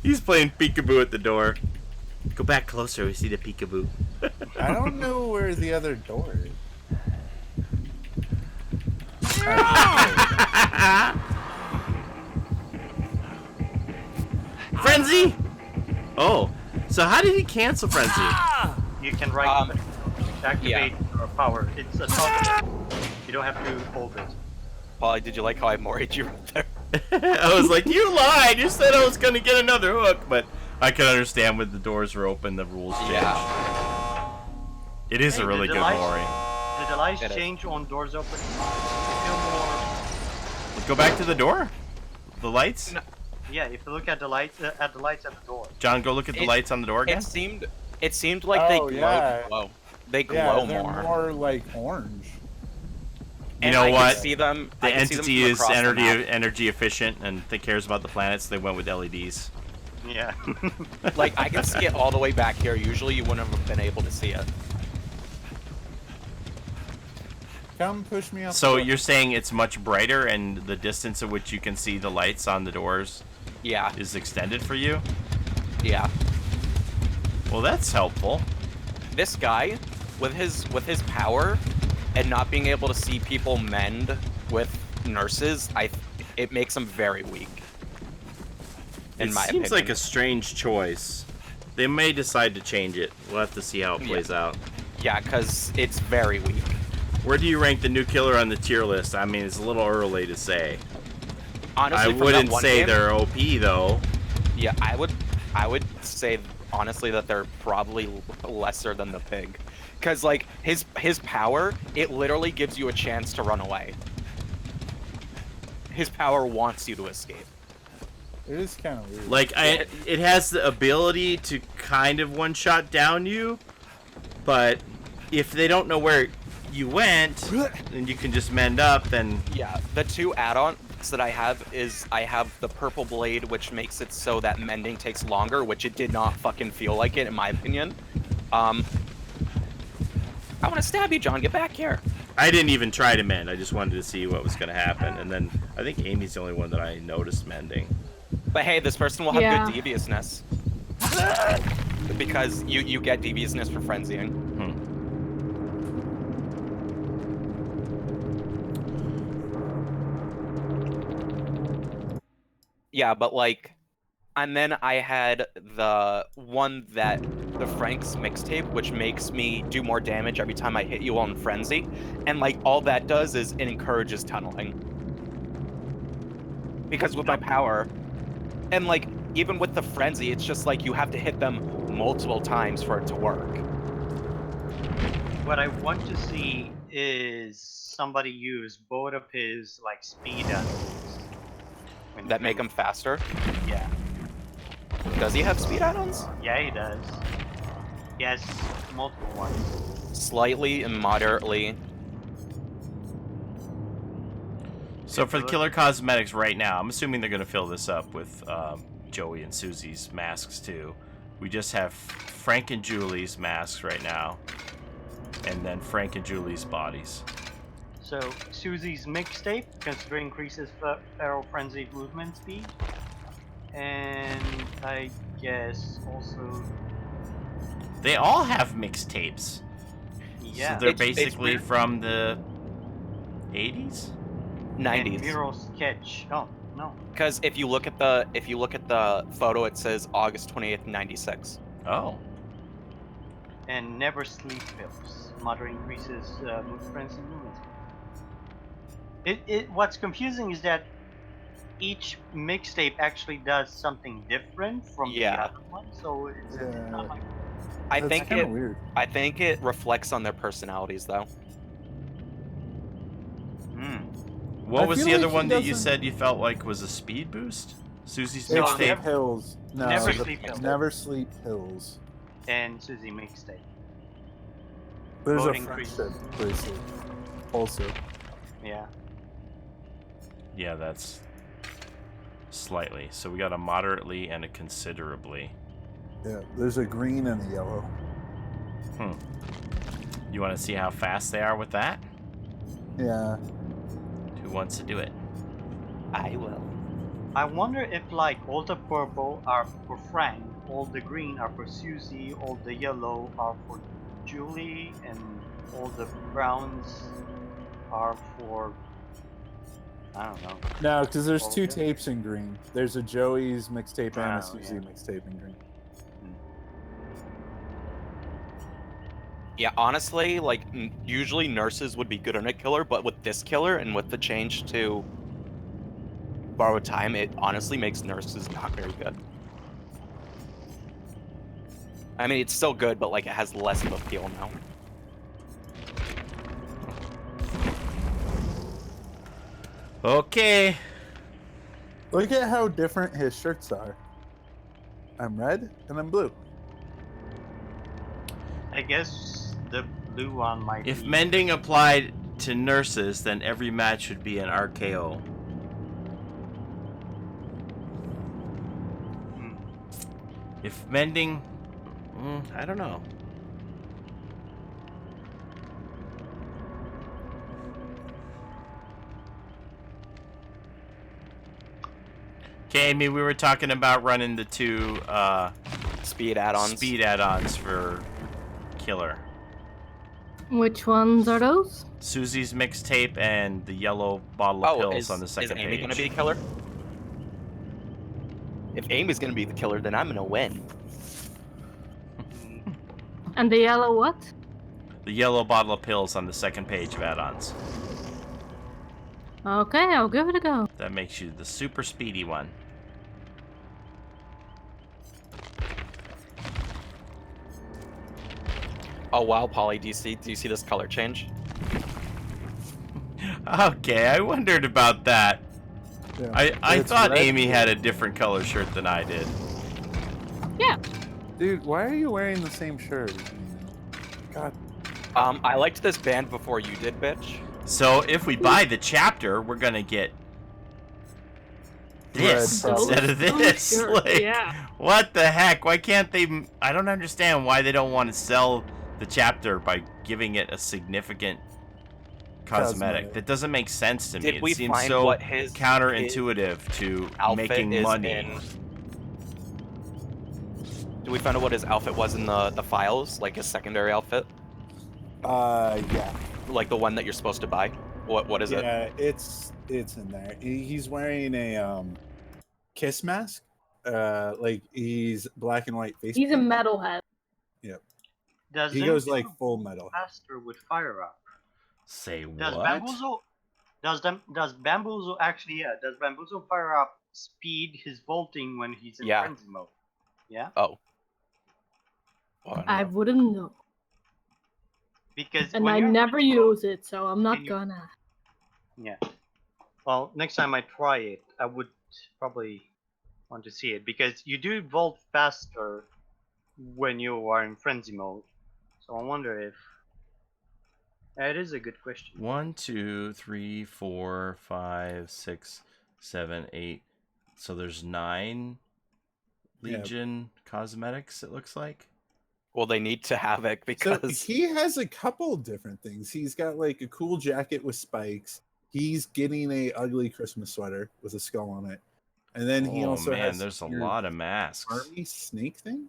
He's playing peekaboo at the door. Go back closer, we see the peekaboo. I don't know where the other door is. Frenzy! Oh, so how did he cancel Frenzy? You can right activate your power. It's a toggle. You don't have to hold it. Paulie, did you like how I moried you right there? I was like, you lied! You said I was gonna get another hook, but I can understand when the doors were open, the rules changed. Yeah. It is a really good Mori. Did the lights change on doors open? Feel more. Go back to the door? The lights? No. Yeah, if you look at the lights at the door. John, go look at the lights on the door again. It seemed like they glowed. Yeah. They glow they're more. more like orange. You know I what? Can see them, The I can see them entity from is across the map. energy efficient and they cares about the planets. They went with LEDs. Yeah. Like, I can see it all the way back here. Usually you wouldn't have been able to see it. Come push me up. So you're saying it's much brighter and the distance at which you can see the lights on the doors Yeah. is extended for you? Yeah. Well, that's helpful. This guy, with his power and not being able to see people mend with nurses, it makes him very weak. In my opinion. Seems like a strange choice. They may decide to change it. We'll have to see how it plays out. Yeah, because it's very weak. Where do you rank the new killer on the tier list? I mean, it's a little early to say. Honestly, I from that wouldn't one say game, they're OP though. Yeah, I would say honestly that they're probably lesser than the pig, because like his power, it literally gives you a chance to run away. His power wants you to escape. It is kind of weird. Like, it has the ability to kind of one-shot down you, but if they don't know where you went, and you can just mend up, then... Yeah, the two add-ons that I have is I have the purple blade, which makes it so that mending takes longer, which it did not fucking feel like it, in my opinion. I want to stab you, John. Get back here. I didn't even try to mend. I just wanted to see what was going to happen. And then I think Amy's the only one that I noticed mending. But hey, this person will have Yeah. good deviousness. Because you get deviousness for frenzying. Yeah, but like, and then I had the one that the Frank's mixtape, which makes me do more damage every time I hit you on frenzy, and like all that does is it encourages tunneling. Because with my power, and like even with the frenzy, it's just like you have to hit them multiple times for it to work. What I want to see is somebody use both of his like speed add-ons. That make him faster. Yeah. Does he have speed add-ons? Yeah, he does. He has multiple ones. Slightly and moderately. So for the killer cosmetics right now, I'm assuming they're going to fill this up with Joey and Susie's masks too. We just have Frank and Julie's masks right now. And then Frank and Julie's bodies. So Susie's mixtape, considering increases feral frenzy movement speed, and I guess also They all have mixtapes. yeah. So they're It's basically weird. from the 80s? And 90s. mural sketch. Oh no. Because if you look at the photo, it says August 28th, 96. Oh. And never sleep pills. Mother increases frenzy movement speed. What's confusing is that each mixtape actually does something different from the Yeah. other one, so it's not like I That's think kind of it. weird. I think it reflects on their personalities, though. What I was feel the other like he one that you doesn't- said you felt like was a speed boost? Susie's No, It's the mixtape. pills. No, never the sleep pills. never sleep pills. and Susie mixtape. There's a Voting friendship bracelet also. Yeah. Yeah, that's slightly. So we got a moderately and a considerably. Yeah, there's a green and a yellow. You want to see how fast they are with that? Yeah. Who wants to do it? I will. I wonder if like all the purple are for Frank, all the green are for Susie, all the yellow are for Julie, and all the browns are for I don't know. No, because there's Well, two yeah. tapes in green. There's a Joey's mixtape and a Oh, Susie yeah. mixtape in green. Yeah, honestly, like usually nurses would be good on a killer, but with this killer and with the change to borrowed time, it honestly makes nurses not very good. I mean, it's still good, but like it has less of appeal now. Okay. Look at how different his shirts are. I'm red and I'm blue. I guess the blue one might If be mending applied to nurses, then every match would be an RKO. If mending... I don't know. Okay, Amy, we were talking about running the two Speed add-ons. speed add-ons for killer. Which ones are those? Susie's mixtape and the yellow bottle of pills on the second is Amy page. gonna be the killer? If Amy's gonna be the killer, then I'm gonna win. And the yellow what? The yellow bottle of pills on the second page of add-ons. Okay, I'll give it a go. That makes you the super speedy one. Oh wow, Paulie, do you see this color change? Okay, I wondered about that. Yeah. I It's thought red. Amy had a different color shirt than I did. Yeah. Dude, why are you wearing the same shirt? God. I liked this band before you did, bitch. So if we buy the chapter, we're gonna get this Red, instead of this. Sure, Like, yeah. what the heck? Why can't they? I don't understand why they don't want to sell the chapter by giving it a significant cosmetic. That doesn't make sense to me. Did It we seems find so what his counterintuitive to outfit making is money. in? Did we find out what his outfit was in the files, like his secondary outfit, Yeah. like the one that you're supposed to buy? What is it? Yeah, it's in there. He's wearing a kiss mask. Like he's black and white face. He's a paint. metalhead. Does He goes Zinfandel like full metal. faster with fire up. Say Does what? Bamboozle does Bamboozle actually does Bamboozle fire up speed his vaulting when he's in Yeah. frenzy mode? Yeah? Oh. Oh, don't I know. wouldn't know. Because And when I you're in never frenzy mode- use it, so I'm not Can you- gonna. Yeah. Well, next time I try it, I would probably want to see it because you do vault faster when you are in frenzy mode. So I wonder if that is a good question. 1, 2, 3, 4, 5, 6, 7, 8. So there's 9 Yeah. Legion cosmetics, it looks like. Well, they need to have it So because he has a couple different things. He's got like a cool jacket with spikes. He's getting a ugly Christmas sweater with a skull on it. And then he also man, has there's a your lot of masks. army snake thing.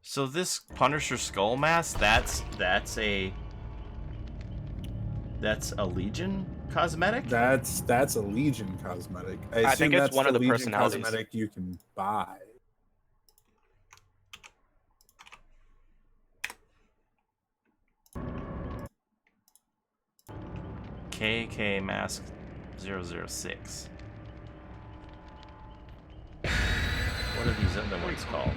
So this Punisher skull mask, that's a Legion cosmetic? That's a Legion cosmetic. I I assume think it's that's one of the Legion personalities. cosmetic you can buy. KK mask 006. What are these other ones called?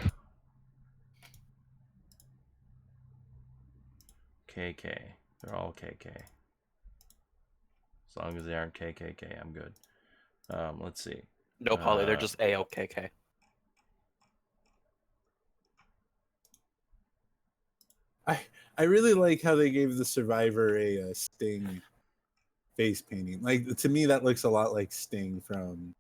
KK. They're all KK. As long as they aren't KKK, I'm good. Let's see. no, Paulie, they're just AOKK. I really like how they gave the Survivor a Sting face painting. Like, to me, that looks a lot like Sting from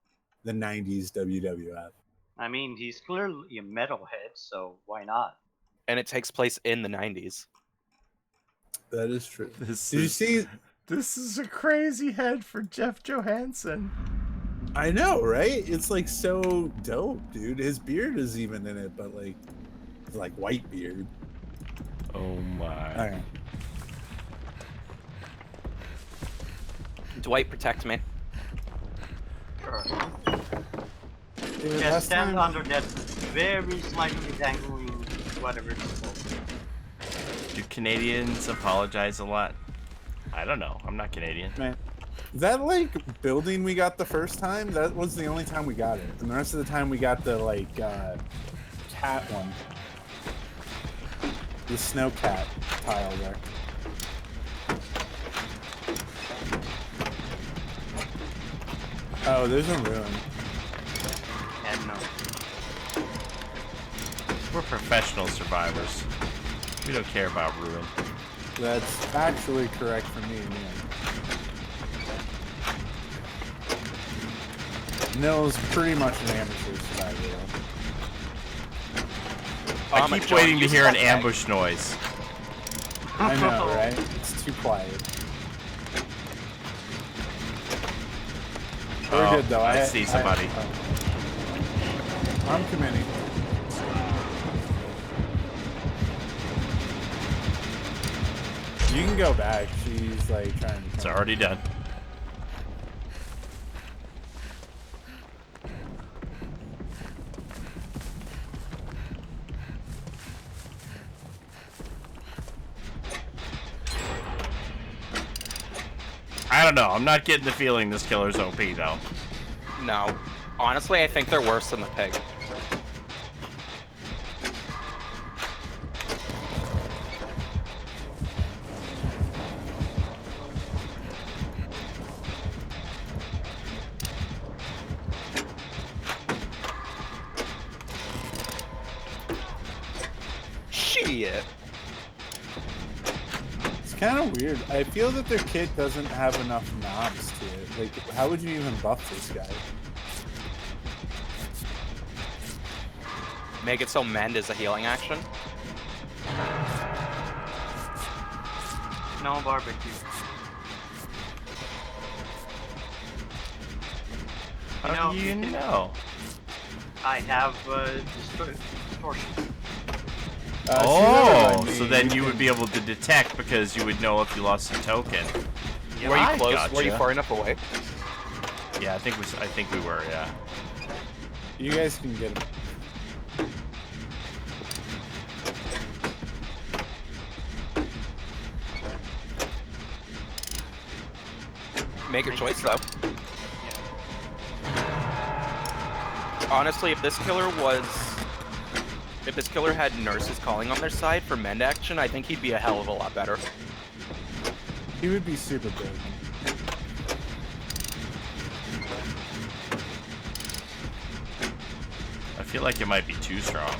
the 90s WWF. I mean, he's clearly a metalhead, so why not? And it takes place in the 90s. That is true. This Did you see? This is a crazy head for Jeff Johansson. I know, right? It's like so dope, dude. His beard is even in it, but like white beard. Oh my. All right. Dwight, protect me. Sure. Dude, Yeah, last stand time- under that very slightly dangling whatever it's called. Do Canadians apologize a lot? I don't know. I'm not Canadian. Man, that like building we got the first time, that was the only time we got it. And the rest of the time we got the like cat one. The snow cat tile there. Oh, there's a ruin. And no. We're professional survivors. We don't care about ruin. That's actually correct for me, man. Nill's pretty much an amateur survivor, though. I keep waiting to hear an ambush noise. I know, right? It's too quiet. We're good, though. I see somebody. I'm committing. You can go back. She's like trying to. It's already done. I don't know. I'm not getting the feeling this killer's OP though. No. Honestly, I think they're worse than the pig. Shit. It's kind of weird. I feel that their kit doesn't have enough knobs to it. Like, how would you even buff this guy? Make it so mend is a healing action. No barbecue. How do you know? I have distortion. So then you would be able to detect because you would know if you lost a token. Yeah, Were you I close? gotcha. Were you far enough away? Yeah, I think we were. Yeah. You guys can get him. Make your choice, though. Honestly, if this killer had nurses calling on their side for mend action, I think he'd be a hell of a lot better. He would be super big. I feel like it might be too strong.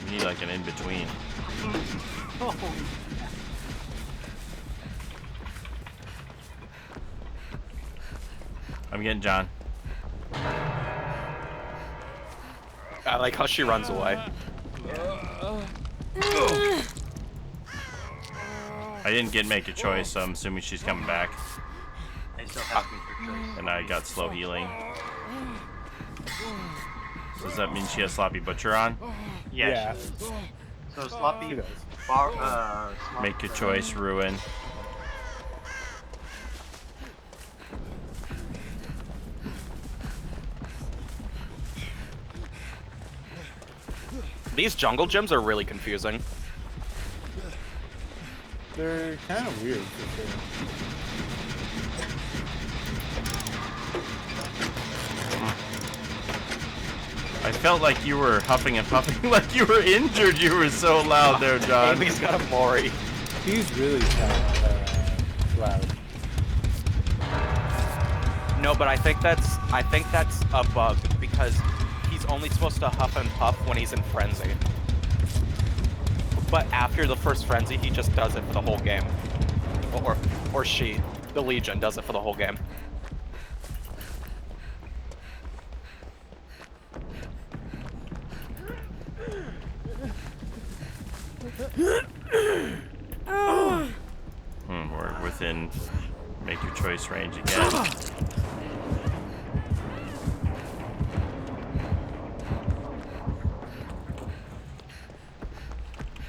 We need like an in-between. I'm getting John. I like how she runs away. I didn't make a choice, so I'm assuming she's coming back. I still have to make your choice. And I got slow healing. So does that mean she has Sloppy Butcher on? Yeah. She does. So Sloppy, She does. Sloppy Make your choice, Ruin. These jungle gyms are really confusing. They're kind of weird for sure. I felt like you were huffing and puffing, like you were injured. You were so loud there, John. Amy's got a Mori. He's really loud. No, but I think that's a bug because he's only supposed to huff and puff when he's in frenzy. But after the first frenzy, he just does it for the whole game. Or she, the Legion, does it for the whole game. We're within make your choice range again.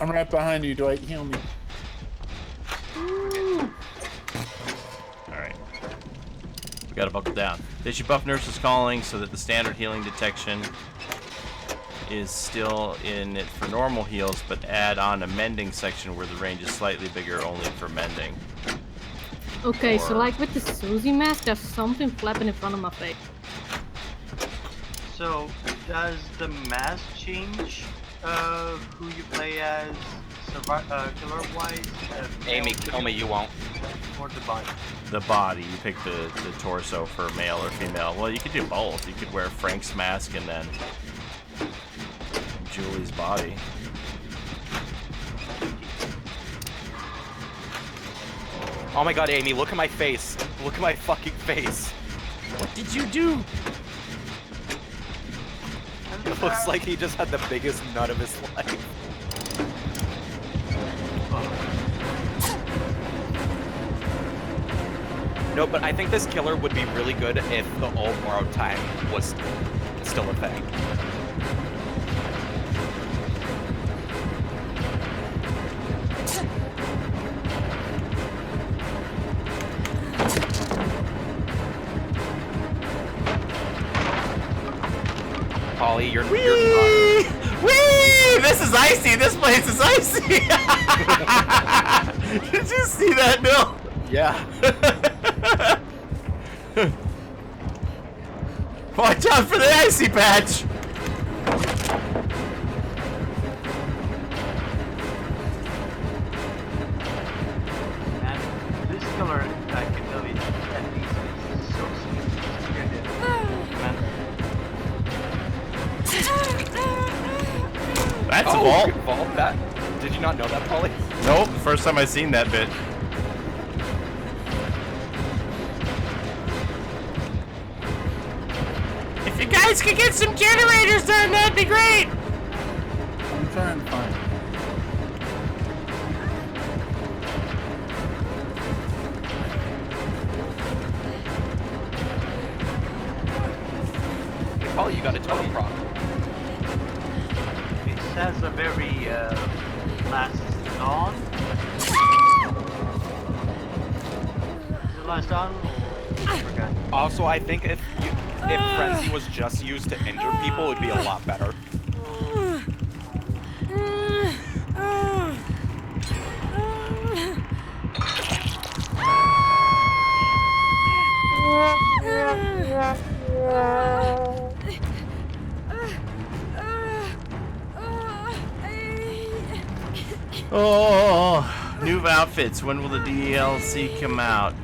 I'm right behind you, Dwight. Heal me. Alright. We gotta buckle down. They should buff Nurse's Calling so that the standard healing detection is still in it for normal heals, but add on a mending section where the range is slightly bigger only for mending. Okay, so Or- like with the Susie mask, there's something flapping in front of my face. So, does the mask change who you play as killer-wise? Amy, kill me, you won't. Or the body? The body, you pick the torso for male or female. Well, you could do both. You could wear Frank's mask and then Julie's body. Oh my god, Amy, look at my face. Look at my fucking face. What did you do? It looks like he just had the biggest nut of his life. No, but I think this killer would be really good if the old borrowed time was still a thing. Paulie, you're Whee! Whee! This is icy. This place is icy. Did you see that, Bill? yeah. Watch out for the icy patch. And this killer, I can tell you, at least is so sweet. You're dead. Man. That's a Oh, vault. good vault. That. Did you not know that, Paulie? Nope, first time I've seen that bit. If you guys could get some generators done, that'd be great. I'm trying to find it. Hey, Paulie, you got a totem prop. It has a very last dawn. Is it last dawn? I forgot. Also, I think if Frenzy was just used to injure people, it would be a lot better. Oh, new outfits. When will the DLC come out?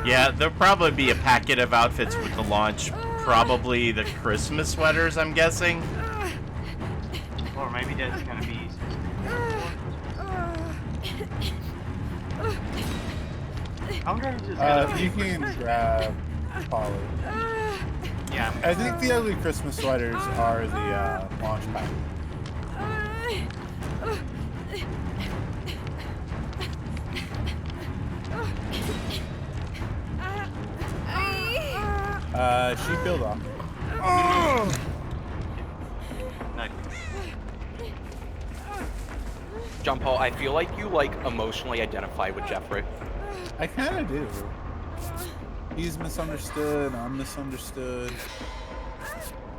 Yeah, there'll probably be a packet of outfits with the launch. Probably the Christmas sweaters, I'm guessing. Or maybe that's gonna be. I wonder if it's gonna You can grab Paulie. Yeah. I think the ugly Christmas sweaters are the launch pad. She peeled off. Nice. John Paul, I feel like you emotionally identify with Jeffrey. I kind of do. He's misunderstood. I'm misunderstood.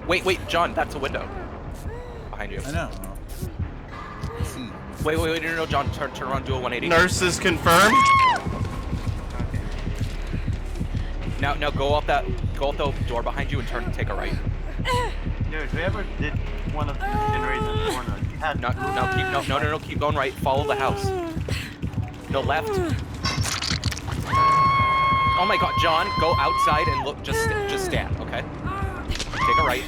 Wait, John, that's a window. Behind you. I know. Let's see. Wait, no, John, turn around, do a 180. Nurses confirmed. Now go out the door behind you and take a right. Dude, whoever did one of the generators in the corner, you had No, keep going right. Follow the house. No, left. Oh my God, John, go outside and look. Just stand, okay? Take a right.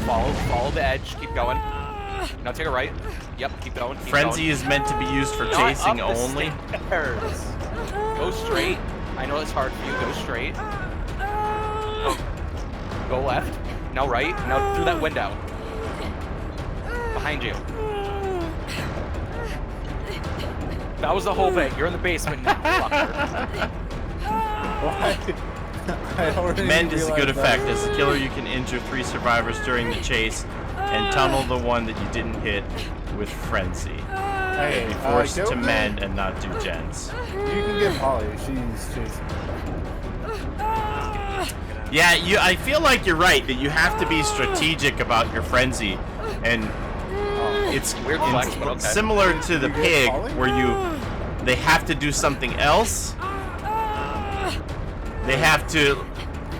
Follow the edge. Keep going. Now take a right. Yep, keep going. Frenzy is meant to be used for chasing only. Stairs. Go straight. I know it's hard for you. Go straight. Go left. Now right. Now through that window. Behind you. That was the whole thing. You're in the basement now. Fucker. Mend is a good effect. As a killer, you can injure 3 survivors during the chase and tunnel the one that you didn't hit with Frenzy. Hey, Be forced to mend and not do gens. You can get Paulie. She's chasing. Yeah, I feel like you're right that you have to be strategic about your Frenzy, and it's Weird flex, but okay. similar to the pig where they have to do something else. They have to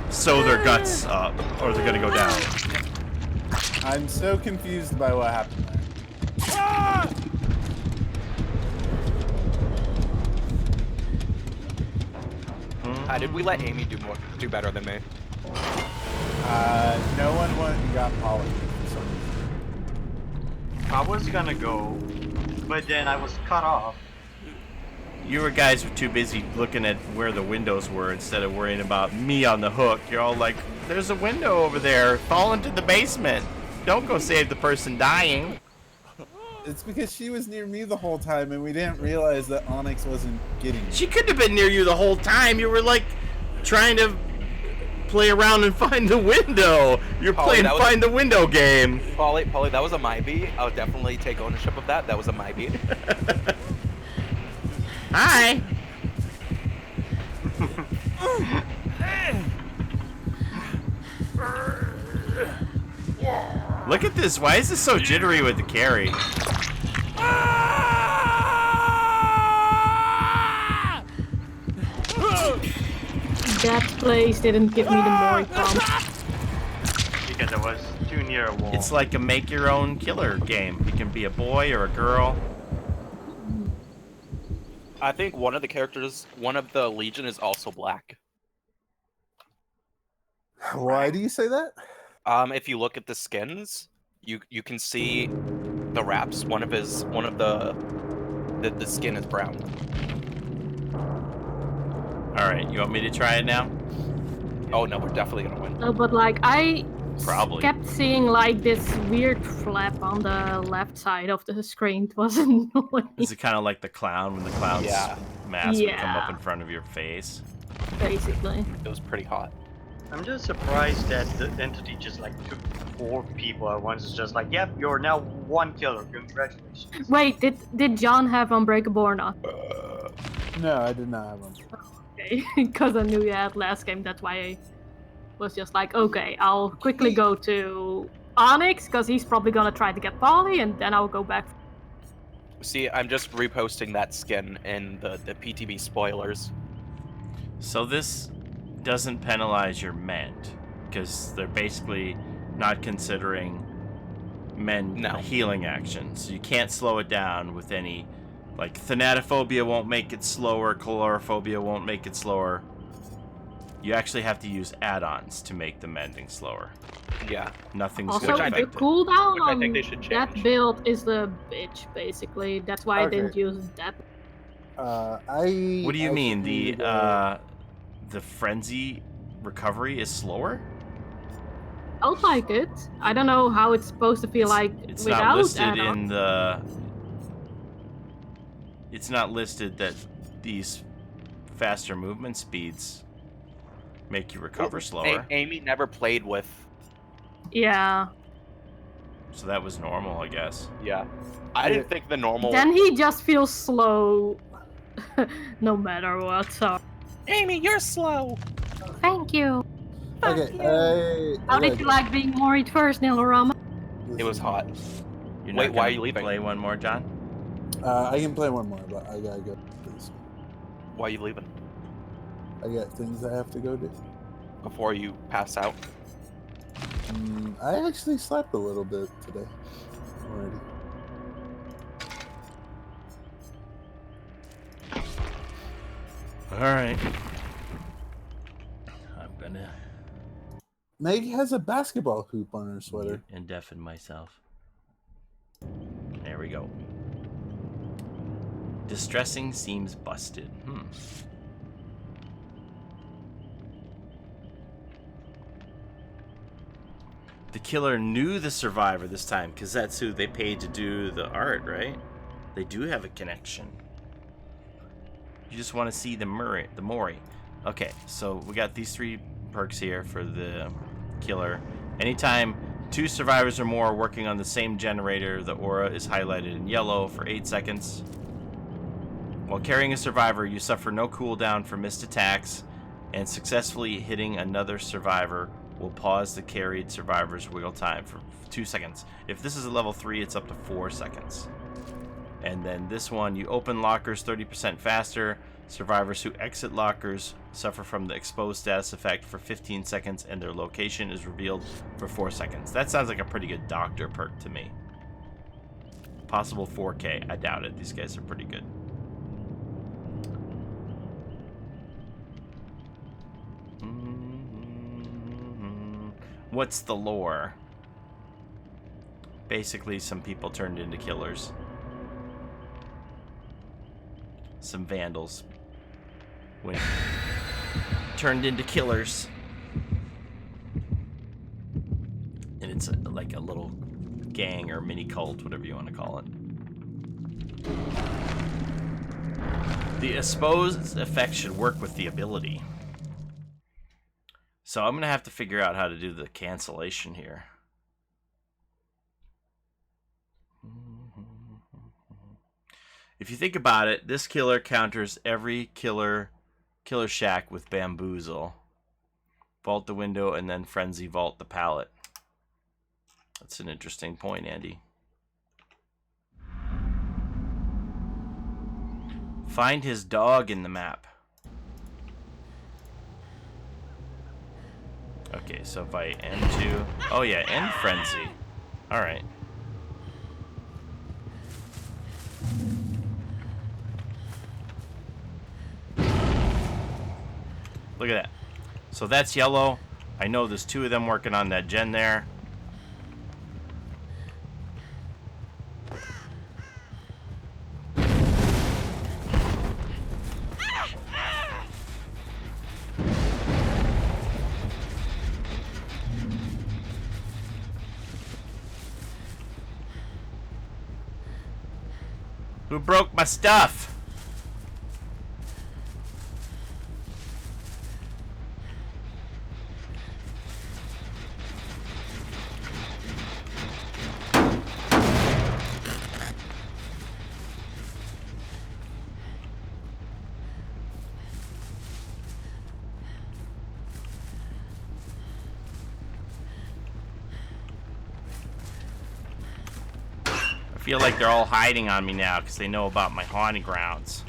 sew their guts up, or they're gonna go down. I'm so confused by what happened there. Did we let Amy do better than me? No one went and got Paulie for some reason. I was gonna go, but then I was cut off. You guys were too busy looking at where the windows were instead of worrying about me on the hook. You're all like, there's a window over there. Fall into the basement. Don't go save the person dying. It's because she was near me the whole time and we didn't realize that Onyx wasn't getting me. She could have been near you the whole time. You were like trying to play around and find the window. You're Paulie, playing find the window game. Paulie, that was a my beat. I would definitely take ownership of that. That was a my beat. Hi. Look at this. Why is this so jittery with the carry? That place didn't give me the Mori prompt. Because I was too near a wall. It's like a make your own killer game. You can be a boy or a girl. I think one of the Legion is also black. Why do you say that? If you look at the skins, you can see the wraps. One of the skin is brown. All right, you want me to try it now? Oh no, we're definitely gonna win. No, but like I Probably. kept seeing like this weird flap on the left side of the screen. It was annoying. Is it kind of like the clown when the clown's Yeah. mask would come up Yeah. in front of your face? Basically. It was pretty hot. I'm just surprised that the entity just like took 4 people at once. It's just like, yep, you're now 1 killer. Congratulations. Wait, did John have Unbreakable or not? No, I did not have one. Okay, because I knew you had last game. That's why I was just like, okay, I'll quickly go to Onyx because he's probably gonna try to get Paulie, and then I'll go back. See, I'm just reposting that skin in the PTB spoilers. So this doesn't penalize your mend, because they're basically not considering mend No. a healing action. So you can't slow it down with any, like thanatophobia won't make it slower, calorophobia won't make it slower. You actually have to use add-ons to make the mending slower. Yeah. Nothing's Also, gonna I the affect it. cooldown Which I on think they should that change. build is the bitch, basically. That's why I Okay. didn't use that. What do you mean? actually, The frenzy recovery is slower? felt like it. I don't know how it's supposed to feel like It's without not listed add-ons. in the. It's not listed that these faster movement speeds make you recover slower. Amy never played with. Yeah. So that was normal, I guess. Yeah. I didn't think the normal. Then he just feels slow, no matter what. So. Amy, you're slow. Thank you. Okay. How did you like being worried first, Nilorama? It was hot. You're Wait, not why are gonna you leaving? Play one more, John? I can play one more, but I gotta go. Please. Why are you leaving? I got things I have to go do. Before you pass out? I actually slept a little bit today already. All right. I'm gonna Meg has a basketball hoop on her sweater. mute and deafen myself. There we go. Distressing seems busted. The killer knew the survivor this time, because that's who they paid to do the art, right? They do have a connection. You just want to see the Mori. Okay, so we got these 3 perks here for the killer. Anytime 2 survivors or more are working on the same generator, the aura is highlighted in yellow for 8 seconds. While carrying a survivor, you suffer no cooldown for missed attacks, and successfully hitting another survivor will pause the carried survivor's wiggle time for 2 seconds. If this is a level 3, it's up to 4 seconds. And then this one, you open lockers 30% faster. Survivors who exit lockers suffer from the exposed status effect for 15 seconds, and their location is revealed for 4 seconds. That sounds like a pretty good doctor perk to me. Possible 4K. I doubt it. These guys are pretty good. What's the lore? Basically, some people turned into killers. Some vandals turned into killers. And it's like a little gang or mini cult, whatever you want to call it. The exposed effect should work with the ability. So I'm going to have to figure out how to do the cancellation here. If you think about it, this killer counters every killer shack with bamboozle. Vault the window and then frenzy vault the pallet. That's an interesting point, Andy. Find his dog in the map. Okay, so if I N2... Oh yeah, end frenzy. Alright. Look at that. So that's yellow. I know there's 2 of them working on that gen there. Who broke my stuff? I feel like they're all hiding on me now because they know about my haunting grounds.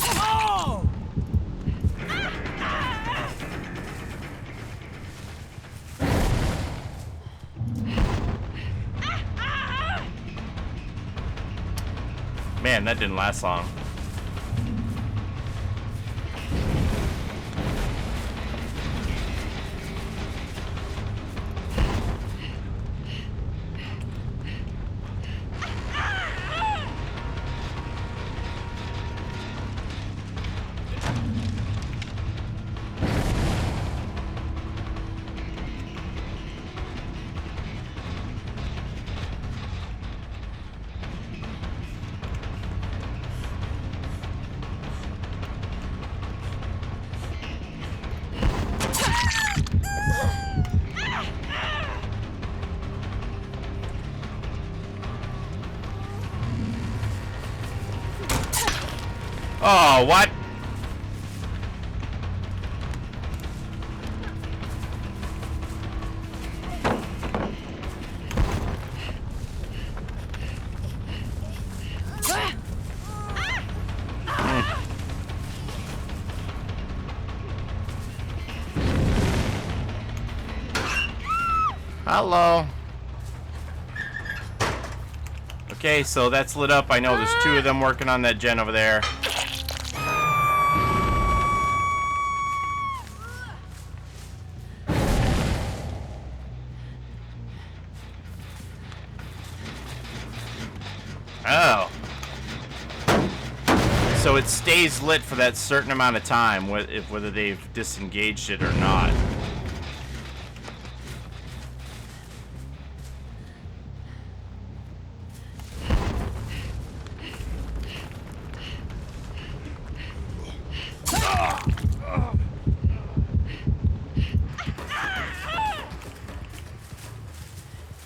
Oh! Man, that didn't last long. Oh, what? Hello. Okay, so that's lit up. I know there's 2 of them working on that gen over there. Oh. So it stays lit for that certain amount of time, whether they've disengaged it or not.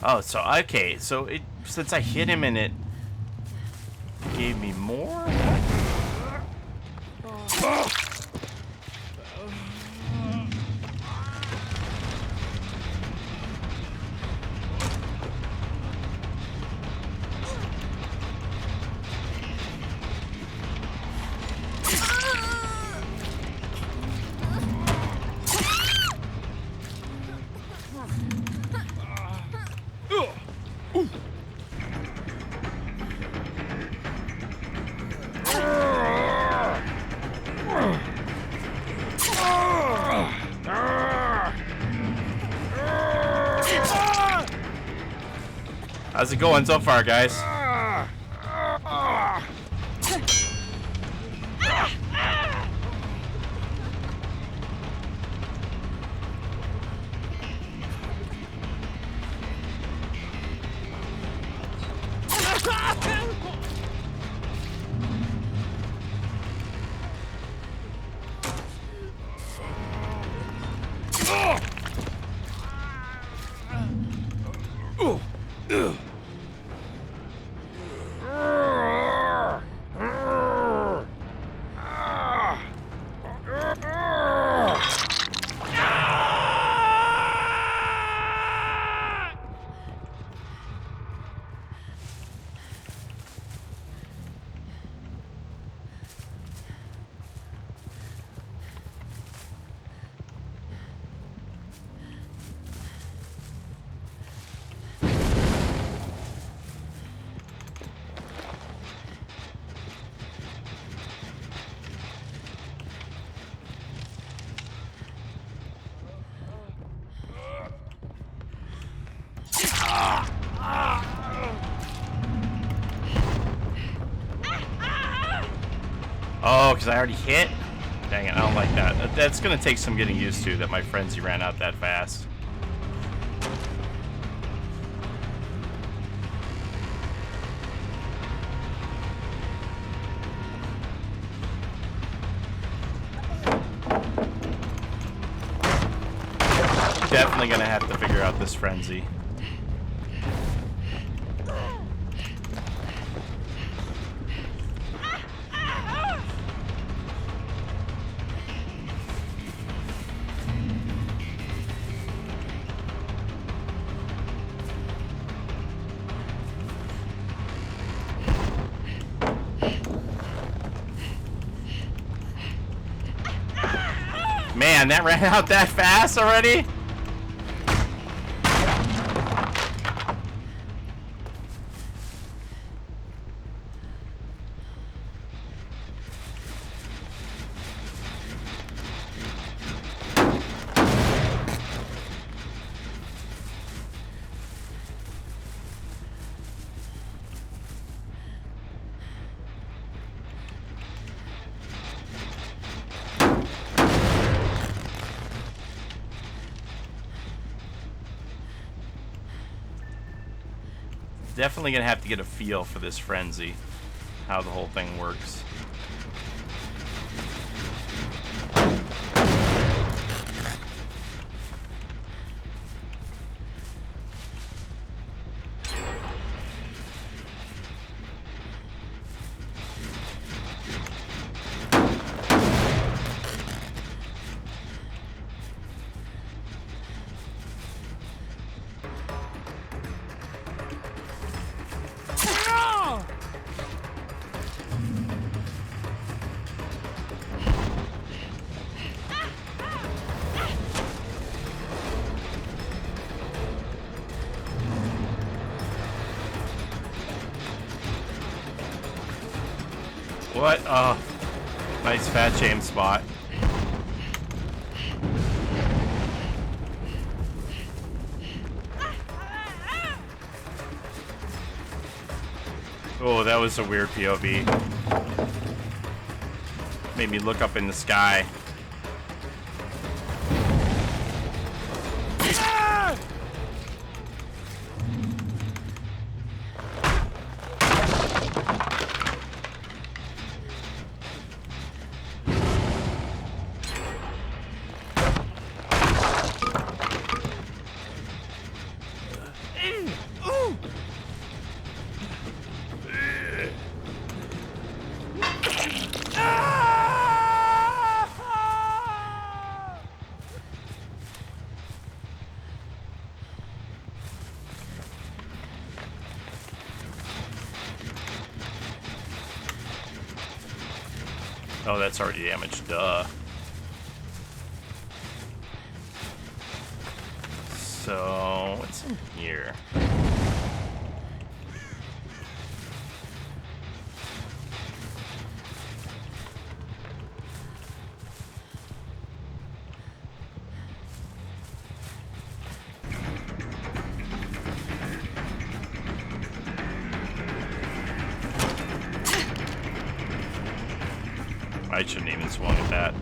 Oh, so okay, so it since I hit him and it gave me more? How's it going so far, guys? Oh, because I already hit? Dang it, I don't like that. That's going to take some getting used to, that my frenzy ran out that fast. Definitely going to have to figure out this frenzy. Man, that ran out that fast already? Definitely gonna have to get a feel for this frenzy, how the whole thing works. What? Oh, nice fat shame spot. Oh, that was a weird POV. Made me look up in the sky. Oh, that's already damaged, duh. So, what's in here? I shouldn't even swung at that.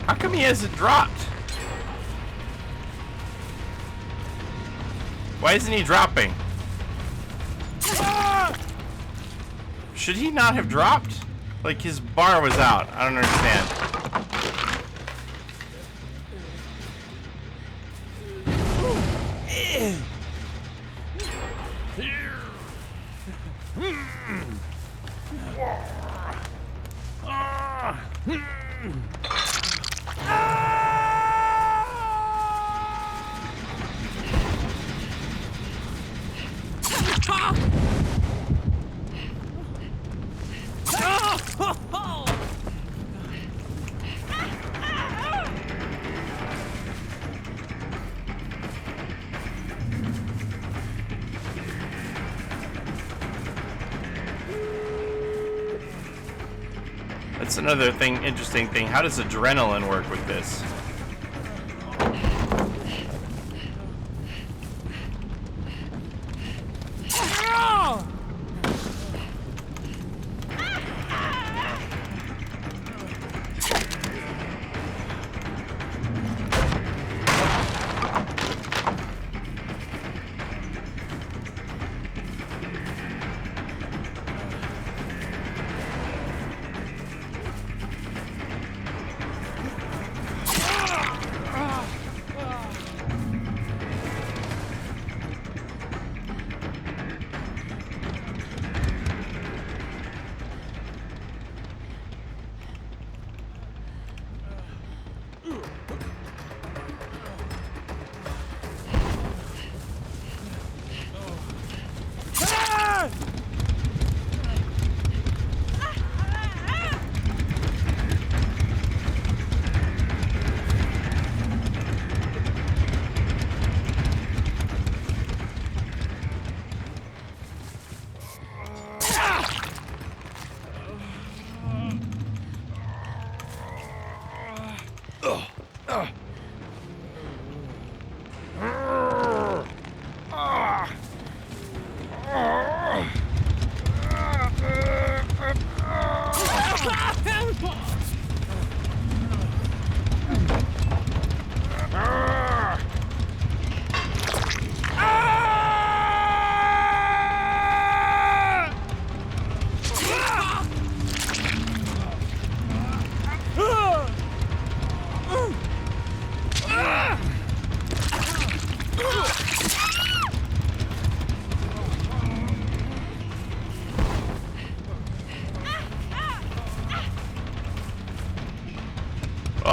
How come he hasn't dropped? Why isn't he dropping? Should he not have dropped? Like his bar was out. I don't understand. That's another thing, interesting thing. How does adrenaline work with this?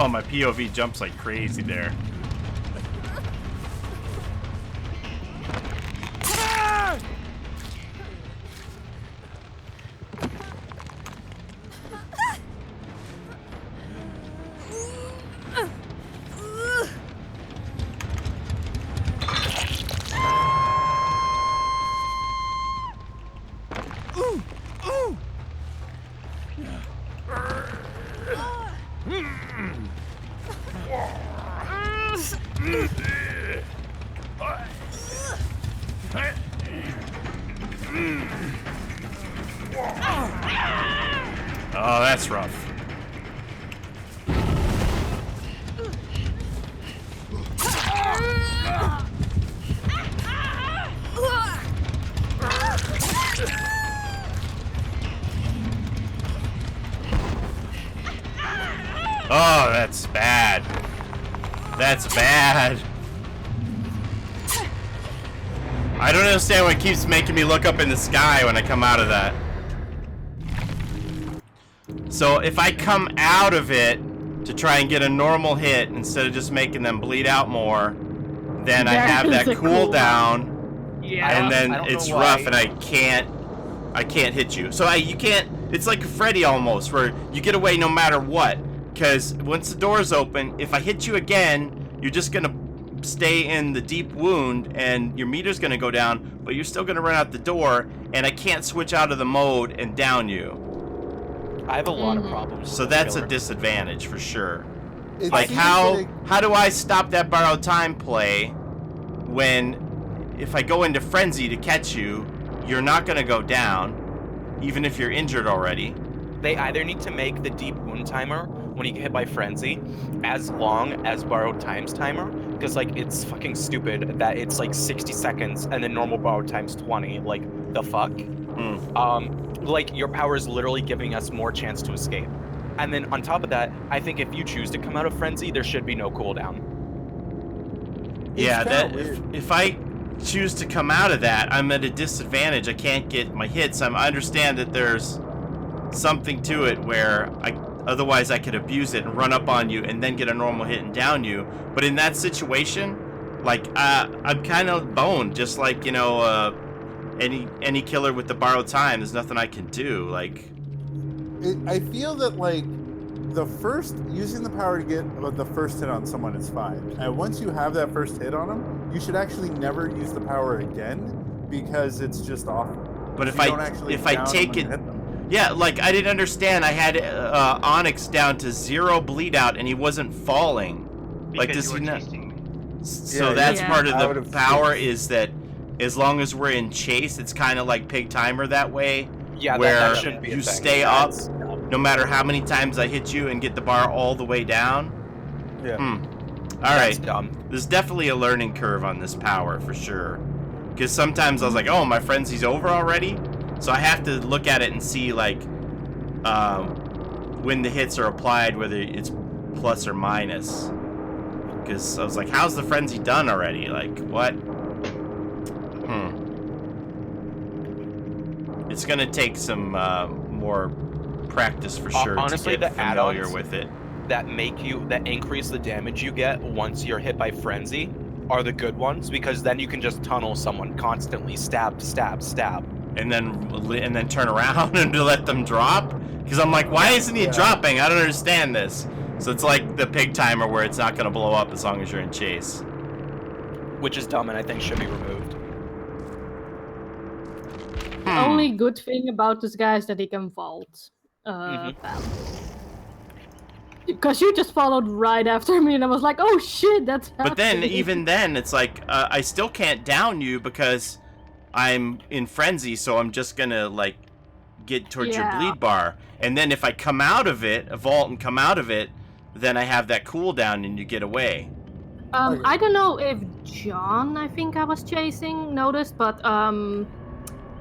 Oh, my POV jumps like crazy there. Oh, that's rough. Oh, that's bad. That's bad. I don't understand what keeps making me look up in the sky when I come out of that. So if I come out of it to try and get a normal hit instead of just making them bleed out more, then I have that cooldown, Yeah. and then I don't it's know rough, why. and I can't hit you. So you can't. It's like Freddy almost, where you get away no matter what. Because once the door's open, if I hit you again, you're just gonna stay in the deep wound, and your meter's gonna go down, but you're still gonna run out the door, and I can't switch out of the mode and down you. I have a lot of problems. So with that's a killer. disadvantage for sure. It Like seems how do I stop that borrowed time play when if I go into frenzy to catch you, you're not gonna go down, even if you're injured already. They either need to make the deep wound timer when you get hit by frenzy as long as borrowed times timer, because like it's fucking stupid that it's like 60 seconds and then normal borrowed times 20. Like the fuck? Like your power is literally giving us more chance to escape. And then on top of that, I think if you choose to come out of frenzy, there should be no cooldown. Yeah, kinda that weird. if I choose to come out of that, I'm at a disadvantage. I can't get my hits. I understand that there's something to it where otherwise I could abuse it and run up on you and then get a normal hit and down you. But in that situation, like I'm kind of boned, just like any killer with the borrowed time. There's nothing I can do. Like I feel that like using the power to get the first hit on someone is fine. And once you have that first hit on them, you should actually never use the power again because it's just awful. But if You don't actually I down them take and it. hit them. Yeah, like I didn't understand. I had Onyx down to 0 bleed out, and he wasn't falling. Like, Because does you he were not? chasing me. So Yeah, that's yeah. part of Out the of power chase. is that as long as we're in chase, it's kind of like pig timer that way. Yeah, Where that shouldn't be a you thing. stay up, That's dumb. no matter how many times I hit you, and get the bar all the way down. Yeah. All That's right, dumb. there's definitely a learning curve on this power for sure. Because sometimes I was like, oh, my frenzy's over already, so I have to look at it and see like when the hits are applied, whether it's plus or minus. Because I was like, how's the frenzy done already? Like, what? It's gonna take some more practice for sure Honestly, to get the familiar add-ons with it. that increase the damage you get once you're hit by frenzy are the good ones, because then you can just tunnel someone constantly, stab, And then turn around and to let them drop. Because I'm like, why isn't he dropping? I don't understand this. So it's like the pig timer where it's not gonna blow up as long as you're in chase. which is dumb and I think should be removed. The only good thing about this guy is that he can vault. Mhm. Because you just followed right after me, and I was like, "Oh shit, that's." But then, happening." even then, it's like I still can't down you because I'm in frenzy. So I'm just gonna like get towards your Yeah. bleed bar, and then if I come out of it, a vault and come out of it, then I have that cooldown and you get away. Okay. I don't know if John, I think I was chasing, noticed, but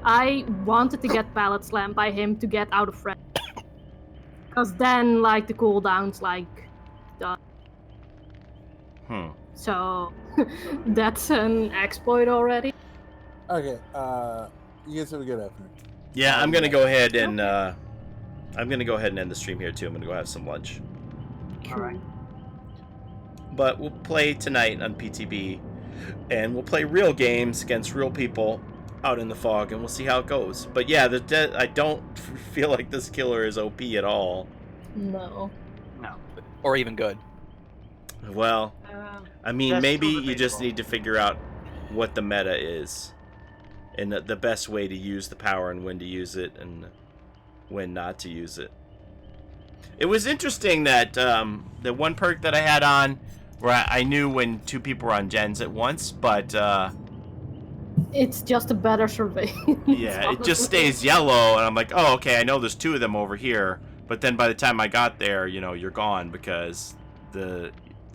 I wanted to get pallet slammed by him to get out of frenzy. Because then, like, the cooldown's like done. So that's an exploit already. Okay. You guys have a good afternoon. Yeah, I'm gonna go ahead and end the stream here too. I'm gonna go have some lunch. All right. But we'll play tonight on PTB, and we'll play real games against real people out in the fog, and we'll see how it goes. But yeah, I don't feel like this killer is OP at all. No. No. Or even good. Well, I mean, That's maybe still you just debatable. need to figure out what the meta is, and the best way to use the power, and when to use it, and when not to use it. It was interesting that the one perk that I had on, where I knew when two people were on gens at once, but It's just a better survey. yeah, it just stays yellow, and I'm like, oh, okay, I know there's two of them over here. But then by the time I got there, you know, you're gone because the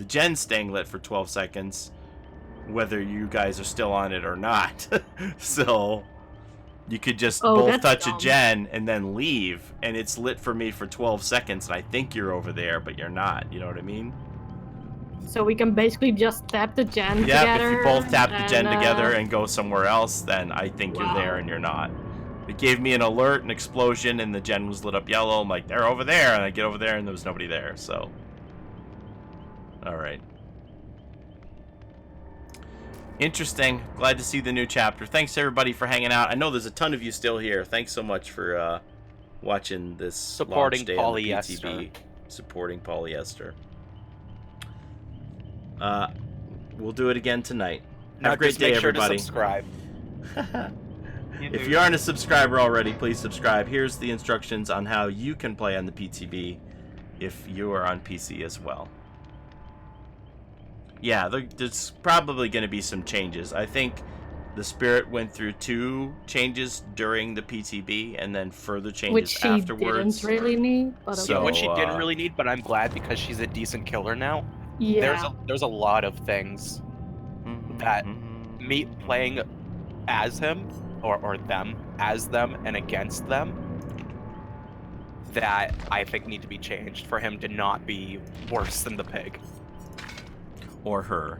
gen's staying lit for 12 seconds, whether you guys are still on it or not. So you could just both touch dumb. a gen and then leave, and it's lit for me for 12 seconds, and I think you're over there, but you're not. You know what I mean? So we can basically just tap the gen Yeah, together. if you both tap the gen and, together and go somewhere else, then I think you're there Wow. and you're not. It gave me an alert, an explosion, and the gen was lit up yellow. I'm like, they're over there, and I get over there, and there was nobody there, so. Alright. Interesting. Glad to see the new chapter. Thanks, everybody, for hanging out. I know there's a ton of you still here. Thanks so much for watching this Supporting launch day on the Paulie, PTB. Esther. Supporting Paulie, Esther. We'll do it again tonight. Have a great just day, make sure everybody. to subscribe. If you aren't a subscriber already, please subscribe. Here's the instructions on how you can play on the PTB if you are on PC as well. Yeah, there's probably going to be some changes. I think the Spirit went through 2 changes during the PTB and then further changes which she afterwards. didn't really need. But So, okay. Which she didn't really need, but I'm glad because she's a decent killer now. Yeah. There's a lot of things that me playing as him or them as them and against them that I think need to be changed for him to not be worse than the pig. Or her.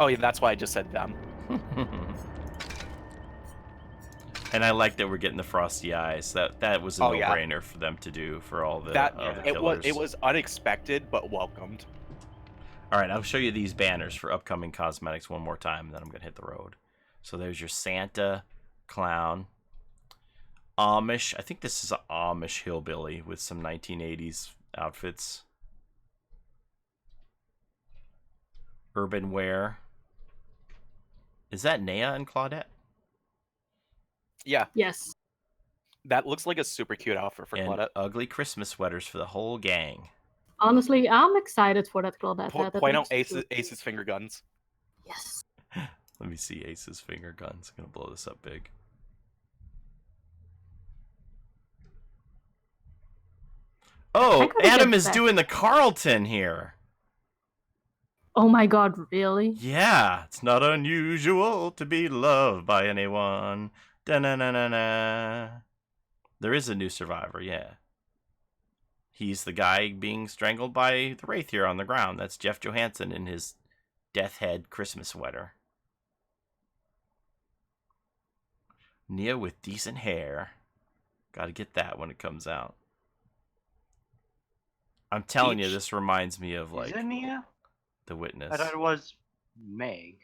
Oh yeah, that's why I just said them. And I like that we're getting the frosty eyes. That was a Oh, yeah. no-brainer for them to do for all the That other it killers. was unexpected but welcomed. All right, I'll show you these banners for upcoming cosmetics one more time, and then I'm going to hit the road. So there's your Santa, Clown, Amish. I think this is an Amish hillbilly with some 1980s outfits. Urban wear. Is that Nea and Claudette? Yeah, Yes. that looks like a super cute outfit for And Claudette. ugly Christmas sweaters for the whole gang. Honestly, I'm excited for that Claudette. Point out Ace's finger guns. Yes. Let me see Ace's finger guns. I'm going to blow this up big. Oh, I gotta Adam get is back. doing the Carlton here. Oh my god, really? Yeah, it's not unusual to be loved by anyone. Da-na-na-na-na. There is a new survivor, yeah. He's the guy being strangled by the Wraith here on the ground. That's Jeff Johansson in his death head Christmas sweater. Nia with decent hair. Gotta get that when it comes out. I'm telling you, Each- this reminds me of, Is like, it Nia? The Witness. I thought it was Meg.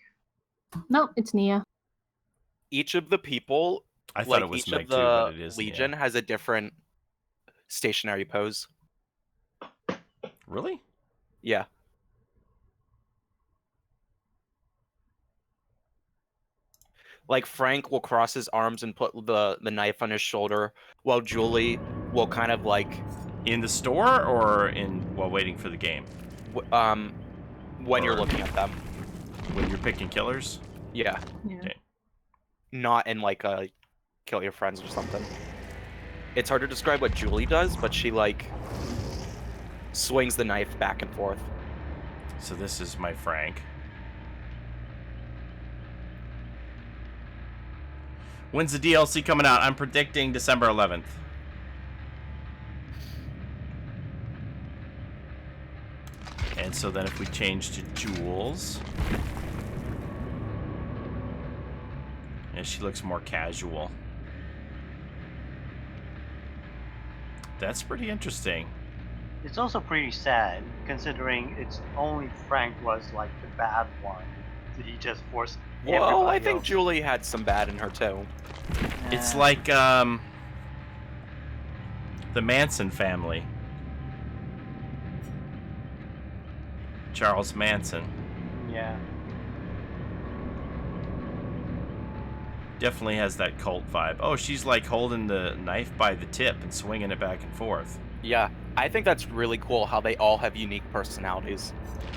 No, it's Nia. Each of the people, I thought like it was each Meg of too, the but it is Legion Nia. has a different stationary pose. Really? Yeah. Like Frank will cross his arms and put the knife on his shoulder, while Julie will kind of like In the store or while waiting for the game? when you're Or- looking at them. When you're picking killers? Yeah. Yeah. Okay. Not in like a kill your friends or something. It's hard to describe what Julie does, but she like swings the knife back and forth. So this is my Frank. When's the DLC coming out? I'm predicting December 11th. And so then if we change to Jules, and she looks more casual. That's pretty interesting. It's also pretty sad, considering it's only Frank was like the bad one. So he just forced Well, I everybody think else. Julie had some bad in her too. It's Eh, like the Manson family. Charles Manson. yeah. Definitely has that cult vibe. Oh, she's like holding the knife by the tip and swinging it back and forth. Yeah, I think that's really cool how they all have unique personalities.